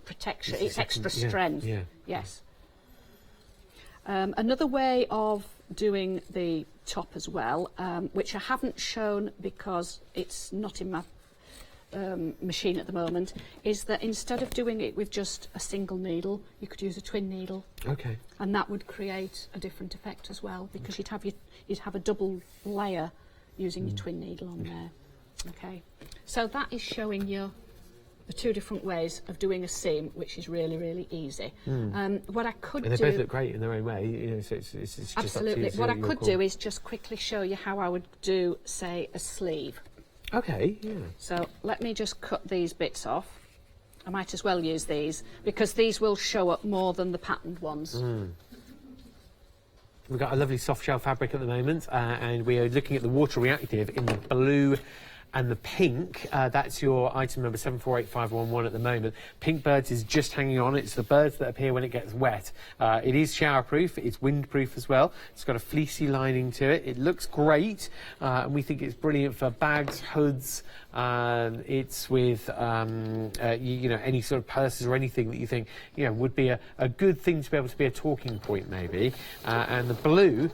[SPEAKER 6] protection. It's extra strength. Yes. Another way of doing the top as well, which I haven't shown because it's not in my machine at the moment, is that instead of doing it with just a single needle, you could use a twin needle.
[SPEAKER 5] Okay.
[SPEAKER 6] And that would create a different effect as well, because you'd have a double layer using your twin needle on there. Okay. So that is showing you the two different ways of doing a seam, which is really, really easy. What I could do...
[SPEAKER 5] And they both look great in their own way, you know, so it's just
[SPEAKER 6] absolutely.
[SPEAKER 5] Up to you,
[SPEAKER 6] what I could do is just quickly show you how I would do, say, a sleeve.
[SPEAKER 5] Okay, yeah.
[SPEAKER 6] So let me just cut these bits off. I might as well use these, because these will show up more than the patterned ones.
[SPEAKER 5] We've got a lovely soft shell fabric at the moment, and we are looking at the Water-reactive in the blue and the pink. That's your item number 748511 at the moment. Pink Birds is just hanging on. It's the birds that appear when it gets wet. It is showerproof. It's windproof as well. It's got a fleecy lining to it. It looks great, and we think it's brilliant for bags, hoods. It's with you know, any sort of purses or anything that you think, you know, would be a good thing to be able to be a talking point maybe. And the blue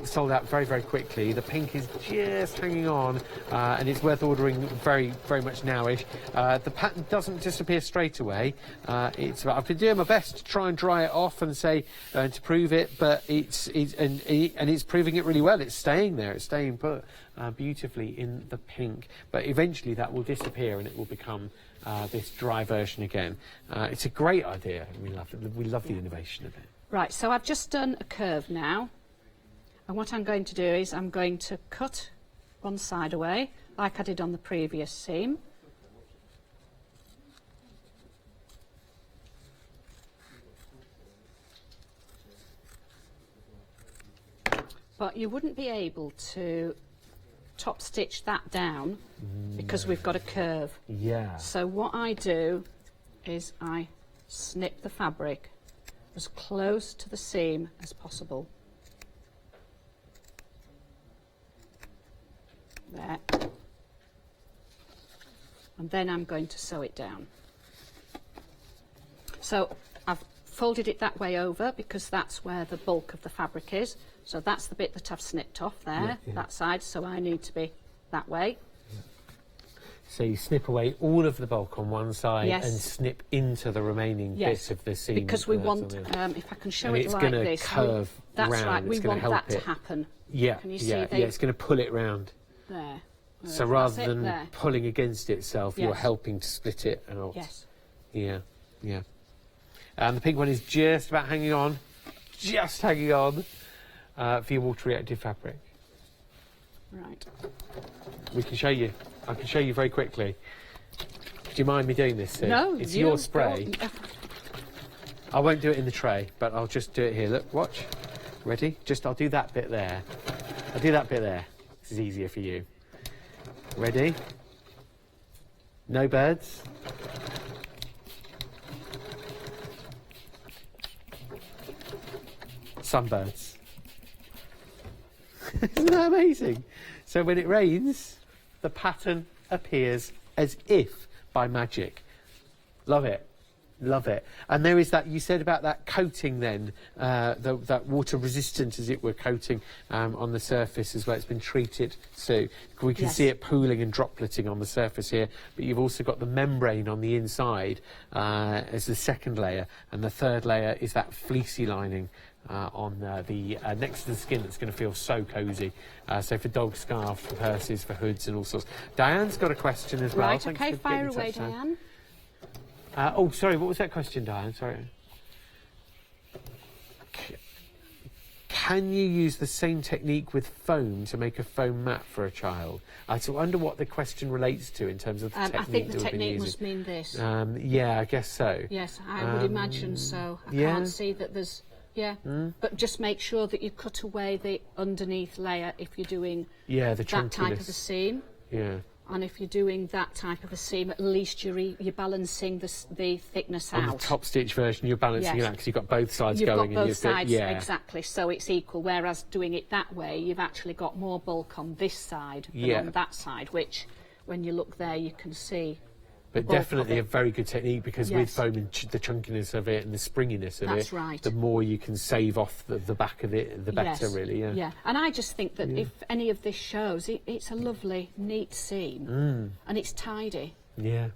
[SPEAKER 5] sold out very, very quickly. The pink is just hanging on, and it's worth ordering very, very much nowish. The pattern doesn't disappear straight away. I've been doing my best to try and dry it off and say to prove it, but it's proving it really well. It's staying there. It's staying put beautifully in the pink. But eventually that will disappear and it will become this dry version again. It's a great idea. We love the innovation of it.
[SPEAKER 6] Right. So I've just done a curve now, and what I'm going to do is I'm going to cut one side away, like I did on the previous seam. But you wouldn't be able to top stitch that down because we've got a curve.
[SPEAKER 5] Yeah.
[SPEAKER 6] So what I do is I snip the fabric as close to the seam as possible. There. And then I'm going to sew it down. So I've folded it that way over because that's where the bulk of the fabric is. So that's the bit that I've snipped off there, that side, so I need to be that way.
[SPEAKER 5] So you snip away all of the bulk on one side and snip into the remaining bit of the seam.
[SPEAKER 6] Because we want, if I can show it
[SPEAKER 5] it's
[SPEAKER 6] like
[SPEAKER 5] going to
[SPEAKER 6] this.
[SPEAKER 5] curve
[SPEAKER 6] that's
[SPEAKER 5] round.
[SPEAKER 6] right, we
[SPEAKER 5] it's
[SPEAKER 6] want that
[SPEAKER 5] it.
[SPEAKER 6] to happen.
[SPEAKER 5] Yeah,
[SPEAKER 6] can you see
[SPEAKER 5] it's going to pull it round.
[SPEAKER 6] There.
[SPEAKER 5] So rather than pulling against itself, you're helping to split it out.
[SPEAKER 6] Yes.
[SPEAKER 5] Yeah, yeah. And the pink one is just about hanging on, just hanging on for your water-reactive fabric.
[SPEAKER 6] Right.
[SPEAKER 5] We can show you. I can show you very quickly. Do you mind me doing this, Sue?
[SPEAKER 6] No,
[SPEAKER 5] it's your spray. I won't do it in the tray, but I'll just do it here. Look, watch. Ready? I'll do that bit there. I'll do that bit there. This is easier for you. Ready? No birds. Some birds. Isn't that amazing? So when it rains, the pattern appears as if by magic. Love it. Love it. And there is that, you said about that coating then, that water resistant, as it were, coating on the surface as well. It's been treated, so we can see it pooling and dropleting on the surface here, but you've also got the membrane on the inside as the second layer, and the third layer is that fleecy lining on the next to the skin that's going to feel so cosy. So for dog scarf, for purses, for hoods and all sorts. Diane's got a question as well.
[SPEAKER 6] Right, okay, fire away, Diane.
[SPEAKER 5] Oh, sorry, what was that question, Diane? Sorry. Can you use the same technique with foam to make a foam mat for a child? I wonder what the question relates to in terms of the technique.
[SPEAKER 6] I think the technique must mean this.
[SPEAKER 5] Yeah, I guess so.
[SPEAKER 6] Yes, I would imagine so. I can't see that there's... Yeah, but just make sure that you cut away the underneath layer if you're doing
[SPEAKER 5] the
[SPEAKER 6] that type of a seam.
[SPEAKER 5] Yeah.
[SPEAKER 6] And if you're doing that type of a seam, at least you're balancing the thickness out.
[SPEAKER 5] On the top stitch version, you're balancing it out because you've got both sides going.
[SPEAKER 6] You've got both sides, exactly, so it's equal. Whereas doing it that way, you've actually got more bulk on this side than on that side, which, when you look there, you can see
[SPEAKER 5] But definitely a very good technique, because with foam and the chunkiness of it and the springiness of it, the more you can save off the back of it, the better, really.
[SPEAKER 6] Yeah, and I just think that if any of this shows, it's a lovely, neat seam, and it's tidy.
[SPEAKER 5] Yeah.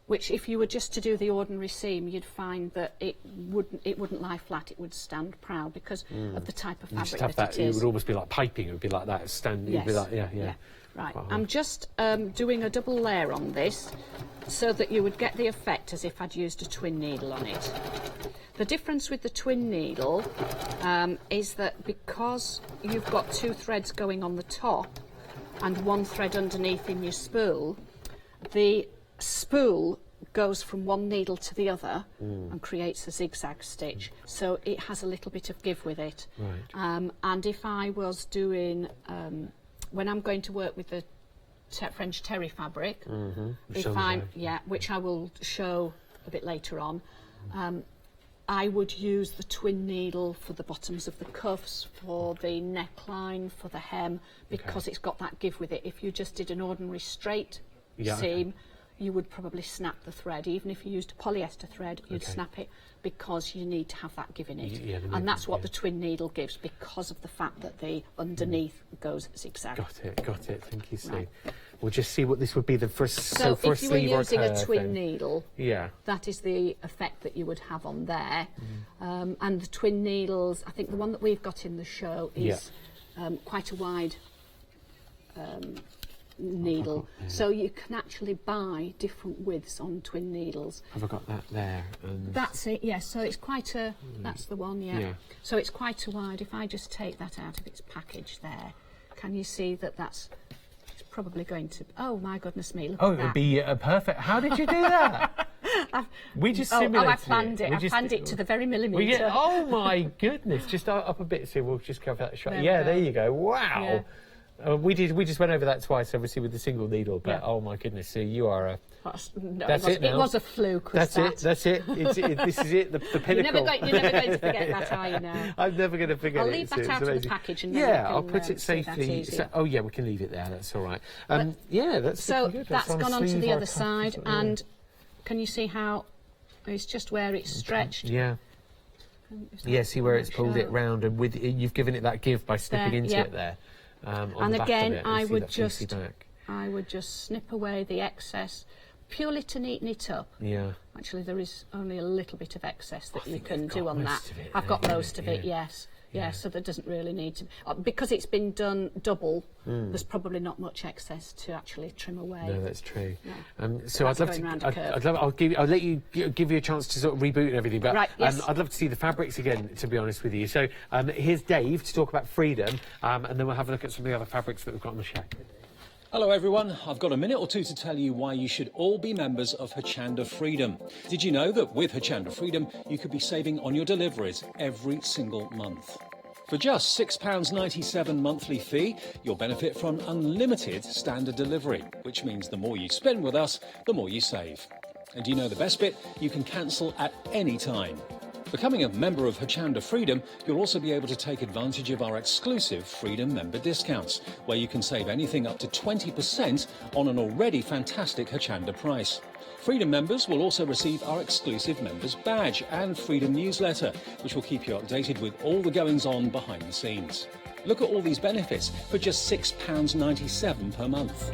[SPEAKER 6] Which, if you were just to do the ordinary seam, you'd find that it wouldn't lie flat. It would stand proud because of the type of fabric that it is.
[SPEAKER 5] It would almost be like piping. It would be like that, standing. Yes. Be like, yeah.
[SPEAKER 6] Right. I'm just doing a double layer on this, so that you would get the effect as if I'd used a twin needle on it. The difference with the twin needle is that because you've got 2 threads going on the top and 1 thread underneath in your spool, the spool goes from one needle to the other and creates a zigzag stitch, so it has a little bit of give with it.
[SPEAKER 5] Right.
[SPEAKER 6] And if I was doing, when I'm going to work with the French terry fabric, which I will show a bit later on, I would use the twin needle for the bottoms of the cuffs, for the neckline, for the hem, because it's got that give with it. If you just did an ordinary straight seam, you would probably snap the thread. Even if you used a polyester thread, you'd snap it, because you need to have that give in it. And that's what the twin needle gives, because of the fact that the underneath goes zigzag.
[SPEAKER 5] Got it. Thank you, Sue. Right. We'll just see what this would be the first.
[SPEAKER 6] So
[SPEAKER 5] for
[SPEAKER 6] if you were using a twin needle,
[SPEAKER 5] yeah,
[SPEAKER 6] that is the effect that you would have on there. And the twin needles, I think the one that we've got in the show is quite a wide needle, so you can actually buy different widths on twin needles.
[SPEAKER 5] Have I got that there? And
[SPEAKER 6] that's it, yes. So it's quite a, that's the one, yeah. So it's quite a wide. If I just take that out of its package there, can you see that that's probably going to, oh my goodness me, look at that.
[SPEAKER 5] It would be perfect. How did you do that? We just simulated
[SPEAKER 6] I planned it. I planned it to the very millimetre.
[SPEAKER 5] Oh my goodness, just up a bit, so we'll just cover that shot. There you go. Wow. Yeah. We just went over that twice, obviously, with the single needle, but oh my goodness, so you are a...
[SPEAKER 6] It was a fluke.
[SPEAKER 5] That's it. This is it, the pinnacle.
[SPEAKER 6] You're never going to forget that, are you now?
[SPEAKER 5] I'm never going to forget it.
[SPEAKER 6] I'll leave that out of the package, and then
[SPEAKER 5] I'll put it safely. We can leave it there, that's all right. That's
[SPEAKER 6] so
[SPEAKER 5] good.
[SPEAKER 6] That's gone on to the other side, and can you see how it's just where it's stretched?
[SPEAKER 5] Yeah. See where it's pulled it round, and you've given it that give by snipping into it there.
[SPEAKER 6] And again, I would just snip away the excess, purely to neaten it up.
[SPEAKER 5] Yeah.
[SPEAKER 6] Actually, there is only a little bit of excess that you can do on that. I've got most of it, yes. Yeah, so there doesn't really need to... because it's been done double, there's probably not much excess to actually trim away.
[SPEAKER 5] No, that's true.
[SPEAKER 6] Yeah.
[SPEAKER 5] So I'd love to... I'll let you give you a chance to sort of reboot and everything, but I'd love to see the fabrics again, to be honest with you. So here's Dave to talk about Freedom, and then we'll have a look at some of the other fabrics that we've got on the show.
[SPEAKER 10] Hello everyone, I've got a minute or two to tell you why you should all be members of Hochanda Freedom. Did you know that with Hochanda Freedom you could be saving on your deliveries every single month? For just £6.97 monthly fee, you'll benefit from unlimited standard delivery, which means the more you spend with us, the more you save. And do you know the best bit? You can cancel at any time. Becoming a member of Hochanda Freedom, you'll also be able to take advantage of our exclusive Freedom member discounts, where you can save anything up to 20% on an already fantastic Hochanda price. Freedom members will also receive our exclusive members badge and Freedom newsletter, which will keep you updated with all the goings-on behind the scenes. Look at all these benefits for just £6.97 per month.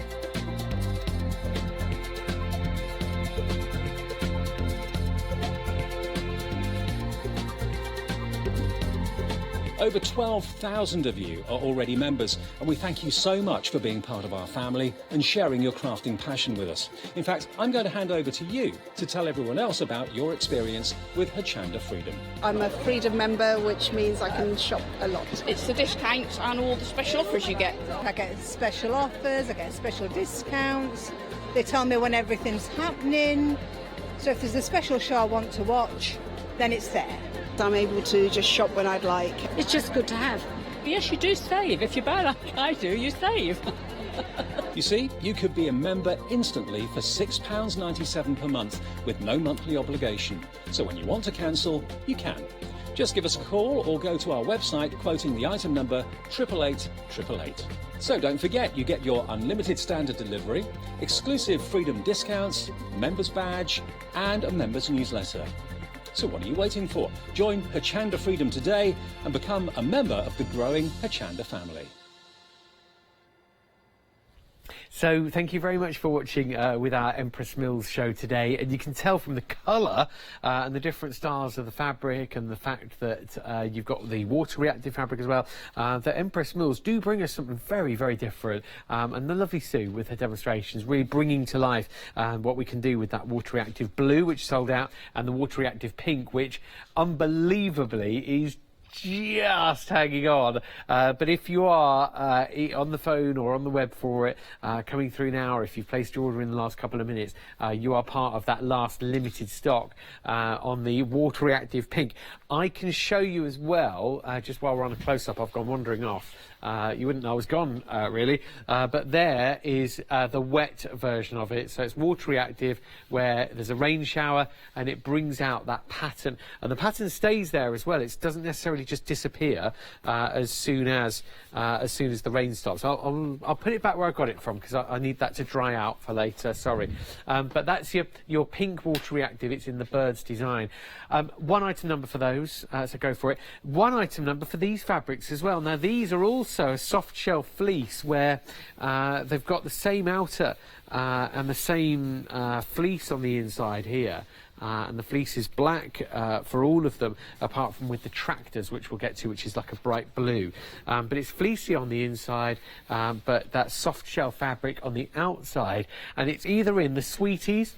[SPEAKER 10] Over 12,000 of you are already members, and we thank you so much for being part of our family and sharing your crafting passion with us. In fact, I'm going to hand over to you to tell everyone else about your experience with Hochanda Freedom.
[SPEAKER 11] I'm a Freedom member, which means I can shop a lot.
[SPEAKER 12] It's the discounts and all the special offers you get.
[SPEAKER 11] I get special offers, I get special discounts. They tell me when everything's happening. So if there's a special show I want to watch, then it's there. I'm able to just shop when I'd like.
[SPEAKER 6] It's just good to have.
[SPEAKER 12] Yes, you do save. If you buy like I do, you save.
[SPEAKER 10] You see, you could be a member instantly for £6.97 per month with no monthly obligation. So when you want to cancel, you can. Just give us a call or go to our website quoting the item number 88888. So don't forget, you get your unlimited standard delivery, exclusive Freedom discounts, members badge and a members newsletter. So what are you waiting for? Join Hochanda Freedom today and become a member of the growing Hochanda family.
[SPEAKER 5] So thank you very much for watching with our Empress Mills show today, and you can tell from the colour and the different styles of the fabric and the fact that you've got the water-reactive fabric as well, that Empress Mills do bring us something very, very different, and the lovely Sue with her demonstrations really bringing to life what we can do with that water-reactive blue, which sold out, and the water-reactive pink, which unbelievably is just hanging on, but if you are on the phone or on the web for it coming through now, or if you've placed your order in the last couple of minutes, you are part of that last limited stock on the water reactive pink. I can show you as well, just while we're on a close-up. I've gone wandering off. You wouldn't know I was gone, really, but there is the wet version of it. So it's water reactive, where there's a rain shower and it brings out that pattern, and the pattern stays there as well. It doesn't necessarily just disappear as soon as the rain stops. I'll put it back where I got it from, because I need that to dry out for later. Sorry, but that's your pink water reactive. It's in the Birds design. One item number for those, so go for it. One item number for these fabrics as well. Now these are also a soft shell fleece, where they've got the same outer and the same fleece on the inside here. And the fleece is black for all of them, apart from with the tractors, which we'll get to, which is like a bright blue. But it's fleecy on the inside, but that soft shell fabric on the outside. And it's either in the sweeties,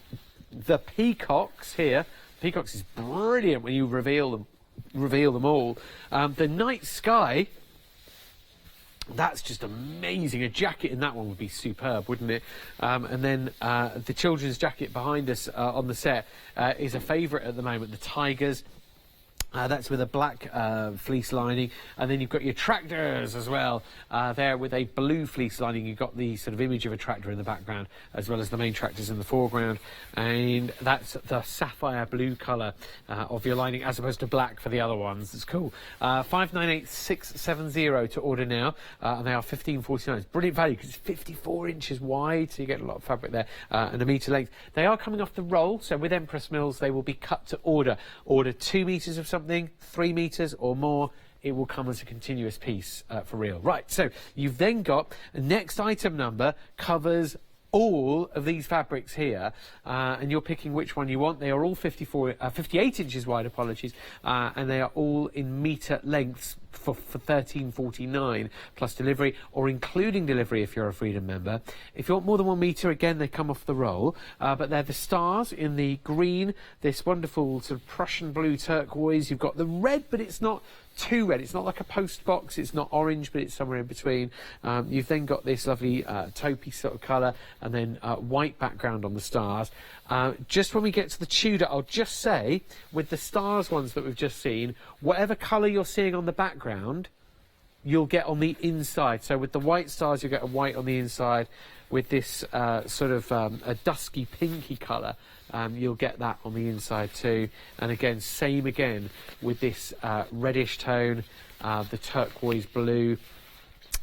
[SPEAKER 5] the peacocks here. Peacocks is brilliant when you reveal them all. The night sky. That's just amazing. A jacket in that one would be superb, wouldn't it? And then the children's jacket behind us on the set is a favourite at the moment, the Tigers. That's with a black fleece lining, and then you've got your tractors as well there with a blue fleece lining. You've got the sort of image of a tractor in the background, as well as the main tractors in the foreground, and that's the sapphire blue colour of your lining, as opposed to black for the other ones. It's cool. 598670 to order now, and they are £15.49. It's brilliant value because it's 54 inches wide, so you get a lot of fabric there, and a metre length. They are coming off the roll, so with Empress Mills they will be cut to order. Order 2 metres of something, 3 metres or more, it will come as a continuous piece for real. Right, so you've then got the next item number covers all of these fabrics here, and you're picking which one you want. They are all 58 inches wide, apologies, and they are all in metre lengths for £13.49 plus delivery, or including delivery if you're a Freedom member. If you want more than 1 metre, again, they come off the roll, but they're the stars in the green, this wonderful sort of Prussian blue turquoise. You've got the red, but it's not too red. It's not like a post box. It's not orange, but it's somewhere in between. You've then got this lovely taupey sort of colour, and then white background on the stars. Just when we get to the Tudor, I'll just say, with the stars ones that we've just seen, whatever colour you're seeing on the background, you'll get on the inside. So with the white stars, you'll get a white on the inside. With this sort of a dusky pinky colour, you'll get that on the inside too. And again, same again with this reddish tone, the turquoise blue,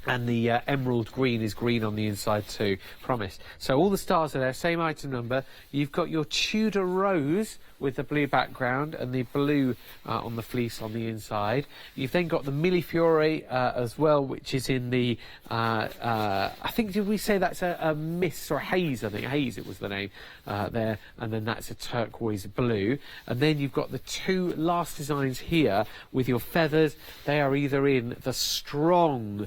[SPEAKER 5] and the emerald green is green on the inside too, promise. So all the stars are there, same item number. You've got your Tudor rose with the blue background and the blue on the fleece on the inside. You've then got the Millefiori as well, which is in the, I think, did we say that's a mist or a haze? I think haze, it was the name there. And then that's a turquoise blue. And then you've got the two last designs here with your feathers. They are either in the strong,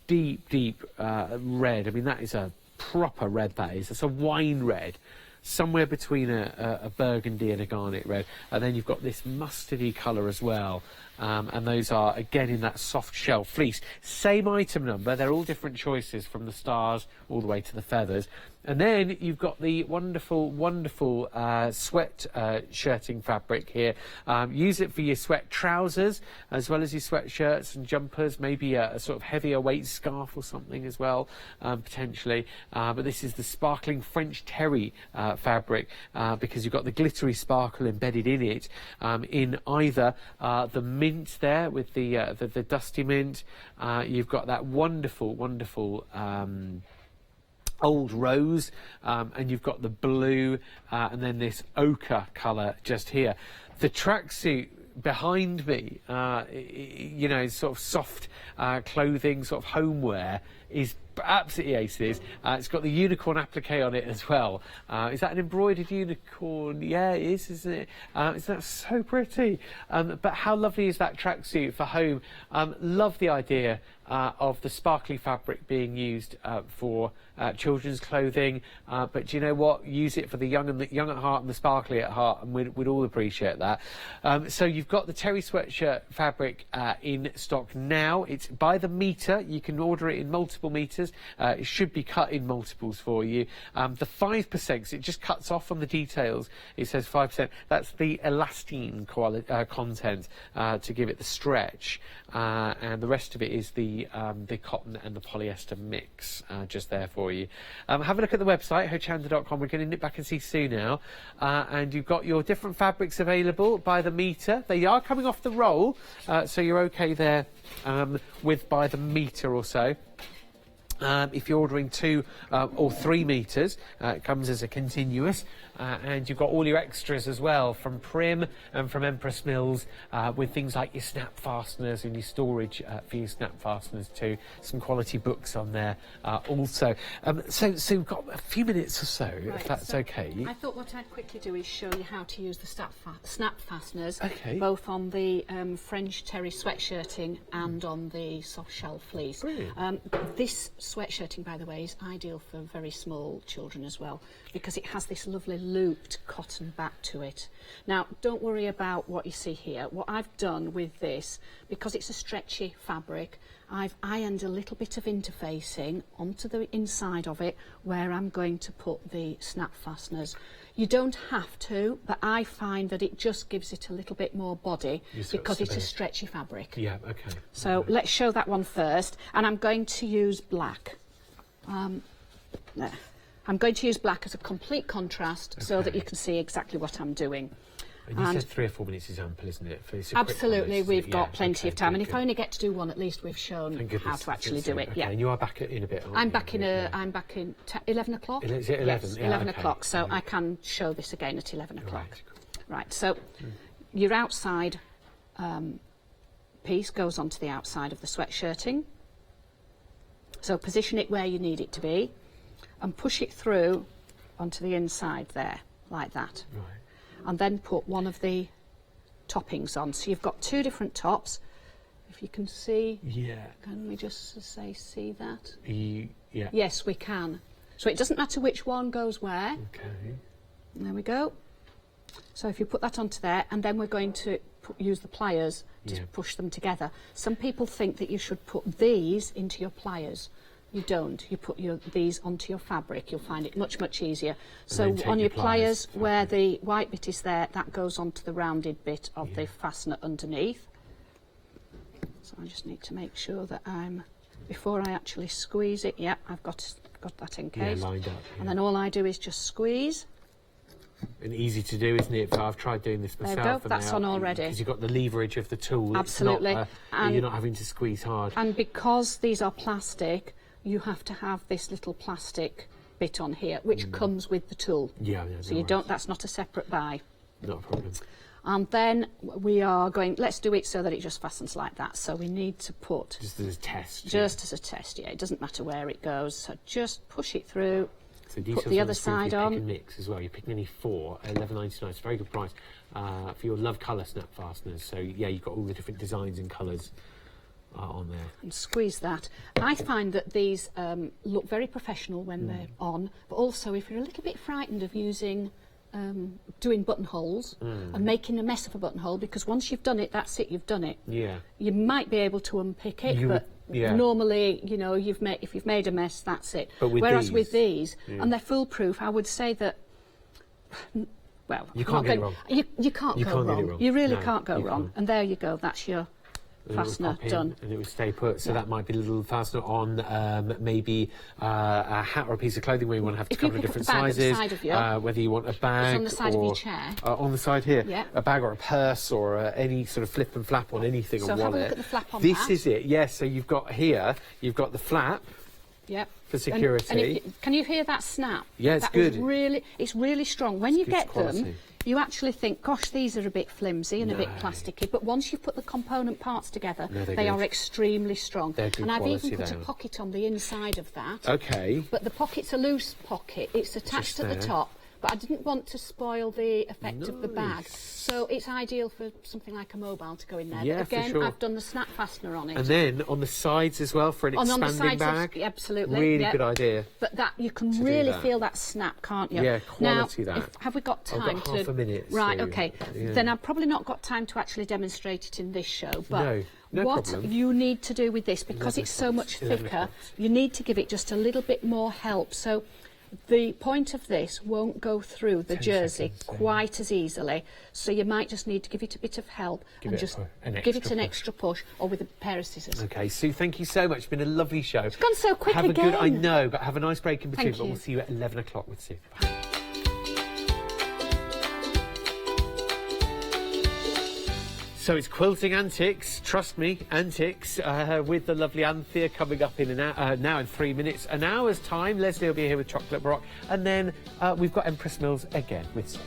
[SPEAKER 5] deep red. I mean, that is a proper red, that is. It's a wine red, somewhere between a burgundy and a garnet red. And then you've got this mustardy colour as well, and those are again in that soft shell fleece. Same item number, they're all different choices from the stars all the way to the feathers. And then you've got the wonderful, wonderful sweat shirting fabric here. Use it for your sweat trousers as well as your sweatshirts and jumpers, maybe a sort of heavier weight scarf or something as well, potentially. But this is the sparkling French terry fabric because you've got the glittery sparkle embedded in it, in either the mint there with the dusty mint. You've got that wonderful, wonderful old rose, and you've got the blue, and then this ochre colour just here. The tracksuit behind me, you know, sort of soft clothing, sort of homeware, is absolutely aces. It's got the unicorn applique on it as well. Is that an embroidered unicorn? Yeah, it is, isn't it? Isn't that so pretty? But how lovely is that tracksuit for home? Love the idea of the sparkly fabric being used for children's clothing, but do you know what? Use it for the young at heart and the sparkly at heart, and we'd all appreciate that. So you've got the terry sweatshirt fabric in stock now. It's by the metre. You can order it in multiple metres. It should be cut in multiples for you. The 5%, because it just cuts off on the details, it says 5%. That's the elastine content to give it the stretch, and the rest of it is the cotton and the polyester mix, just there for you. Have a look at the website, hochanda.com. We're going to nip back and see Sue now, and you've got your different fabrics available by the metre. They are coming off the roll, so you're okay there with by the metre or so. If you're ordering 2 or 3 metres, it comes as a continuous, and you've got all your extras as well from Prim and from Empress Mills, with things like your snap fasteners and your storage for your snap fasteners too. Some quality books on there also. So we've got a few minutes or so, right, if that's okay.
[SPEAKER 6] I thought what I'd quickly do is show you how to use the snap fasteners, both on the French terry sweatshirting and on the soft shell fleece. This sweatshirting, by the way, is ideal for very small children as well, because it has this lovely looped cotton back to it. Now, don't worry about what you see here. What I've done with this, because it's a stretchy fabric, I've ironed a little bit of interfacing onto the inside of it where I'm going to put the snap fasteners. You don't have to, but I find that it just gives it a little bit more body because it's a stretchy fabric.
[SPEAKER 5] Yeah, okay.
[SPEAKER 6] So let's show that one first, and I'm going to use black. There. I'm going to use black as a complete contrast so that you can see exactly what I'm doing.
[SPEAKER 5] And you said 3 or 4 minutes is ample, isn't it? For
[SPEAKER 6] absolutely, we've got plenty of time, and if I only get to do one, at least we've shown how to actually do it.
[SPEAKER 5] Okay, and you are back in a bit, aren't you?
[SPEAKER 6] I'm back in 11 o'clock.
[SPEAKER 5] Is it 11?
[SPEAKER 6] Yes,
[SPEAKER 5] yeah,
[SPEAKER 6] 11 o'clock, so I can show this again at 11 o'clock. Right, so your outside piece goes onto the outside of the sweatshirting. So position it where you need it to be and push it through onto the inside there, like that. Right. And then put one of the toppings on. So you've got 2 different tops. If you can see, can we just say see that?
[SPEAKER 5] Yeah.
[SPEAKER 6] Yes, we can. So it doesn't matter which one goes where.
[SPEAKER 5] Okay.
[SPEAKER 6] And there we go. So if you put that onto there, and then we're going to use the pliers to push them together. Some people think that you should put these into your pliers. You don't. You put these onto your fabric. You'll find it much, much easier. So on your pliers, where the white bit is there, that goes onto the rounded bit of the fastener underneath. So I just need to make sure that before I actually squeeze it, I've got that encased.
[SPEAKER 5] Yeah, lined up.
[SPEAKER 6] And then all I do is just squeeze.
[SPEAKER 5] And easy to do, isn't it? I've tried doing this myself.
[SPEAKER 6] There we go, that's on already.
[SPEAKER 5] Because you've got the leverage of the tool.
[SPEAKER 6] Absolutely.
[SPEAKER 5] It's not, you're not having to squeeze hard.
[SPEAKER 6] And because these are plastic, you have to have this little plastic bit on here, which comes with the tool.
[SPEAKER 5] Yeah,
[SPEAKER 6] so you don't. That's not a separate buy.
[SPEAKER 5] Not a problem.
[SPEAKER 6] And then we are going. Let's do it so that it just fastens like that. So we need to put
[SPEAKER 5] just as a test.
[SPEAKER 6] Just as a test. Yeah, it doesn't matter where it goes. So just push it through.
[SPEAKER 5] So
[SPEAKER 6] put the other side on.
[SPEAKER 5] Pick and mix as well. You're picking only 4, $11.99. It's a very good price for your Love Colour snap fasteners. So yeah, you've got all the different designs and colours on there.
[SPEAKER 6] And squeeze that. I find that these look very professional when they're on, but also if you're a little bit frightened of using doing buttonholes and making a mess of a buttonhole, because once you've done it, that's it, you've done it.
[SPEAKER 5] Yeah.
[SPEAKER 6] You might be able to unpick it, but normally, you know, if you've made a mess, that's it.
[SPEAKER 5] But with
[SPEAKER 6] Whereas
[SPEAKER 5] these,
[SPEAKER 6] with these, and they're foolproof, I would say that, well,
[SPEAKER 5] you can't get it wrong.
[SPEAKER 6] You can't go wrong. You really can't go wrong.
[SPEAKER 5] Can't.
[SPEAKER 6] And there you go, that's your fastener done.
[SPEAKER 5] And it would stay put. So that might be a little fastener on maybe a hat or a piece of clothing where you want to have to cover different sizes. Whether you want a bag,
[SPEAKER 6] it's on the side of your chair.
[SPEAKER 5] On the side here,
[SPEAKER 6] yeah.
[SPEAKER 5] A bag or a purse or any sort of flip and flap on anything,
[SPEAKER 6] so
[SPEAKER 5] a wallet.
[SPEAKER 6] have a look at the flap on
[SPEAKER 5] this
[SPEAKER 6] that.
[SPEAKER 5] is it. Yes. So you've got here. You've got the flap.
[SPEAKER 6] Yep.
[SPEAKER 5] For security.
[SPEAKER 6] And can you hear that snap?
[SPEAKER 5] Yeah, it's good.
[SPEAKER 6] It's really strong. When you get
[SPEAKER 5] quality.
[SPEAKER 6] them, you actually think, gosh, these are a bit flimsy and a bit plasticky, but once you put the component parts together, they are extremely strong.
[SPEAKER 5] They're good
[SPEAKER 6] and I've
[SPEAKER 5] quality,
[SPEAKER 6] even put a pocket on the inside of that.
[SPEAKER 5] Okay.
[SPEAKER 6] But the pocket's a loose pocket. It's attached at the top, but I didn't want to spoil the effect of the bag. So it's ideal for something like a mobile to go in there.
[SPEAKER 5] Yeah,
[SPEAKER 6] but again,
[SPEAKER 5] for sure.
[SPEAKER 6] I've done the snap fastener on it.
[SPEAKER 5] And then on the sides as well for an expanding bag.
[SPEAKER 6] Absolutely.
[SPEAKER 5] Really good idea.
[SPEAKER 6] But that you can really feel that snap, can't you?
[SPEAKER 5] Yeah, quality
[SPEAKER 6] now, have we got time
[SPEAKER 5] I've got half a minute.
[SPEAKER 6] Right,
[SPEAKER 5] so,
[SPEAKER 6] okay.
[SPEAKER 5] Yeah.
[SPEAKER 6] Then I've probably not got time to actually demonstrate it in this show. But
[SPEAKER 5] no
[SPEAKER 6] what
[SPEAKER 5] problem.
[SPEAKER 6] you need to do with this, because it's so much thicker, you need to give it just a little bit more help. So the point of this won't go through the jersey quite as easily, so you might just need to give it a bit of help and just give it an extra push, or with a pair of scissors.
[SPEAKER 5] Okay, Sue, thank you so much. It's been a lovely show.
[SPEAKER 6] It's gone so quick
[SPEAKER 5] have
[SPEAKER 6] again.
[SPEAKER 5] A good, I know, but have a nice break in between.
[SPEAKER 6] Thank
[SPEAKER 5] but
[SPEAKER 6] you.
[SPEAKER 5] We'll see you at 11 o'clock with Sue. So it's quilting antics, trust me, antics, with the lovely Anthea coming up in now in 3 minutes. An hour's time, Leslie will be here with Chocolate Baroque, and then we've got Empress Mills again with Sue.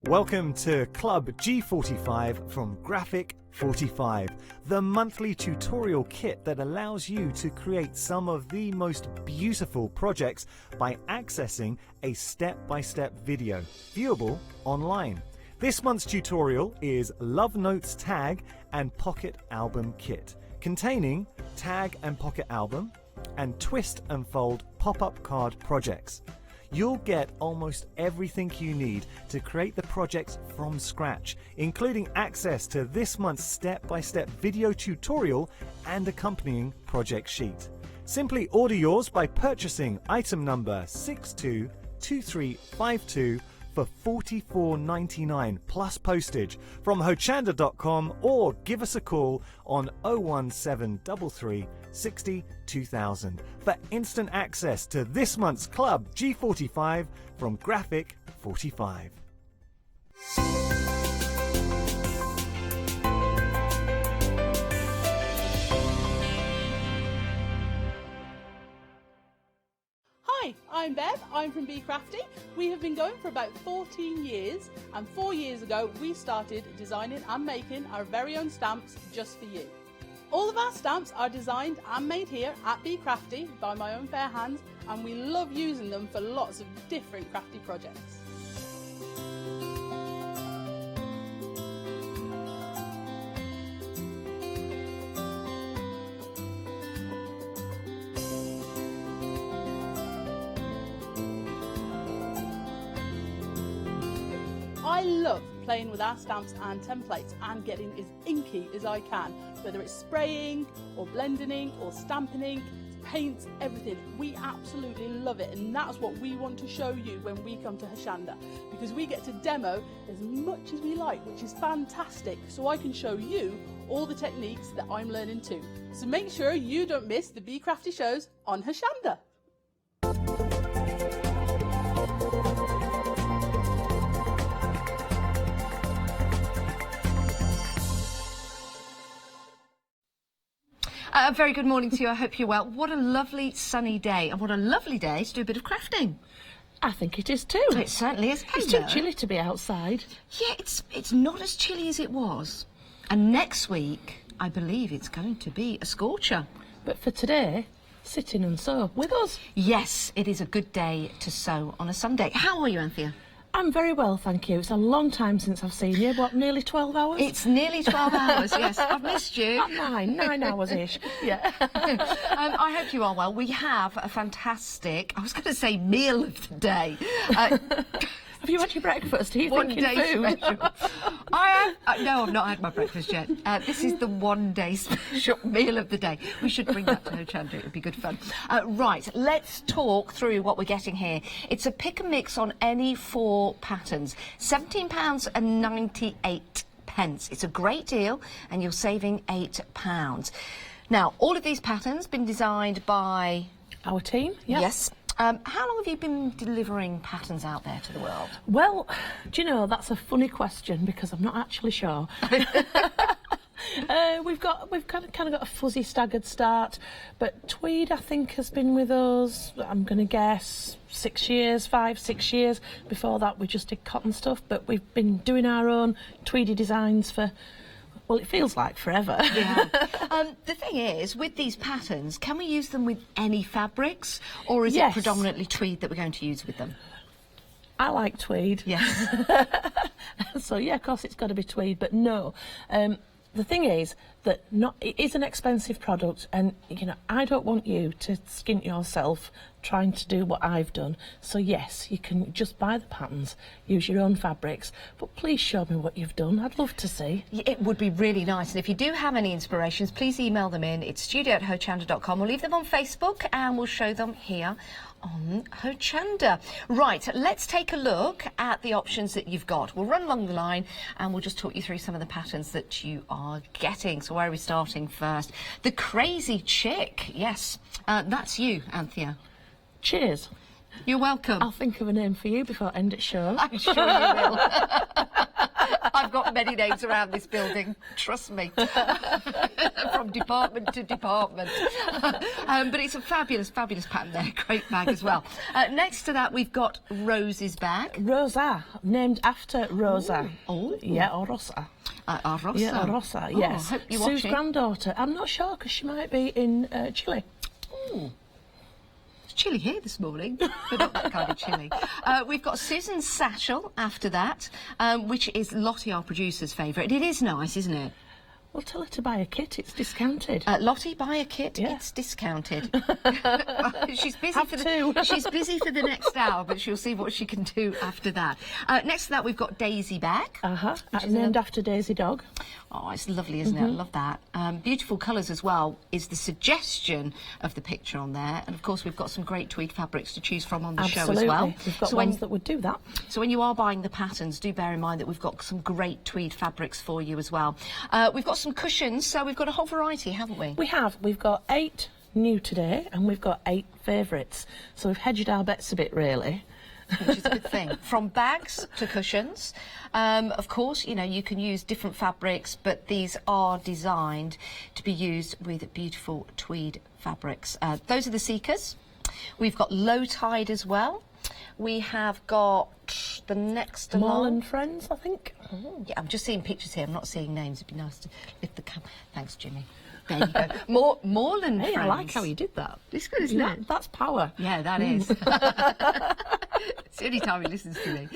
[SPEAKER 3] Welcome to Club G45 from Graphic 45, the monthly tutorial kit that allows you to create some of the most beautiful projects by accessing a step-by-step video, viewable online. This month's tutorial is Love Notes Tag and Pocket Album Kit, containing tag and pocket album and twist and fold pop-up card projects. You'll get almost everything you need to create the projects from scratch, including access to this month's step-by-step video tutorial and accompanying project sheet. Simply order yours by purchasing item number 622352 for $44.99 plus postage from hochanda.com, or give us a call on 01733 60 2000 for instant access to this month's Club G45 from Graphic 45.
[SPEAKER 13] Hi, I'm Bev, I'm from Be Crafty. We have been going for about 14 years, and 4 years ago we started designing and making our very own stamps just for you. All of our stamps are designed and made here at Be Crafty by my own fair hands, and we love using them for lots of different crafty projects. I love playing with our stamps and templates and getting as inky as I can, whether it's spraying or blending ink or stamping ink, paints, everything. We absolutely love it, and that's what we want to show you when we come to Hochanda, because we get to demo as much as we like, which is fantastic, so I can show you all the techniques that I'm learning too. So make sure you don't miss the Be Crafty shows on Hochanda.
[SPEAKER 14] A very good morning to you. I hope you're well. What a lovely sunny day, and what a lovely day to do a bit of crafting.
[SPEAKER 12] I think it is too.
[SPEAKER 14] It certainly is.
[SPEAKER 12] It's too chilly to be outside.
[SPEAKER 14] Yeah, it's not as chilly as it was. And next week, I believe it's going to be a scorcher.
[SPEAKER 12] But for today, sit in and sew with us.
[SPEAKER 14] Yes, it is a good day to sew on a Sunday. How are you, Anthea?
[SPEAKER 12] I'm very well, thank you. It's a long time since I've seen you. What, nearly 12 hours?
[SPEAKER 14] It's nearly 12 hours, yes. I've missed you.
[SPEAKER 12] Not 9 hours-ish, yeah.
[SPEAKER 14] I hope you are well. We have a fantastic, I was going to say meal of the day.
[SPEAKER 12] Have you had your breakfast? Are you thinking food?
[SPEAKER 14] Special. I have. No, I've not had my breakfast yet. This is the one day special meal of the day. We should bring that to Hochanda. It would be good fun. Right, let's talk through what we're getting here. It's a pick and mix on any 4 patterns. £17.98. It's a great deal, and you're saving £8. Now, all of these patterns been designed by
[SPEAKER 12] our team. Yep.
[SPEAKER 14] Yes. How long have you been delivering patterns out there to the world?
[SPEAKER 12] Well, do you know, that's a funny question because I'm not actually sure. We've kind of got a fuzzy staggered start, but Tweed I think has been with us, I'm going to guess 6 years, 5-6 years. Before that we just did cotton stuff, but we've been doing our own Tweedy designs for, well, it feels like forever.
[SPEAKER 14] Yeah. The thing is, with these patterns, can we use them with any fabrics, or is it predominantly Tweed that we're going to use with them?
[SPEAKER 12] I like Tweed.
[SPEAKER 14] Yes.
[SPEAKER 12] So yeah, of course it's got to be Tweed, but no. The thing is that it is an expensive product, and you know, I don't want you to skint yourself trying to do what I've done. So yes, you can just buy the patterns, use your own fabrics, but please show me what you've done. I'd love to see.
[SPEAKER 14] It would be really nice, and if you do have any inspirations, please email them in. It's studio@hochanda.com. We'll leave them on Facebook and we'll show them here on Hochanda. Right, let's take a look at the options that you've got. We'll run along the line and we'll just talk you through some of the patterns that you are getting. So where are we starting first? The Crazy Chick. Yes, that's you, Anthea.
[SPEAKER 12] Cheers.
[SPEAKER 14] You're welcome.
[SPEAKER 12] I'll think of a name for you before I end it show.
[SPEAKER 14] I'm sure you will. I've got many names around this building, trust me, from department to department. But it's a fabulous, fabulous pattern there, great bag as well. Next to that, we've got Rose's bag.
[SPEAKER 12] Rosa, named after Rosa.
[SPEAKER 14] Oh.
[SPEAKER 12] Yeah, or Rosa.
[SPEAKER 14] Rosa.
[SPEAKER 12] Yeah, Rosa, yes.
[SPEAKER 14] I hope you're
[SPEAKER 12] Sue's
[SPEAKER 14] watching.
[SPEAKER 12] granddaughter. I'm not sure, because she might be in Chile.
[SPEAKER 14] Ooh. It's chilly here this morning, but not that kind of chilly. We've got Susan's satchel after that, which is Lottie, our producer's favourite. It is nice, isn't it?
[SPEAKER 12] Well, tell her to buy a kit, it's discounted.
[SPEAKER 14] Lottie, buy a kit, it's discounted. She's busy she's busy for the next hour, but she'll see what she can do after that. Next to that, we've got Daisy bag.
[SPEAKER 12] Named after Daisy Dog.
[SPEAKER 14] Oh, it's lovely, isn't it? I love that. Beautiful colours as well is the suggestion of the picture on there. And of course, we've got some great Tweed fabrics to choose from on the show as well.
[SPEAKER 12] We've got ones that would do that.
[SPEAKER 14] So when you are buying the patterns, do bear in mind that we've got some great Tweed fabrics for you as well. We've got some cushions, so we've got a whole variety, haven't we?
[SPEAKER 12] We have. We've got 8 new today, and we've got 8 favourites. So we've hedged our bets a bit, really.
[SPEAKER 14] Which is a good thing. From bags to cushions. Of course, you know, you can use different fabrics, but these are designed to be used with beautiful Tweed fabrics. Those are the Seekers. We've got Low Tide as well. We have got the next
[SPEAKER 12] Mall and Friends, I think.
[SPEAKER 14] Yeah, I'm just seeing pictures here. I'm not seeing names. It'd be nice to lift the camera. Thanks, Jimmy. There you go. Mall and Friends.
[SPEAKER 12] I like how you did that.
[SPEAKER 14] It's good, isn't it?
[SPEAKER 12] That's power.
[SPEAKER 14] Yeah, that is. It's the only time he listens to me.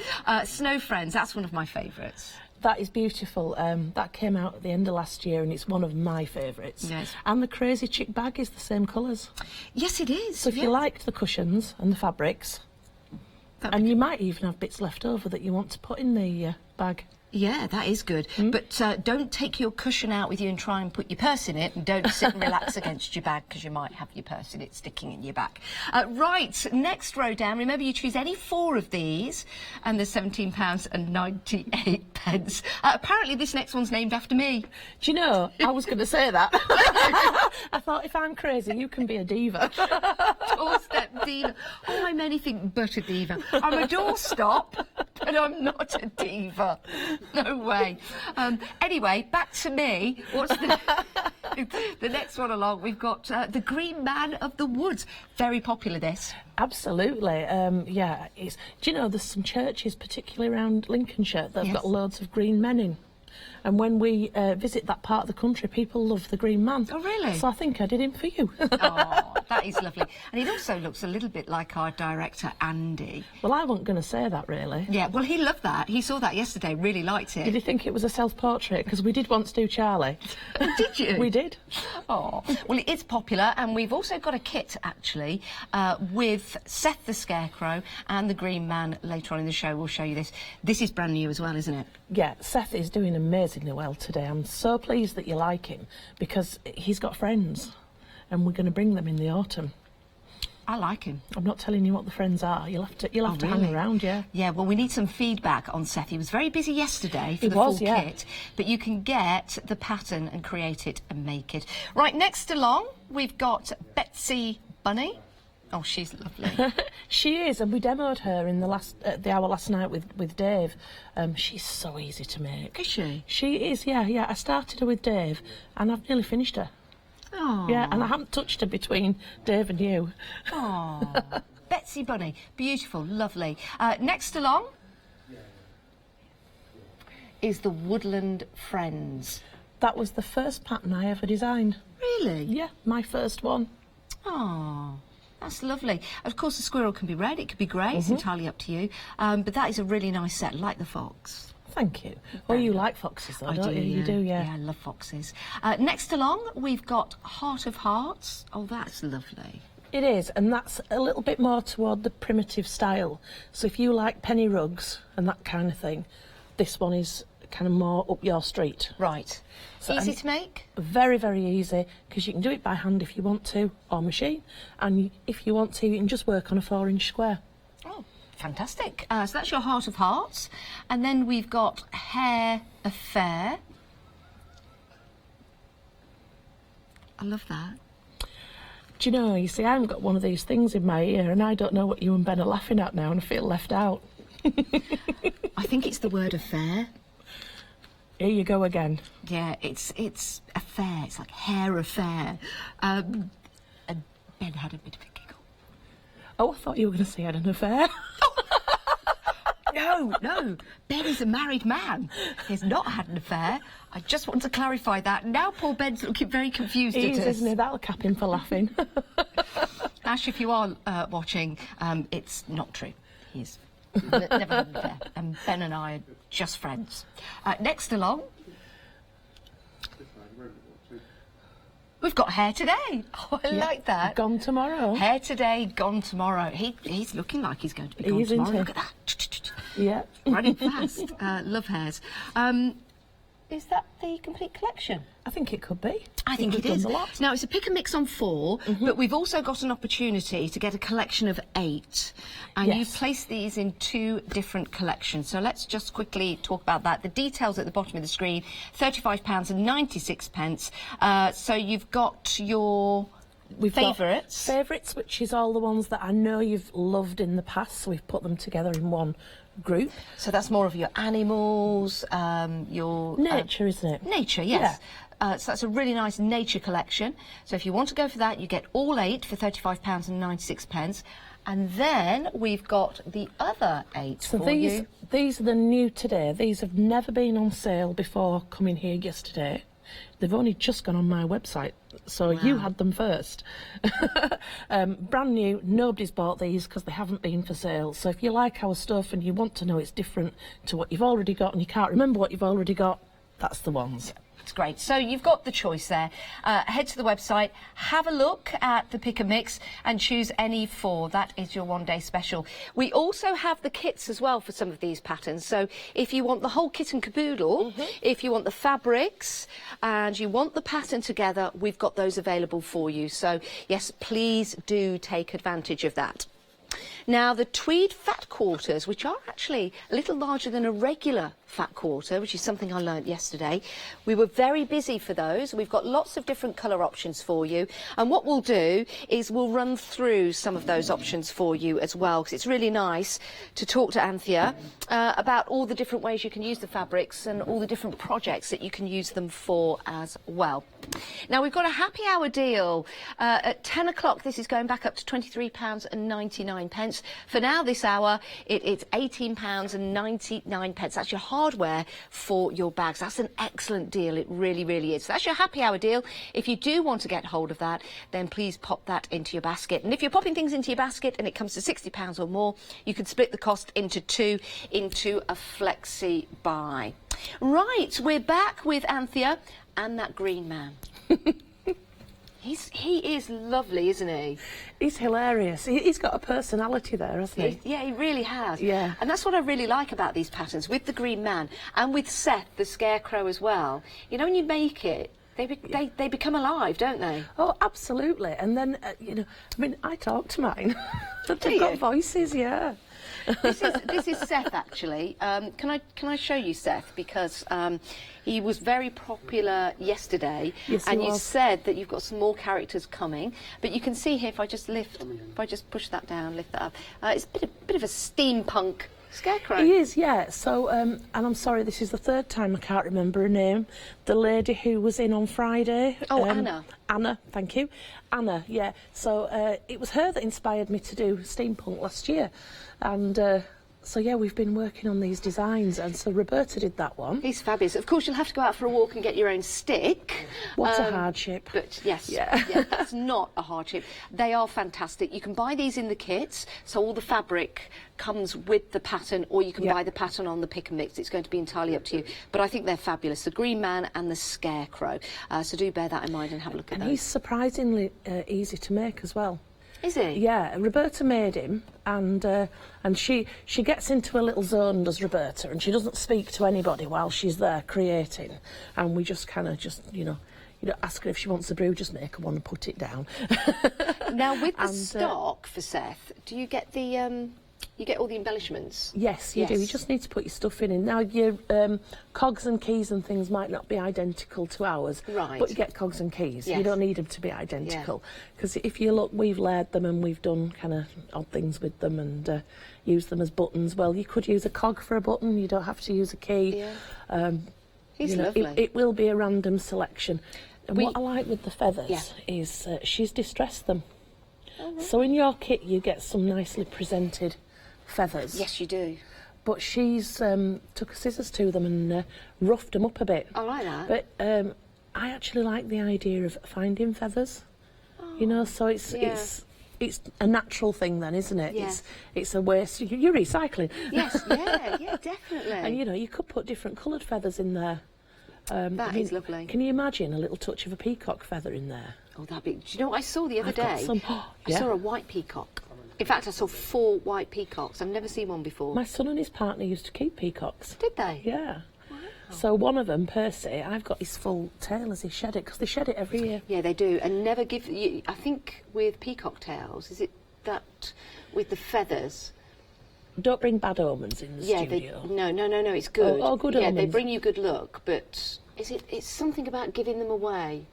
[SPEAKER 14] Snow Friends, that's one of my favourites.
[SPEAKER 12] That is beautiful. That came out at the end of last year, and it's one of my favourites.
[SPEAKER 14] Yes.
[SPEAKER 12] And the Crazy Chick bag is the same colours.
[SPEAKER 14] Yes, it is.
[SPEAKER 12] So if you liked the cushions and the fabrics, and you might even have bits left over that you want to put in the bag.
[SPEAKER 14] Yeah, that is good. But don't take your cushion out with you and try and put your purse in it, and don't sit and relax against your bag, because you might have your purse in it sticking in your back. Right, next row down. Remember, you choose any 4 of these, and there's £17.98. Apparently, this next one's named after me.
[SPEAKER 12] Do you know, I was going to say that. I thought, if I'm crazy, you can be a diva.
[SPEAKER 14] Doorstep diva. Oh, I'm anything but a diva. I'm a doorstop, but I'm not a diva. No way. Anyway, back to me. What's the next one along? We've got the Green Man of the Woods. Very popular, this.
[SPEAKER 12] Absolutely. Yeah. Do you know, there's some churches, particularly around Lincolnshire, that have got loads of green men in. And when we visit that part of the country, people love the Green Man.
[SPEAKER 14] Oh, really?
[SPEAKER 12] So I think I did him for you.
[SPEAKER 14] Oh, That is lovely. And it also looks a little bit like our director, Andy.
[SPEAKER 12] Well, I wasn't going to say that, really.
[SPEAKER 14] Yeah, well, he loved that. He saw that yesterday, really liked it.
[SPEAKER 12] Did you think it was a self-portrait? Because we did once do Charlie.
[SPEAKER 14] Did you?
[SPEAKER 12] We did.
[SPEAKER 14] Oh, well, it is popular, and we've also got a kit, actually, with Seth the Scarecrow and the Green Man. Later on in the show, we'll show you this. This is brand new as well, isn't it?
[SPEAKER 12] Yeah, Seth is doing amazingly well today. I'm so pleased that you like him, because he's got friends, and we're going to bring them in the autumn.
[SPEAKER 14] I like him.
[SPEAKER 12] I'm not telling you what the friends are. You'll have to
[SPEAKER 14] really?
[SPEAKER 12] hang around, yeah.
[SPEAKER 14] Yeah, well, we need some feedback on Seth. He was very busy yesterday for the full kit, but you can get the pattern and create it and make it. Right, next along, we've got Betsy Bunny. Oh, she's lovely.
[SPEAKER 12] She is, and we demoed her in the hour last night with Dave. She's so easy to make.
[SPEAKER 14] Is she?
[SPEAKER 12] She is, yeah. I started her with Dave, and I've nearly finished her.
[SPEAKER 14] Oh.
[SPEAKER 12] Yeah, and I haven't touched her between Dave and you.
[SPEAKER 14] Oh, Betsy Bunny, beautiful, lovely. Next along is the Woodland Friends.
[SPEAKER 12] That was the first pattern I ever designed.
[SPEAKER 14] Really?
[SPEAKER 12] Yeah, my first one.
[SPEAKER 14] Oh, that's lovely. Of course, the squirrel can be red, it could be grey, it's entirely up to you. But that is a really nice set, like the fox.
[SPEAKER 12] Thank you. Well, you like foxes, though, don't you?
[SPEAKER 14] Yeah.
[SPEAKER 12] You do, yeah.
[SPEAKER 14] Yeah, I love foxes. Next along, we've got Heart of Hearts. Oh, that's lovely.
[SPEAKER 12] It is, and that's a little bit more toward the primitive style. So if you like penny rugs and that kind of thing, this one is kind of more up your street.
[SPEAKER 14] Right. So, easy to make?
[SPEAKER 12] Very, very easy, because you can do it by hand if you want to, or machine. And if you want to, you can just work on a 4-inch square.
[SPEAKER 14] Oh. Fantastic. So that's your Heart of Hearts. And then we've got Hair Affair. I love that.
[SPEAKER 12] Do you know, you see, I haven't got one of these things in my ear, and I don't know what you and Ben are laughing at now, and I feel left out.
[SPEAKER 14] I think it's the word affair.
[SPEAKER 12] Here you go again.
[SPEAKER 14] Yeah, it's affair. It's like hair affair. And Ben had a bit of a giggle.
[SPEAKER 12] Oh, I thought you were going to say I had an affair.
[SPEAKER 14] No. Ben is a married man. He has not had an affair. I just want to clarify that. Now poor Ben's looking very confused
[SPEAKER 12] He
[SPEAKER 14] at
[SPEAKER 12] is,
[SPEAKER 14] us.
[SPEAKER 12] isn't he? That'll cap him for laughing.
[SPEAKER 14] Ash, if you are watching, it's not true. He's never had an affair. And Ben and I are just friends. Next along, we've got Hair Today. Oh, I like that.
[SPEAKER 12] Gone tomorrow.
[SPEAKER 14] Hair Today, gone tomorrow. He's looking like he's going to be gone tomorrow. Look at that.
[SPEAKER 12] Yeah.
[SPEAKER 14] Running fast. Love hairs. Is that the complete collection?
[SPEAKER 12] I think it could be.
[SPEAKER 14] I think it is. Now, it's a pick and mix on 4, but we've also got an opportunity to get a collection of 8. And you've placed these in 2 different collections. So let's just quickly talk about that. The details at the bottom of the screen, £35.96. So you've got your favourites.
[SPEAKER 12] Favourites, which is all the ones that I know you've loved in the past. So we've put them together in one group.
[SPEAKER 14] So that's more of your animals, your...
[SPEAKER 12] Nature, isn't it?
[SPEAKER 14] Nature, yes. Yeah. So that's a really nice nature collection. So if you want to go for that, you get all 8 for £35.96. And then we've got the other 8
[SPEAKER 12] so
[SPEAKER 14] for you.
[SPEAKER 12] These are the new today. These have never been on sale before coming here yesterday. They've only just gone on my website, so you had them first. Brand new, nobody's bought these because they haven't been for sale. So if you like our stuff and you want to know it's different to what you've already got and you can't remember what you've already got, that's the ones.
[SPEAKER 14] It's great. So you've got the choice there. Head to the website, have a look at the pick and mix and choose any 4. That is your one-day special. We also have the kits as well for some of these patterns. So if you want the whole kit and caboodle, if you want the fabrics and you want the pattern together, we've got those available for you. So yes, please do take advantage of that. Now, the tweed fat quarters, which are actually a little larger than a regular fat quarter, which is something I learnt yesterday. We were very busy for those. We've got lots of different colour options for you. And what we'll do is we'll run through some of those options for you as well, because it's really nice to talk to Anthea about all the different ways you can use the fabrics and all the different projects that you can use them for as well. Now, we've got a happy hour deal. At 10 o'clock, this is going back up to £23.99. For now, this hour, it's £18.99. That's your hardware for your bags. That's an excellent deal. It really, really is. So that's your happy hour deal. If you do want to get hold of that, then please pop that into your basket. And if you're popping things into your basket and it comes to £60 or more, you can split the cost into two into a flexi buy. Right, we're back with Anthea and that green man. He is lovely, isn't he?
[SPEAKER 12] He's hilarious. He's got a personality there, hasn't he?
[SPEAKER 14] Yeah, he really has.
[SPEAKER 12] Yeah.
[SPEAKER 14] And that's what I really like about these patterns, with the green man and with Seth, the scarecrow as well. You know, when you make it, they become alive, don't they?
[SPEAKER 12] Oh, absolutely. And then, you know, I mean, I talk to mine. They've got voices, yeah.
[SPEAKER 14] This is Seth, actually. Can I show you Seth, because he was very popular yesterday.
[SPEAKER 12] Yes,
[SPEAKER 14] and
[SPEAKER 12] he
[SPEAKER 14] you
[SPEAKER 12] was.
[SPEAKER 14] said that you've got some more characters coming. But you can see here, if I just push that down, lift that up, it's a bit of a steampunk scarecrow.
[SPEAKER 12] He is, yeah. So, and I'm sorry, this is the third time I can't remember her name. The lady who was in on Friday.
[SPEAKER 14] Oh, Anna.
[SPEAKER 12] Anna, thank you. Anna, yeah. So it was her that inspired me to do steampunk last year. And so, yeah, we've been working on these designs, and so Roberta did that one.
[SPEAKER 14] He's fabulous. Of course, you'll have to go out for a walk and get your own stick.
[SPEAKER 12] What a hardship.
[SPEAKER 14] But yes,
[SPEAKER 12] yeah.
[SPEAKER 14] That's not a hardship. They are fantastic. You can buy these in the kits, so all the fabric comes with the pattern, or you can buy the pattern on the pick and mix. It's going to be entirely up to you. But I think they're fabulous. The Green Man and the Scarecrow. So do bear that in mind and have a look at
[SPEAKER 12] and
[SPEAKER 14] those.
[SPEAKER 12] He's surprisingly easy to make as well.
[SPEAKER 14] Is he?
[SPEAKER 12] Yeah, Roberta made him, and she gets into a little zone, does Roberta, and she doesn't speak to anybody while she's there creating, and we just kind of you know, ask her if she wants a brew, just make her one and put it down.
[SPEAKER 14] Now, with the stock for Seth, do you get the you get all the embellishments?
[SPEAKER 12] Yes, you do. You just need to put your stuff in. Now, your cogs and keys and things might not be identical to ours,
[SPEAKER 14] right?
[SPEAKER 12] But you get cogs and keys.
[SPEAKER 14] Yes.
[SPEAKER 12] You don't need them to be identical, because if you look, we've layered them and we've done kind of odd things with them and used them as buttons. Well, you could use a cog for a button. You don't have to use a key.
[SPEAKER 14] Yeah. He's
[SPEAKER 12] lovely. It will be a random selection. And
[SPEAKER 14] We-
[SPEAKER 12] what I like with the feathers
[SPEAKER 14] Yeah.
[SPEAKER 12] is she's distressed them.
[SPEAKER 14] Oh, right.
[SPEAKER 12] So in your kit you get some nicely presented feathers.
[SPEAKER 14] Yes, you do.
[SPEAKER 12] But she's took scissors to them and roughed them up a bit.
[SPEAKER 14] I like that.
[SPEAKER 12] But I actually like the idea of finding feathers. You know, so it's a natural thing then, isn't it?
[SPEAKER 14] Yeah.
[SPEAKER 12] It's a waste. You're recycling.
[SPEAKER 14] Yes, yeah, definitely.
[SPEAKER 12] And you know, you could put different coloured feathers in there.
[SPEAKER 14] That is lovely.
[SPEAKER 12] Can you imagine a little touch of a peacock feather in there?
[SPEAKER 14] Oh, that'd be... Do you know what I saw the other
[SPEAKER 12] I've got
[SPEAKER 14] day?
[SPEAKER 12] some-
[SPEAKER 14] I saw a white peacock. In fact, I saw 4 white peacocks. I've never seen one before.
[SPEAKER 12] My son and his partner used to keep peacocks.
[SPEAKER 14] Did they?
[SPEAKER 12] Yeah.
[SPEAKER 14] Wow.
[SPEAKER 12] So one of them, Percy, I've got his full tail as he shed it, because they shed it every year.
[SPEAKER 14] Yeah, they do. And never give... I think with peacock tails, is it that with the feathers...
[SPEAKER 12] Don't bring bad omens in the studio.
[SPEAKER 14] No, it's good.
[SPEAKER 12] Oh, good
[SPEAKER 14] yeah, they
[SPEAKER 12] omens.
[SPEAKER 14] bring you good luck, but it's something about giving them away.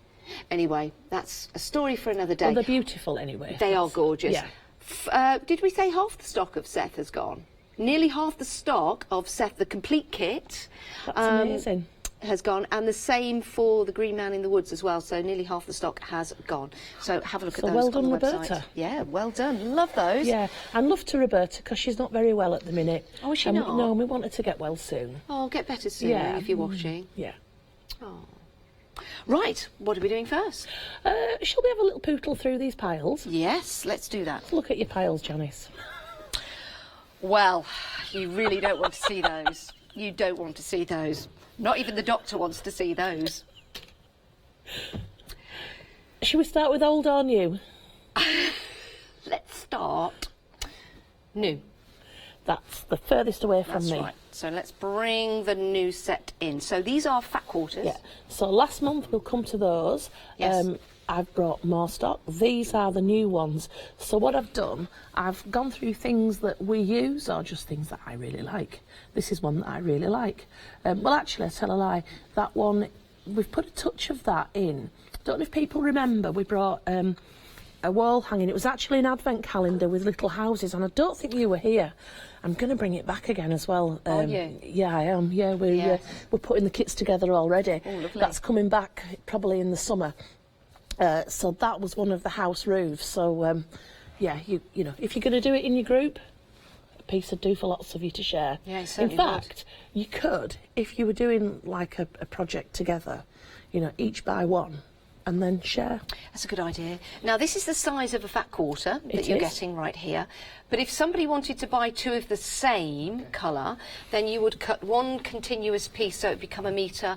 [SPEAKER 14] Anyway, that's a story for another day.
[SPEAKER 12] Well, they're beautiful anyway.
[SPEAKER 14] They are gorgeous.
[SPEAKER 12] Yeah.
[SPEAKER 14] Did we say half the stock of Seth has gone? Nearly half the stock of Seth, the complete kit,
[SPEAKER 12] That's amazing.
[SPEAKER 14] has gone, and the same for the Green Man in the Woods as well. So nearly half the stock has gone. So have a look at
[SPEAKER 12] So
[SPEAKER 14] those
[SPEAKER 12] well
[SPEAKER 14] on
[SPEAKER 12] done,
[SPEAKER 14] the website.
[SPEAKER 12] Roberta.
[SPEAKER 14] Yeah, well done. Love those.
[SPEAKER 12] Yeah, and love to Roberta, because she's not very well at the minute.
[SPEAKER 14] Oh, is she
[SPEAKER 12] And
[SPEAKER 14] not?
[SPEAKER 12] No, we want her to get well soon.
[SPEAKER 14] Oh, get better soon
[SPEAKER 12] Yeah.
[SPEAKER 14] if you're watching.
[SPEAKER 12] Yeah.
[SPEAKER 14] Oh. Right, what are we doing first?
[SPEAKER 12] Shall we have a little pootle through these piles?
[SPEAKER 14] Yes, let's do that.
[SPEAKER 12] Look at your piles, Janice.
[SPEAKER 14] Well, you really don't want to see those. You don't want to see those. Not even the doctor wants to see those.
[SPEAKER 12] Shall we start with old or new?
[SPEAKER 14] Let's start new.
[SPEAKER 12] That's the furthest away from
[SPEAKER 14] That's
[SPEAKER 12] me.
[SPEAKER 14] right. So let's bring the new set in. So these are fat quarters.
[SPEAKER 12] Yeah. So last month we'll come to those.
[SPEAKER 14] Yes.
[SPEAKER 12] I've brought more stock. These are the new ones. So what I've done, I've gone through things that we use or just things that I really like. This is one that I really like. Well, actually, I tell a lie. That one, we've put a touch of that in. Don't know if people remember, we brought a wall hanging. It was actually an advent calendar with little houses, and I don't think you were here. I'm going to bring it back again as well.
[SPEAKER 14] Are you?
[SPEAKER 12] Yeah, I am. Yeah, we're putting the kits together already.
[SPEAKER 14] Oh, lovely.
[SPEAKER 12] That's coming back probably in the summer. So that was one of the house roofs. So yeah, you know, if you're going to do it in your group, piece would do for lots of you to share.
[SPEAKER 14] Yeah, it
[SPEAKER 12] In
[SPEAKER 14] certainly would.
[SPEAKER 12] fact, you could, if you were doing like a project together, you know, each buy one and then share.
[SPEAKER 14] That's a good idea. Now, this is the size of a fat quarter that
[SPEAKER 12] It
[SPEAKER 14] you're
[SPEAKER 12] is.
[SPEAKER 14] getting right here. But if somebody wanted to buy 2 of the same colour, then you would cut one continuous piece so it would become 1 metre,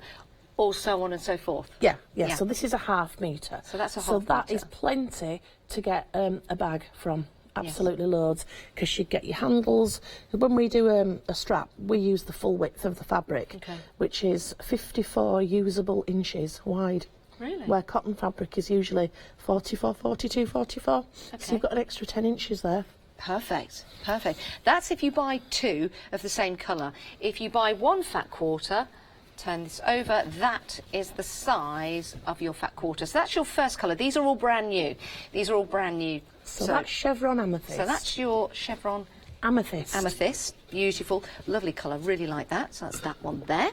[SPEAKER 14] or so on and so forth.
[SPEAKER 12] Yeah.
[SPEAKER 14] Yeah.
[SPEAKER 12] So this is a half metre.
[SPEAKER 14] So that's a
[SPEAKER 12] So
[SPEAKER 14] half
[SPEAKER 12] that
[SPEAKER 14] metre.
[SPEAKER 12] is plenty to get a bag from. Absolutely loads, because you get your handles. When we do a strap, we use the full width of the fabric,
[SPEAKER 14] Okay.
[SPEAKER 12] which is 54 usable inches wide.
[SPEAKER 14] Really?
[SPEAKER 12] Where cotton fabric is usually 44, 42, 44. So
[SPEAKER 14] Okay.
[SPEAKER 12] you've got an extra 10 inches there.
[SPEAKER 14] Perfect, perfect. That's if you buy 2 of the same colour. If you buy 1 fat quarter, turn this over, that is the size of your fat quarter. So that's your first colour. These are all brand new. These are all brand new.
[SPEAKER 12] So that's chevron amethyst.
[SPEAKER 14] So that's your chevron
[SPEAKER 12] amethyst.
[SPEAKER 14] Amethyst, beautiful, lovely colour, really like that. So that's that one there.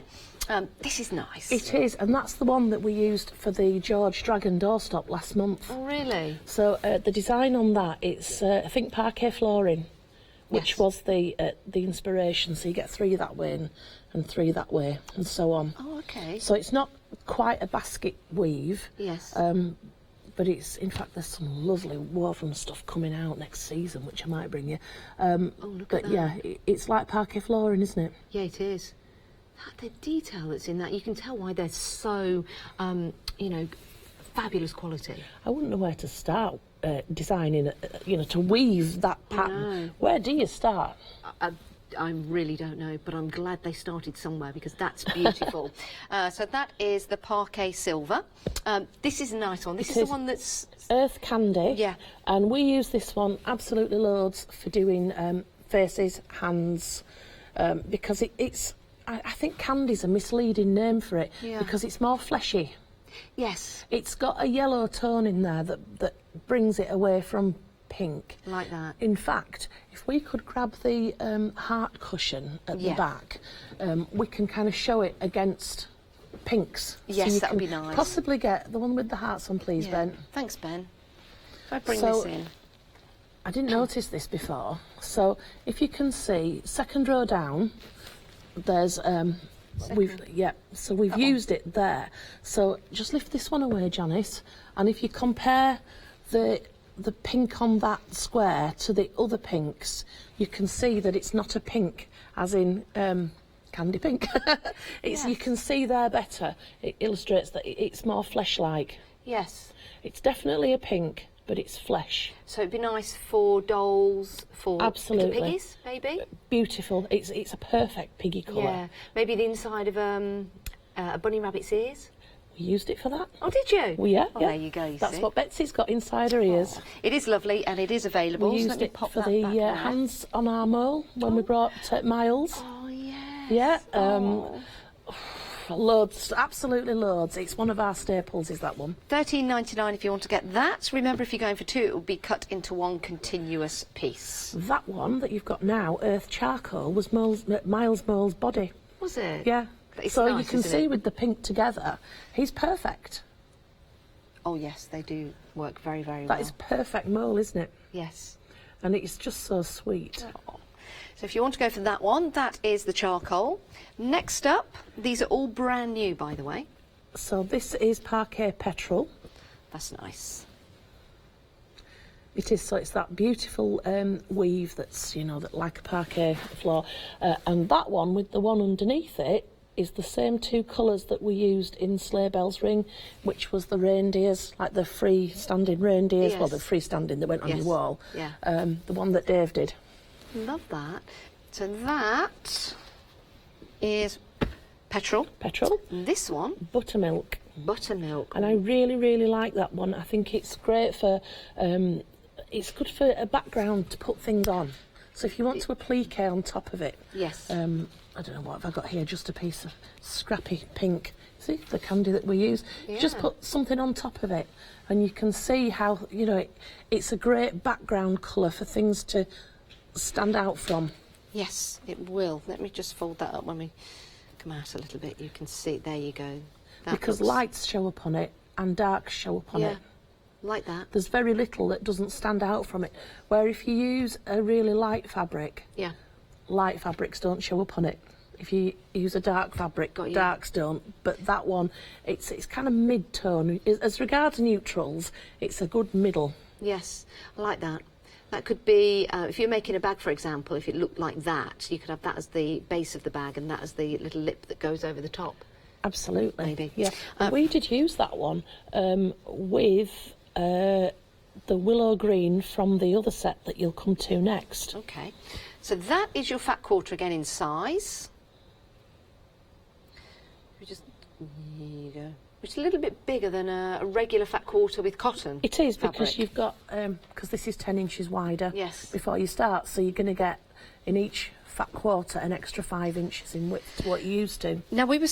[SPEAKER 14] This is nice.
[SPEAKER 12] It is, and that's the one that we used for the George Dragon doorstop last month.
[SPEAKER 14] Oh, really?
[SPEAKER 12] So the design on that, it's I think parquet flooring, which was the inspiration. So you get 3 that way and 3 that way, and so on.
[SPEAKER 14] Oh, okay.
[SPEAKER 12] So it's not quite a basket weave.
[SPEAKER 14] Yes.
[SPEAKER 12] But it's, in fact, there's some lovely woven stuff coming out next season, which I might bring you.
[SPEAKER 14] Look
[SPEAKER 12] but
[SPEAKER 14] at that.
[SPEAKER 12] yeah, it's like parquet flooring, isn't it?
[SPEAKER 14] Yeah, it is. The detail that's in that, you can tell why they're so, you know, fabulous quality.
[SPEAKER 12] I wouldn't know where to start designing, you know, to weave that pattern.
[SPEAKER 14] know.
[SPEAKER 12] Where do you start?
[SPEAKER 14] I really don't know, but I'm glad they started somewhere because that's beautiful. So that is the parquet silver. This is a nice one. This is the one that's
[SPEAKER 12] Earth Candy.
[SPEAKER 14] Yeah.
[SPEAKER 12] And we use this one absolutely loads for doing faces, hands, because it's. I think candy's a misleading name for it because it's more fleshy.
[SPEAKER 14] Yes.
[SPEAKER 12] It's got a yellow tone in there that brings it away from pink.
[SPEAKER 14] Like that.
[SPEAKER 12] In fact, if we could grab the heart cushion at the back, we can kind of show it against pinks.
[SPEAKER 14] Yes,
[SPEAKER 12] you
[SPEAKER 14] that would
[SPEAKER 12] can
[SPEAKER 14] be nice.
[SPEAKER 12] Possibly get the one with the hearts on, please, Ben.
[SPEAKER 14] Thanks, Ben. If I bring
[SPEAKER 12] So,
[SPEAKER 14] this in.
[SPEAKER 12] I didn't notice this before. So if you can see, second row down, there's we've used it there. So just lift this one away, Janice, and if you compare the pink on that square to the other pinks, you can see that it's not a pink as in candy pink. You can see there better. It illustrates that it's more flesh-like.
[SPEAKER 14] Yes.
[SPEAKER 12] It's definitely a pink, but it's flesh.
[SPEAKER 14] So it'd be nice for dolls, for
[SPEAKER 12] Absolutely.
[SPEAKER 14] little piggies, maybe?
[SPEAKER 12] Beautiful. It's a perfect piggy colour.
[SPEAKER 14] Yeah. Maybe the inside of a bunny rabbit's ears.
[SPEAKER 12] We used it for that.
[SPEAKER 14] Oh, did you?
[SPEAKER 12] Well, yeah.
[SPEAKER 14] Oh,
[SPEAKER 12] yeah.
[SPEAKER 14] there you go, you
[SPEAKER 12] That's
[SPEAKER 14] see.
[SPEAKER 12] what Betsy's got inside her ears.
[SPEAKER 14] It is lovely and it is available.
[SPEAKER 12] We
[SPEAKER 14] So
[SPEAKER 12] used
[SPEAKER 14] let me
[SPEAKER 12] it
[SPEAKER 14] pop
[SPEAKER 12] for
[SPEAKER 14] that
[SPEAKER 12] the
[SPEAKER 14] back there.
[SPEAKER 12] hands on our mole when we brought Miles.
[SPEAKER 14] Oh, yes.
[SPEAKER 12] Yeah. Loads, absolutely loads. It's one of our staples, is that one.
[SPEAKER 14] $13.99 if you want to get that. Remember, if you're going for 2, it will be cut into one continuous piece.
[SPEAKER 12] That one that you've got now, Earth Charcoal, was Miles Mole's body.
[SPEAKER 14] Was it?
[SPEAKER 12] Yeah.
[SPEAKER 14] It's
[SPEAKER 12] So
[SPEAKER 14] nice,
[SPEAKER 12] you can
[SPEAKER 14] isn't
[SPEAKER 12] see
[SPEAKER 14] it?
[SPEAKER 12] with the pink together, he's perfect.
[SPEAKER 14] Oh, yes, they do work very, very well.
[SPEAKER 12] That is perfect mole, isn't it?
[SPEAKER 14] Yes.
[SPEAKER 12] And it's just so sweet.
[SPEAKER 14] So if you want to go for that one, that is the charcoal. Next up, these are all brand new, by the way.
[SPEAKER 12] So this is Parquet Petrol.
[SPEAKER 14] That's nice.
[SPEAKER 12] It is, so it's that beautiful weave that's, you know, that like a parquet floor. And that one with the one underneath it is the same 2 colours that we used in Sleigh Bells Ring, which was the reindeers, like the freestanding reindeers.
[SPEAKER 14] Yes.
[SPEAKER 12] Well, the freestanding that went on
[SPEAKER 14] Yes.
[SPEAKER 12] your wall.
[SPEAKER 14] Yeah.
[SPEAKER 12] The one that Dave did.
[SPEAKER 14] Love that. So that is petrol.
[SPEAKER 12] Petrol.
[SPEAKER 14] And this one,
[SPEAKER 12] Buttermilk.
[SPEAKER 14] buttermilk.
[SPEAKER 12] And I really, really like that one. I think it's great for, it's good for a background to put things on. So if you want to applique on top of it.
[SPEAKER 14] Yes.
[SPEAKER 12] I don't know what have I got here, just a piece of scrappy pink. See, the candy that we use. You just
[SPEAKER 14] Yeah.
[SPEAKER 12] put something on top of it and you can see how, you know, it's a great background colour for things to stand out from.
[SPEAKER 14] Yes, it will. Let me just fold that up when we come out a little bit. You can see, there you go. That
[SPEAKER 12] Because
[SPEAKER 14] looks-
[SPEAKER 12] lights show up on it and darks show up on
[SPEAKER 14] Yeah.
[SPEAKER 12] it.
[SPEAKER 14] Like that.
[SPEAKER 12] There's very little that doesn't stand out from it. Where if you use a really light fabric,
[SPEAKER 14] Yeah.
[SPEAKER 12] light fabrics don't show up on it. If you use a dark fabric, darks don't. But that one, it's kind of mid-tone. As regards neutrals, it's a good middle.
[SPEAKER 14] Yes, I like that. That could be, if you're making a bag, for example, if it looked like that, you could have that as the base of the bag and that as the little lip that goes over the top.
[SPEAKER 12] Absolutely.
[SPEAKER 14] Maybe.
[SPEAKER 12] Yeah. We did use that one with the willow green from the other set that you'll come to next.
[SPEAKER 14] Okay. So that is your fat quarter again in size. There you go. Which is a little bit bigger than a regular fat quarter with cotton.
[SPEAKER 12] It is,
[SPEAKER 14] fabric.
[SPEAKER 12] because you've got, because this is 10 inches wider
[SPEAKER 14] Yes.
[SPEAKER 12] before you start, so you're going to get in each fat quarter an extra 5 inches in width to what you used to.
[SPEAKER 14] Now we were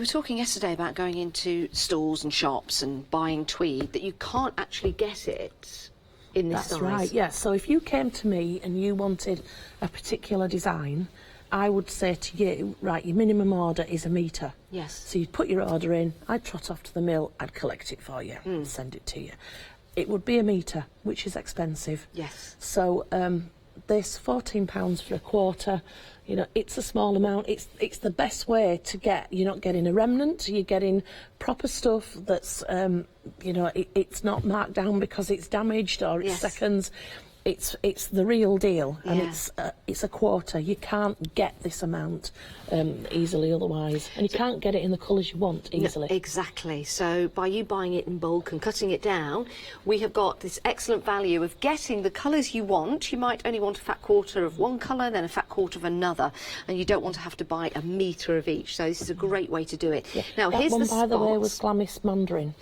[SPEAKER 14] talking yesterday about going into stores and shops and buying tweed, that you can't actually get it in this size.
[SPEAKER 12] That's right, yeah. So if you came to me and you wanted a particular design, I would say to you, right, your minimum order is 1 metre.
[SPEAKER 14] Yes.
[SPEAKER 12] So you'd put your order in, I'd trot off to the mill, I'd collect it for you and send it to you. It would be 1 metre, which is expensive.
[SPEAKER 14] Yes.
[SPEAKER 12] So this £14 for a quarter, you know, it's a small amount. It's the best way to get. You're not getting a remnant. You're getting proper stuff that's, you know, it's not marked down because it's damaged or it's seconds. It's the real deal, and it's a quarter. You can't get this amount easily otherwise, and you can't get it in the colours you want easily.
[SPEAKER 14] No, exactly. So by you buying it in bulk and cutting it down, we have got this excellent value of getting the colours you want. You might only want a fat quarter of one colour, then a fat quarter of another, and you don't want to have to buy 1 metre of each. So this is a great way to do it.
[SPEAKER 12] Yeah.
[SPEAKER 14] Now
[SPEAKER 12] that
[SPEAKER 14] here's
[SPEAKER 12] one,
[SPEAKER 14] the
[SPEAKER 12] by the way,
[SPEAKER 14] spots.
[SPEAKER 12] was Glamis Mandarin.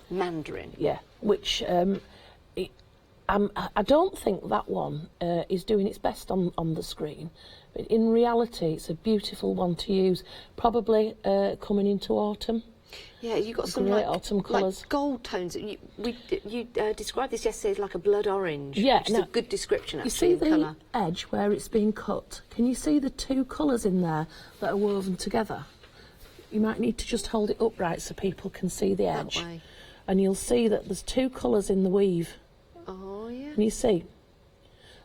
[SPEAKER 14] Mandarin.
[SPEAKER 12] Yeah, which I don't think that one is doing its best on the screen, but in reality it's a beautiful one to use, probably coming into autumn.
[SPEAKER 14] Yeah, you've got some
[SPEAKER 12] great
[SPEAKER 14] like,
[SPEAKER 12] autumn colours.
[SPEAKER 14] like gold tones. You described this yesterday as like a blood orange,
[SPEAKER 12] Yeah,
[SPEAKER 14] which is a good description
[SPEAKER 12] You
[SPEAKER 14] actually
[SPEAKER 12] see
[SPEAKER 14] in
[SPEAKER 12] the
[SPEAKER 14] colour.
[SPEAKER 12] edge where it's been cut? Can you see the two colours in there that are woven together? You might need to just hold it upright so people can see the edge.
[SPEAKER 14] That way.
[SPEAKER 12] And you'll see that there's two colours in the weave.
[SPEAKER 14] Oh, yeah.
[SPEAKER 12] Can you see?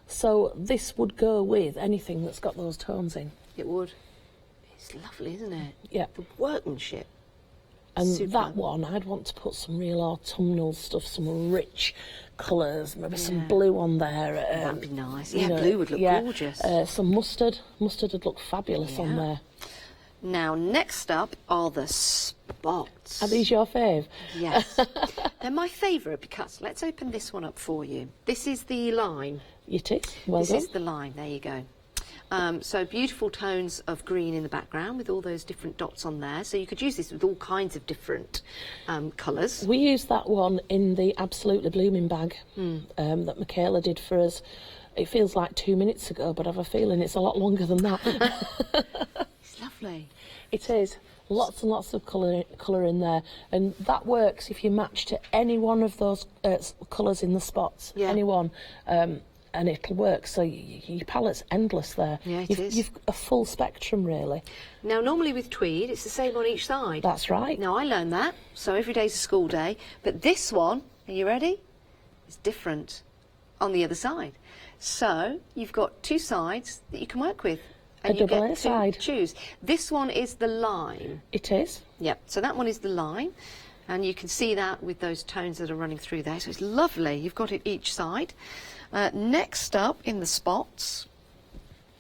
[SPEAKER 12] So this would go with anything that's got those tones in.
[SPEAKER 14] It would. It's lovely, isn't it?
[SPEAKER 12] Yeah.
[SPEAKER 14] The workmanship.
[SPEAKER 12] And
[SPEAKER 14] Super.
[SPEAKER 12] that one, I'd want to put some real autumnal stuff, some rich colours, maybe some blue on there.
[SPEAKER 14] That'd be nice.
[SPEAKER 12] you
[SPEAKER 14] Yeah,
[SPEAKER 12] know,
[SPEAKER 14] blue would look gorgeous.
[SPEAKER 12] Some mustard. Mustard would look fabulous on there.
[SPEAKER 14] Now, next up are the spots.
[SPEAKER 12] Are these your fave?
[SPEAKER 14] Yes. They're my favourite because, let's open this one up for you. This is the line.
[SPEAKER 12] It is. Well
[SPEAKER 14] This
[SPEAKER 12] done.
[SPEAKER 14] is the line. There you go. So beautiful tones of green in the background with all those different dots on there. So you could use this with all kinds of different colours.
[SPEAKER 12] We used that one in the Absolutely Blooming bag that Michaela did for us. It feels like 2 minutes ago, but I have a feeling it's a lot longer than that.
[SPEAKER 14] It's lovely.
[SPEAKER 12] It is. Lots and lots of colour in there. And that works if you match to any one of those colours in the spots.
[SPEAKER 14] Yeah.
[SPEAKER 12] Any one. And it'll work. So your palette's endless there.
[SPEAKER 14] Yeah, it is.
[SPEAKER 12] You've a full spectrum, really.
[SPEAKER 14] Now, normally with tweed, it's the same on each side.
[SPEAKER 12] That's right.
[SPEAKER 14] Now, I learned that, so every day's a school day. But this one, are you ready? It's different on the other side. So you've got two sides that you can work with. And
[SPEAKER 12] A
[SPEAKER 14] you
[SPEAKER 12] double
[SPEAKER 14] get
[SPEAKER 12] A
[SPEAKER 14] to
[SPEAKER 12] side.
[SPEAKER 14] choose. This one is the line.
[SPEAKER 12] It is.
[SPEAKER 14] Yep, so that one is the line. And you can see that with those tones that are running through there. So it's lovely. You've got it each side. Next up in the spots,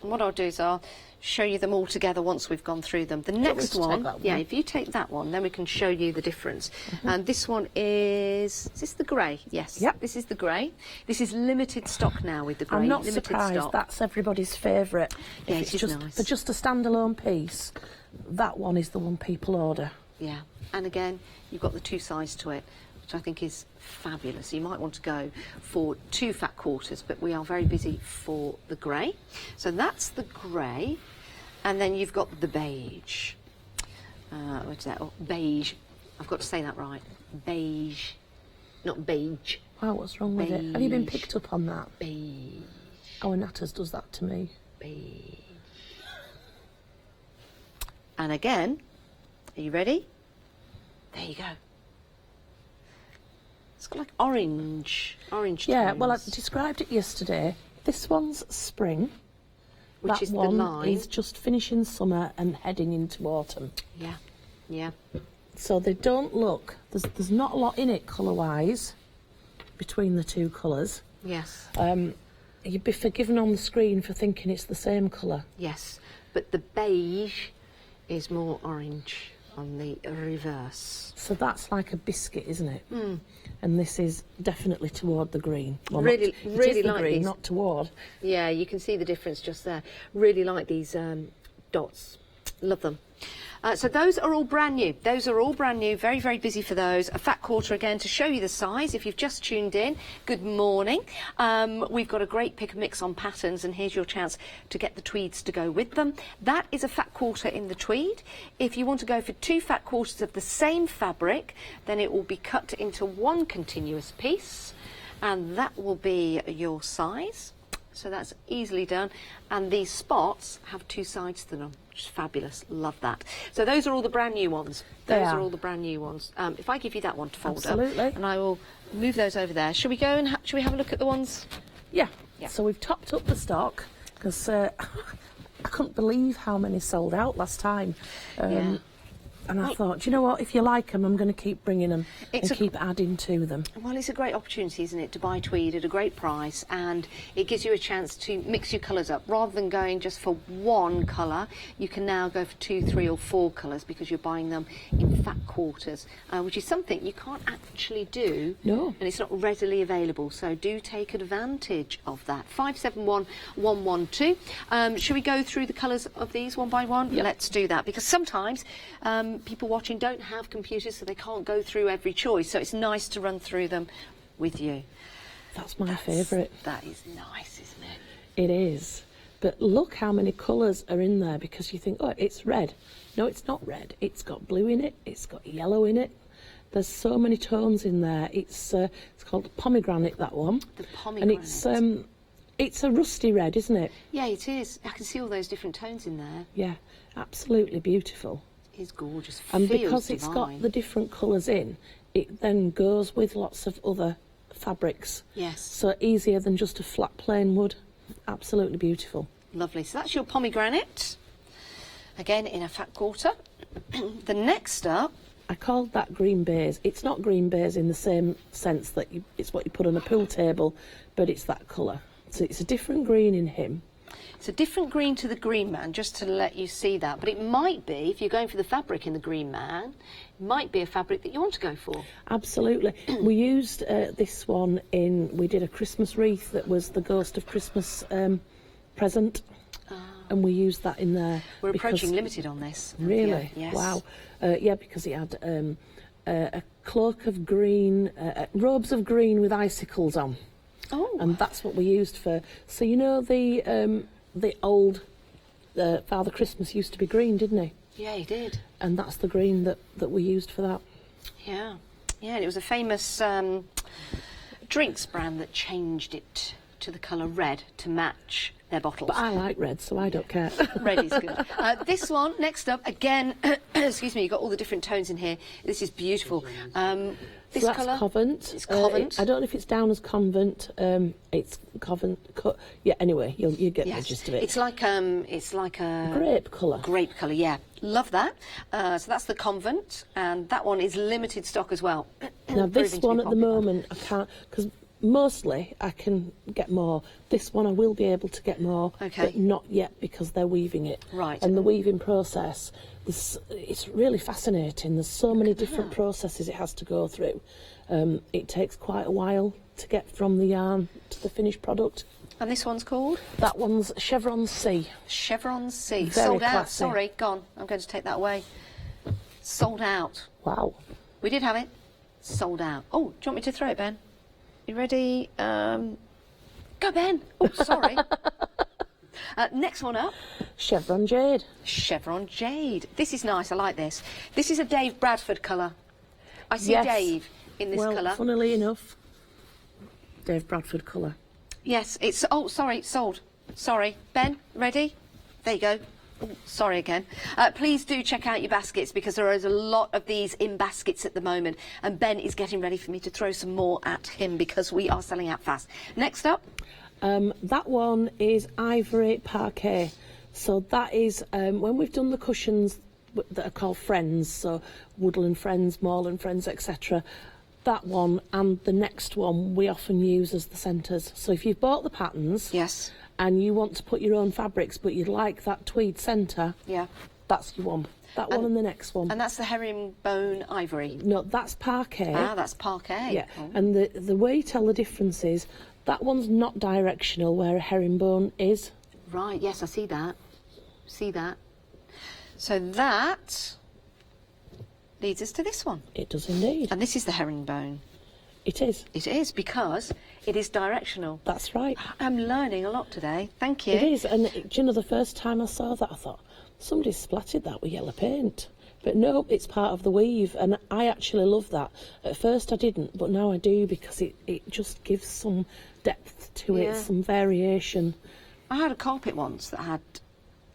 [SPEAKER 14] and what I'll do is I'll show you them all together once we've gone through them. The next one, yeah, if you take that one, then we can show you the difference. And this one is this the grey? Yes.
[SPEAKER 12] Yep.
[SPEAKER 14] This is the grey. This is limited stock now with the grey.
[SPEAKER 12] I'm not
[SPEAKER 14] limited
[SPEAKER 12] surprised.
[SPEAKER 14] stock.
[SPEAKER 12] That's everybody's favourite.
[SPEAKER 14] Yeah,
[SPEAKER 12] If
[SPEAKER 14] it
[SPEAKER 12] it's
[SPEAKER 14] is
[SPEAKER 12] just
[SPEAKER 14] nice.
[SPEAKER 12] for just a standalone piece, that one is the one people order.
[SPEAKER 14] Yeah, and again, you've got the two sides to it, which I think is fabulous. You might want to go for 2 fat quarters, but we are very busy for the grey. So that's the grey, and then you've got the beige. What's that? Oh, beige. I've got to say that right. Beige, not beige.
[SPEAKER 12] Wow, what's wrong with it? Have you been
[SPEAKER 14] Beige.
[SPEAKER 12] picked up on that?
[SPEAKER 14] Beige.
[SPEAKER 12] Our Natters does that to me.
[SPEAKER 14] Beige. And again, are you ready? There you go. It's got like orange
[SPEAKER 12] Yeah,
[SPEAKER 14] tones.
[SPEAKER 12] well, I described it yesterday. This one's spring,
[SPEAKER 14] Which
[SPEAKER 12] that
[SPEAKER 14] is the
[SPEAKER 12] one
[SPEAKER 14] line.
[SPEAKER 12] is just finishing summer and heading into autumn.
[SPEAKER 14] Yeah, yeah.
[SPEAKER 12] So they don't look, there's not a lot in it colour-wise between the two colours.
[SPEAKER 14] Yes.
[SPEAKER 12] You'd be forgiven on the screen for thinking it's the same colour.
[SPEAKER 14] Yes, but the beige is more orange on the reverse.
[SPEAKER 12] So that's like a biscuit, isn't it?
[SPEAKER 14] Mm.
[SPEAKER 12] And this is definitely toward the green. Well,
[SPEAKER 14] Really-
[SPEAKER 12] not, it
[SPEAKER 14] really
[SPEAKER 12] is the
[SPEAKER 14] like
[SPEAKER 12] green,
[SPEAKER 14] these.
[SPEAKER 12] not toward.
[SPEAKER 14] Yeah, you can see the difference just there. Really like these dots. Love them. So those are all brand new. Those are all brand new. Very, very busy for those. A fat quarter again to show you the size. If you've just tuned in, good morning. We've got a great pick and mix on patterns, and here's your chance to get the tweeds to go with them. That is a fat quarter in the tweed. If you want to go for 2 fat quarters of the same fabric, then it will be cut into one continuous piece, and that will be your size. So that's easily done. And these spots have 2 sides to them, which is fabulous. Love that. So those are all the brand new ones. Those are all the brand new ones. If I give you that one to fold up, and I will move those over there. Shall we go and shall we have a look at the ones?
[SPEAKER 12] Yeah. So we've topped up the stock because I couldn't believe how many sold out last time. And I thought, do you know what? If you like them, I'm going to keep bringing them and keep adding to them.
[SPEAKER 14] Well, it's a great opportunity, isn't it, to buy tweed at a great price, and it gives you a chance to mix your colours up. Rather than going just for one colour, you can now go for 2, 3 or 4 colours because you're buying them in fat quarters, which is something you can't actually do.
[SPEAKER 12] No.
[SPEAKER 14] And it's not readily available, so do take advantage of that. 571112. Should we go through the colours of these one by one?
[SPEAKER 12] Yep.
[SPEAKER 14] Let's do that, because sometimes people watching don't have computers, so they can't go through every choice, so it's nice to run through them with you.
[SPEAKER 12] That's my favourite.
[SPEAKER 14] That is nice, isn't it?
[SPEAKER 12] It is. But look how many colours are in there, because you think, oh, it's red. No, it's not red. It's got blue in it. It's got yellow in it. There's so many tones in there. It's called pomegranate, that one.
[SPEAKER 14] The pomegranate.
[SPEAKER 12] And it's a rusty red, isn't it?
[SPEAKER 14] Yeah, it is. I can see all those different tones in there.
[SPEAKER 12] Yeah, absolutely beautiful.
[SPEAKER 14] It's gorgeous.
[SPEAKER 12] And
[SPEAKER 14] Feels
[SPEAKER 12] because it's
[SPEAKER 14] divine.
[SPEAKER 12] got the different colours in, it then goes with lots of other fabrics.
[SPEAKER 14] Yes.
[SPEAKER 12] So easier than just a flat plain wood. Absolutely beautiful.
[SPEAKER 14] Lovely. So that's your pomegranate. Again, in a fat quarter. The next up...
[SPEAKER 12] I called that green baize. It's not green baize in the same sense that it's what you put on a pool table, but it's that colour. So it's a different green in him.
[SPEAKER 14] It's a different green to the Green Man, just to let you see that. But it might be, if you're going for the fabric in the Green Man, it might be a fabric that you want to go for.
[SPEAKER 12] Absolutely. We used this one we did a Christmas wreath that was the Ghost of Christmas present. And we used that in there.
[SPEAKER 14] We're approaching limited on this.
[SPEAKER 12] Really?
[SPEAKER 14] Yeah, yes.
[SPEAKER 12] Wow. Yeah, because it had a cloak of green, robes of green with icicles on.
[SPEAKER 14] Oh.
[SPEAKER 12] And that's what we used for. So you know the old Father Christmas used to be green, didn't he?
[SPEAKER 14] Yeah, he did.
[SPEAKER 12] And that's the green that we used for that.
[SPEAKER 14] Yeah. Yeah, and it was a famous drinks brand that changed it to the colour red to match their bottles.
[SPEAKER 12] But I like red, so I don't care.
[SPEAKER 14] Red is good. This one, next up, again, excuse me, you've got all the different tones in here. This is beautiful. This
[SPEAKER 12] so that's
[SPEAKER 14] colour?
[SPEAKER 12] Convent.
[SPEAKER 14] It's Convent.
[SPEAKER 12] I don't know if it's down as Convent. It's Convent. Yeah. Anyway, you get the gist of it.
[SPEAKER 14] It's like a
[SPEAKER 12] grape colour.
[SPEAKER 14] Grape colour, yeah. Love that. So that's the Convent, and that one is limited stock as well.
[SPEAKER 12] Now this
[SPEAKER 14] Proving to
[SPEAKER 12] one
[SPEAKER 14] be
[SPEAKER 12] at the
[SPEAKER 14] popular.
[SPEAKER 12] moment I can't, because mostly I can get more. This one I will be able to get more, but not yet because they're weaving it.
[SPEAKER 14] Right.
[SPEAKER 12] And the weaving process, it's really fascinating. There's so many different processes it has to go through. It takes quite a while to get from the yarn to the finished product.
[SPEAKER 14] And this one's called?
[SPEAKER 12] That one's Chevron C.
[SPEAKER 14] Chevron C.
[SPEAKER 12] Very
[SPEAKER 14] Sold out.
[SPEAKER 12] classy.
[SPEAKER 14] Sorry, gone. I'm going to take that away. Sold out.
[SPEAKER 12] Wow.
[SPEAKER 14] We did have it. Sold out. Oh, do you want me to throw it, Ben? You ready? Go, Ben. Oh, sorry. Next one up.
[SPEAKER 12] Chevron Jade.
[SPEAKER 14] Chevron Jade. This is nice. I like this. This is a Dave Bradford colour. I see
[SPEAKER 12] Yes.
[SPEAKER 14] Dave in this colour.
[SPEAKER 12] Well, funnily enough, Dave Bradford colour.
[SPEAKER 14] Yes, it's... Oh, sorry, sold. Sorry. Ben, ready? There you go. Oh, sorry again. Please do check out your baskets, because there is a lot of these in baskets at the moment, and Ben is getting ready for me to throw some more at him because we are selling out fast. Next up.
[SPEAKER 12] That one is ivory parquet. So that is when we've done the cushions that are called Friends, so Woodland Friends, Moorland Friends, etc. That one and the next one we often use as the centres. So if you've bought the patterns,
[SPEAKER 14] yes,
[SPEAKER 12] and you want to put your own fabrics, but you'd like that tweed centre,
[SPEAKER 14] yeah,
[SPEAKER 12] that's your one. That one and the next one.
[SPEAKER 14] And that's the herringbone ivory.
[SPEAKER 12] No, that's parquet.
[SPEAKER 14] Ah, that's parquet.
[SPEAKER 12] Yeah,
[SPEAKER 14] oh.
[SPEAKER 12] and the way you tell the difference is that one's not directional, where a herringbone is.
[SPEAKER 14] Right. Yes, I see that. See that. So that leads us to this one.
[SPEAKER 12] It does indeed.
[SPEAKER 14] And this is the herringbone.
[SPEAKER 12] It is.
[SPEAKER 14] It is, because it is directional.
[SPEAKER 12] That's right.
[SPEAKER 14] I'm learning a lot today. Thank you.
[SPEAKER 12] It is, and do you know, the first time I saw that, I thought, somebody splattered that with yellow paint. But no, it's part of the weave, and I actually love that. At first I didn't, but now I do, because it just gives some depth to it, some variation.
[SPEAKER 14] I had a carpet once that had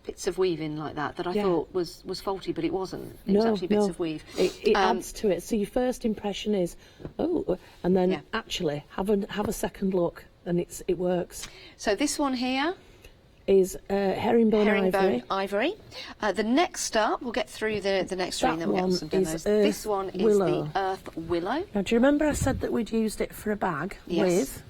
[SPEAKER 14] bits of weaving like that I thought was faulty, but it wasn't. It was actually bits of weave.
[SPEAKER 12] It adds to it. So your first impression is, oh, and then actually have a second look, and it works.
[SPEAKER 14] So this one here
[SPEAKER 12] is herringbone
[SPEAKER 14] ivory. The next up, we'll get through the next three, and then we'll get some demos. This one is
[SPEAKER 12] willow.
[SPEAKER 14] the Earth Willow.
[SPEAKER 12] Now, do you remember I said that we'd used it for a bag with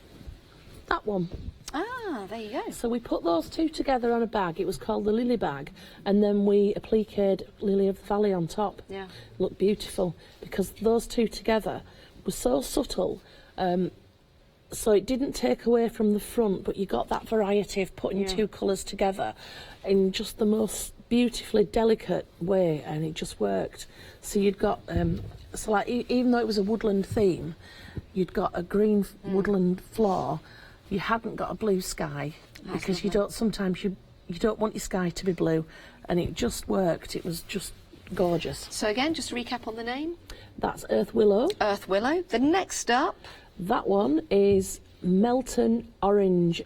[SPEAKER 12] that one?
[SPEAKER 14] Ah, there you go.
[SPEAKER 12] So we put those two together on a bag. It was called the Lily bag, and then we appliqued Lily of the Valley on top.
[SPEAKER 14] Yeah.
[SPEAKER 12] Looked beautiful, because those two together were so subtle. So it didn't take away from the front, but you got that variety of putting two colours together in just the most beautifully delicate way, and it just worked. So you'd got, so like even though it was a woodland theme, you'd got a green woodland floor. You hadn't got a blue sky, because you don't. Sometimes you don't want your sky to be blue, and it just worked. It was just gorgeous.
[SPEAKER 14] So again, just to recap on the name.
[SPEAKER 12] That's Earth Willow.
[SPEAKER 14] Earth Willow. The next up.
[SPEAKER 12] That one is Melton Orange.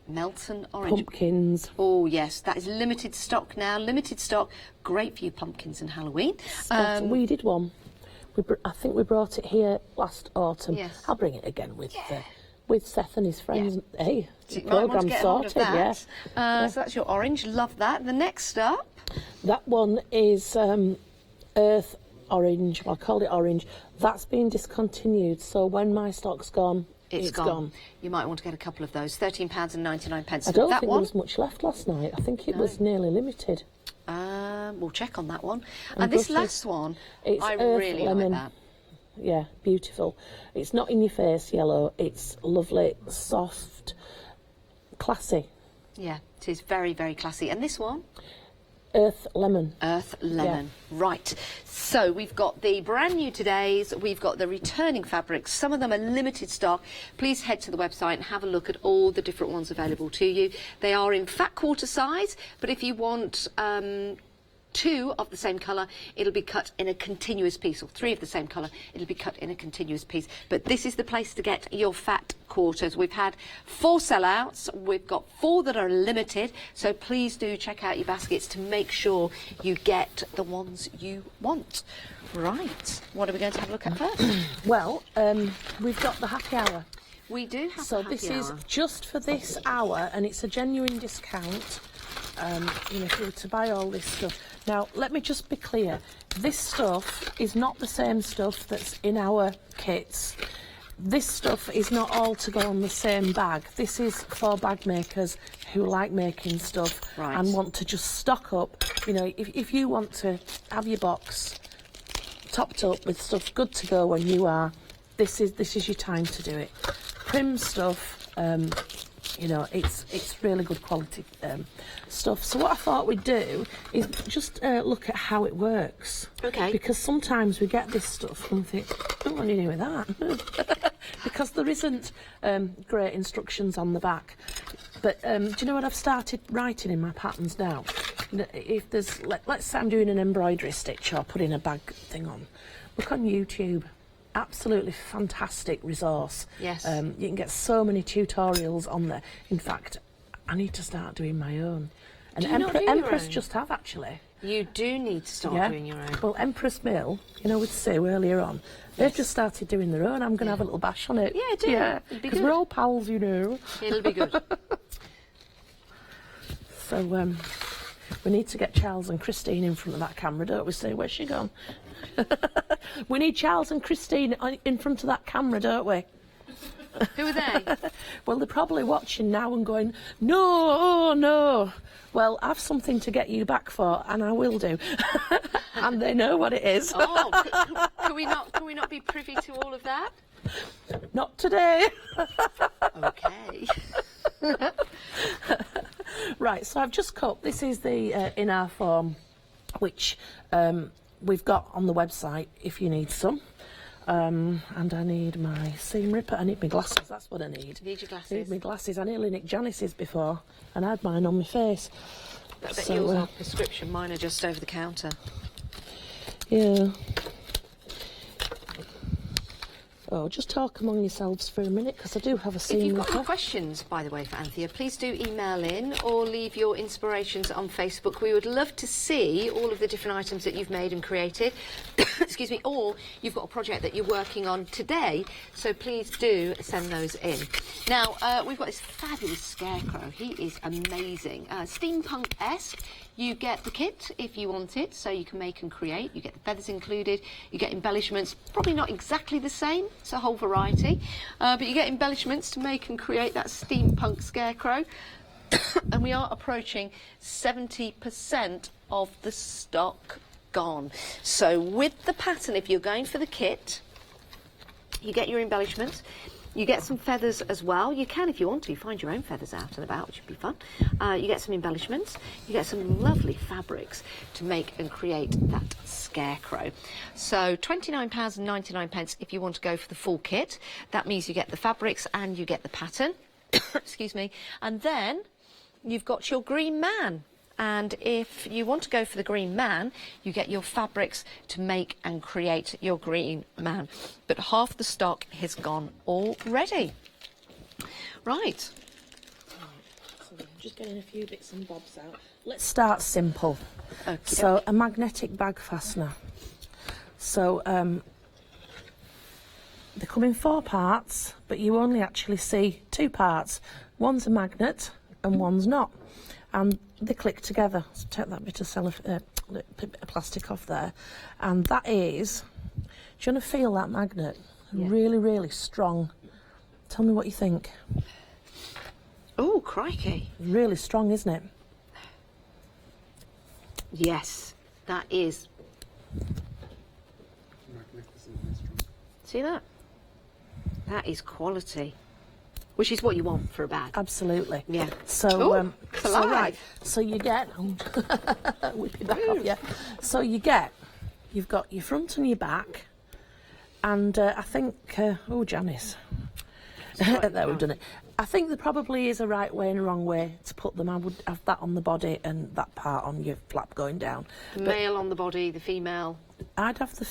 [SPEAKER 14] Melton Orange.
[SPEAKER 12] Pumpkins.
[SPEAKER 14] Oh yes, that is limited stock now. Limited stock. Great for your pumpkins and Halloween.
[SPEAKER 12] We did one. I think we brought it here last autumn.
[SPEAKER 14] Yes.
[SPEAKER 12] I'll bring it again with Seth and his friends.
[SPEAKER 14] Yeah.
[SPEAKER 12] Hey,
[SPEAKER 14] So you might want to
[SPEAKER 12] programme
[SPEAKER 14] get hold of
[SPEAKER 12] sorted,
[SPEAKER 14] that.
[SPEAKER 12] yeah.
[SPEAKER 14] So that's your orange. Love that. The next up.
[SPEAKER 12] That one is Earth Orange. Well, I called it orange. That's been discontinued. So when my stock's gone, it's gone.
[SPEAKER 14] You might want to get a couple of those. £13.99.
[SPEAKER 12] I don't think there was much left last night. I think it was nearly limited.
[SPEAKER 14] We'll check on that one. And this last one, I really like that.
[SPEAKER 12] Yeah, beautiful. It's not in your face yellow. It's lovely, soft, classy.
[SPEAKER 14] Yeah, it is very, very classy. And this one?
[SPEAKER 12] Earth Lemon.
[SPEAKER 14] Earth Lemon. Yeah. Right. So we've got the brand new todays. We've got the returning fabrics. Some of them are limited stock. Please head to the website and have a look at all the different ones available to you. They are in fat quarter size, but if you want two of the same colour, it'll be cut in a continuous piece, or three of the same colour, it'll be cut in a continuous piece. But this is the place to get your fat quarters. We've had 4 sellouts, we've got 4 that are limited, so please do check out your baskets to make sure you get the ones you want. Right, what are we going to have a look at first?
[SPEAKER 12] Well, we've got the happy hour.
[SPEAKER 14] We do have
[SPEAKER 12] so
[SPEAKER 14] the happy
[SPEAKER 12] this
[SPEAKER 14] hour.
[SPEAKER 12] is just for this hour, and it's a genuine discount. You know, if you were to buy all this stuff. Now, let me just be clear. This stuff is not the same stuff that's in our kits. This stuff is not all to go on the same bag. This is for bag makers who like making stuff and want to just stock up. You know, if you want to have your box topped up with stuff good to go when you are, this is your time to do it. Prim stuff. You know, it's really good quality stuff. So what I thought we'd do is just look at how it works.
[SPEAKER 14] Okay.
[SPEAKER 12] Because sometimes we get this stuff and think, I don't want to do with that. Because there isn't great instructions on the back. But do you know what I've started writing in my patterns now? If there's, let's say I'm doing an embroidery stitch or putting a bag thing on, look on YouTube. Absolutely fantastic resource.
[SPEAKER 14] Yes.
[SPEAKER 12] You can get so many tutorials on there. In fact, I need to start doing my own. And Empress just have, actually.
[SPEAKER 14] You do need to start doing your own.
[SPEAKER 12] Well, Empress Mill, you know, with Sue earlier on, they've just started doing their own. I'm going to have a little bash on it.
[SPEAKER 14] Yeah, do.
[SPEAKER 12] Yeah,
[SPEAKER 14] It'd be
[SPEAKER 12] because
[SPEAKER 14] good.
[SPEAKER 12] we're all pals, you know.
[SPEAKER 14] It'll be good.
[SPEAKER 12] So, we need to get Charles and Christine in front of that camera, don't we, Sue? Where's she gone? We need Charles and Christine in front of that camera, don't we?
[SPEAKER 14] Who are they?
[SPEAKER 12] Well, they're probably watching now and going, no, oh no. Well, I've something to get you back for, and I will do. And they know what it is.
[SPEAKER 14] Oh, can we not be privy to all of that?
[SPEAKER 12] Not today.
[SPEAKER 14] Okay.
[SPEAKER 12] Right, so I've just cut. This is the in our form, which we've got on the website if you need some. And I need my seam ripper. I need my glasses. That's what I need.
[SPEAKER 14] You need your glasses.
[SPEAKER 12] I need my glasses. I nearly nicked Janice's before, and I had mine on my face.
[SPEAKER 14] I bet yours are prescription. Mine are just over the counter.
[SPEAKER 12] Yeah. Oh, just talk among yourselves for a minute, because I do have a seam
[SPEAKER 14] If you've got
[SPEAKER 12] ripper.
[SPEAKER 14] any questions, by the way, for Anthea, please do email in or leave your inspirations on Facebook. We would love to see all of the different items that you've made and created. Excuse me. Or you've got a project that you're working on today, so please do send those in. Now, we've got this fabulous scarecrow. He is amazing. Steampunk-esque. You get the kit if you want it, so you can make and create. You get the feathers included. You get embellishments, probably not exactly the same. It's a whole variety. But you get embellishments to make and create that steampunk scarecrow. And we are approaching 70% of the stock gone. So with the pattern, if you're going for the kit, you get your embellishments. You get some feathers as well. You can, if you want to, find your own feathers out and about, which would be fun. You get some embellishments. You get some lovely fabrics to make and create that scarecrow. So £29.99 if you want to go for the full kit. That means you get the fabrics and you get the pattern. Excuse me. And then you've got your green man. And if you want to go for the green man, you get your fabrics to make and create your green man. But half the stock has gone already. Right.
[SPEAKER 12] So I'm just getting a few bits and bobs out. Let's start simple.
[SPEAKER 14] Okay.
[SPEAKER 12] So a magnetic bag fastener. So they come in 4 parts, but you only actually see 2 parts. One's a magnet and one's not. And they click together. So take that bit of plastic off there. And that is, do you want to feel that magnet?
[SPEAKER 14] Yeah.
[SPEAKER 12] Really, really strong. Tell me what you think.
[SPEAKER 14] Oh, crikey.
[SPEAKER 12] Really strong, isn't it?
[SPEAKER 14] Yes, that is. See that? That is quality. Which is what you want for a bag.
[SPEAKER 12] Absolutely.
[SPEAKER 14] Yeah.
[SPEAKER 12] So,
[SPEAKER 14] Ooh, it's
[SPEAKER 12] so
[SPEAKER 14] alive.
[SPEAKER 12] right. So you get, whip it back off, yeah. So you've got your front and your back, and I think, oh, Janice, there we've done it. I think there probably is a right way and a wrong way to put them. I would have that on the body and that part on your flap going down.
[SPEAKER 14] The male on the body, the female.
[SPEAKER 12] I'd have the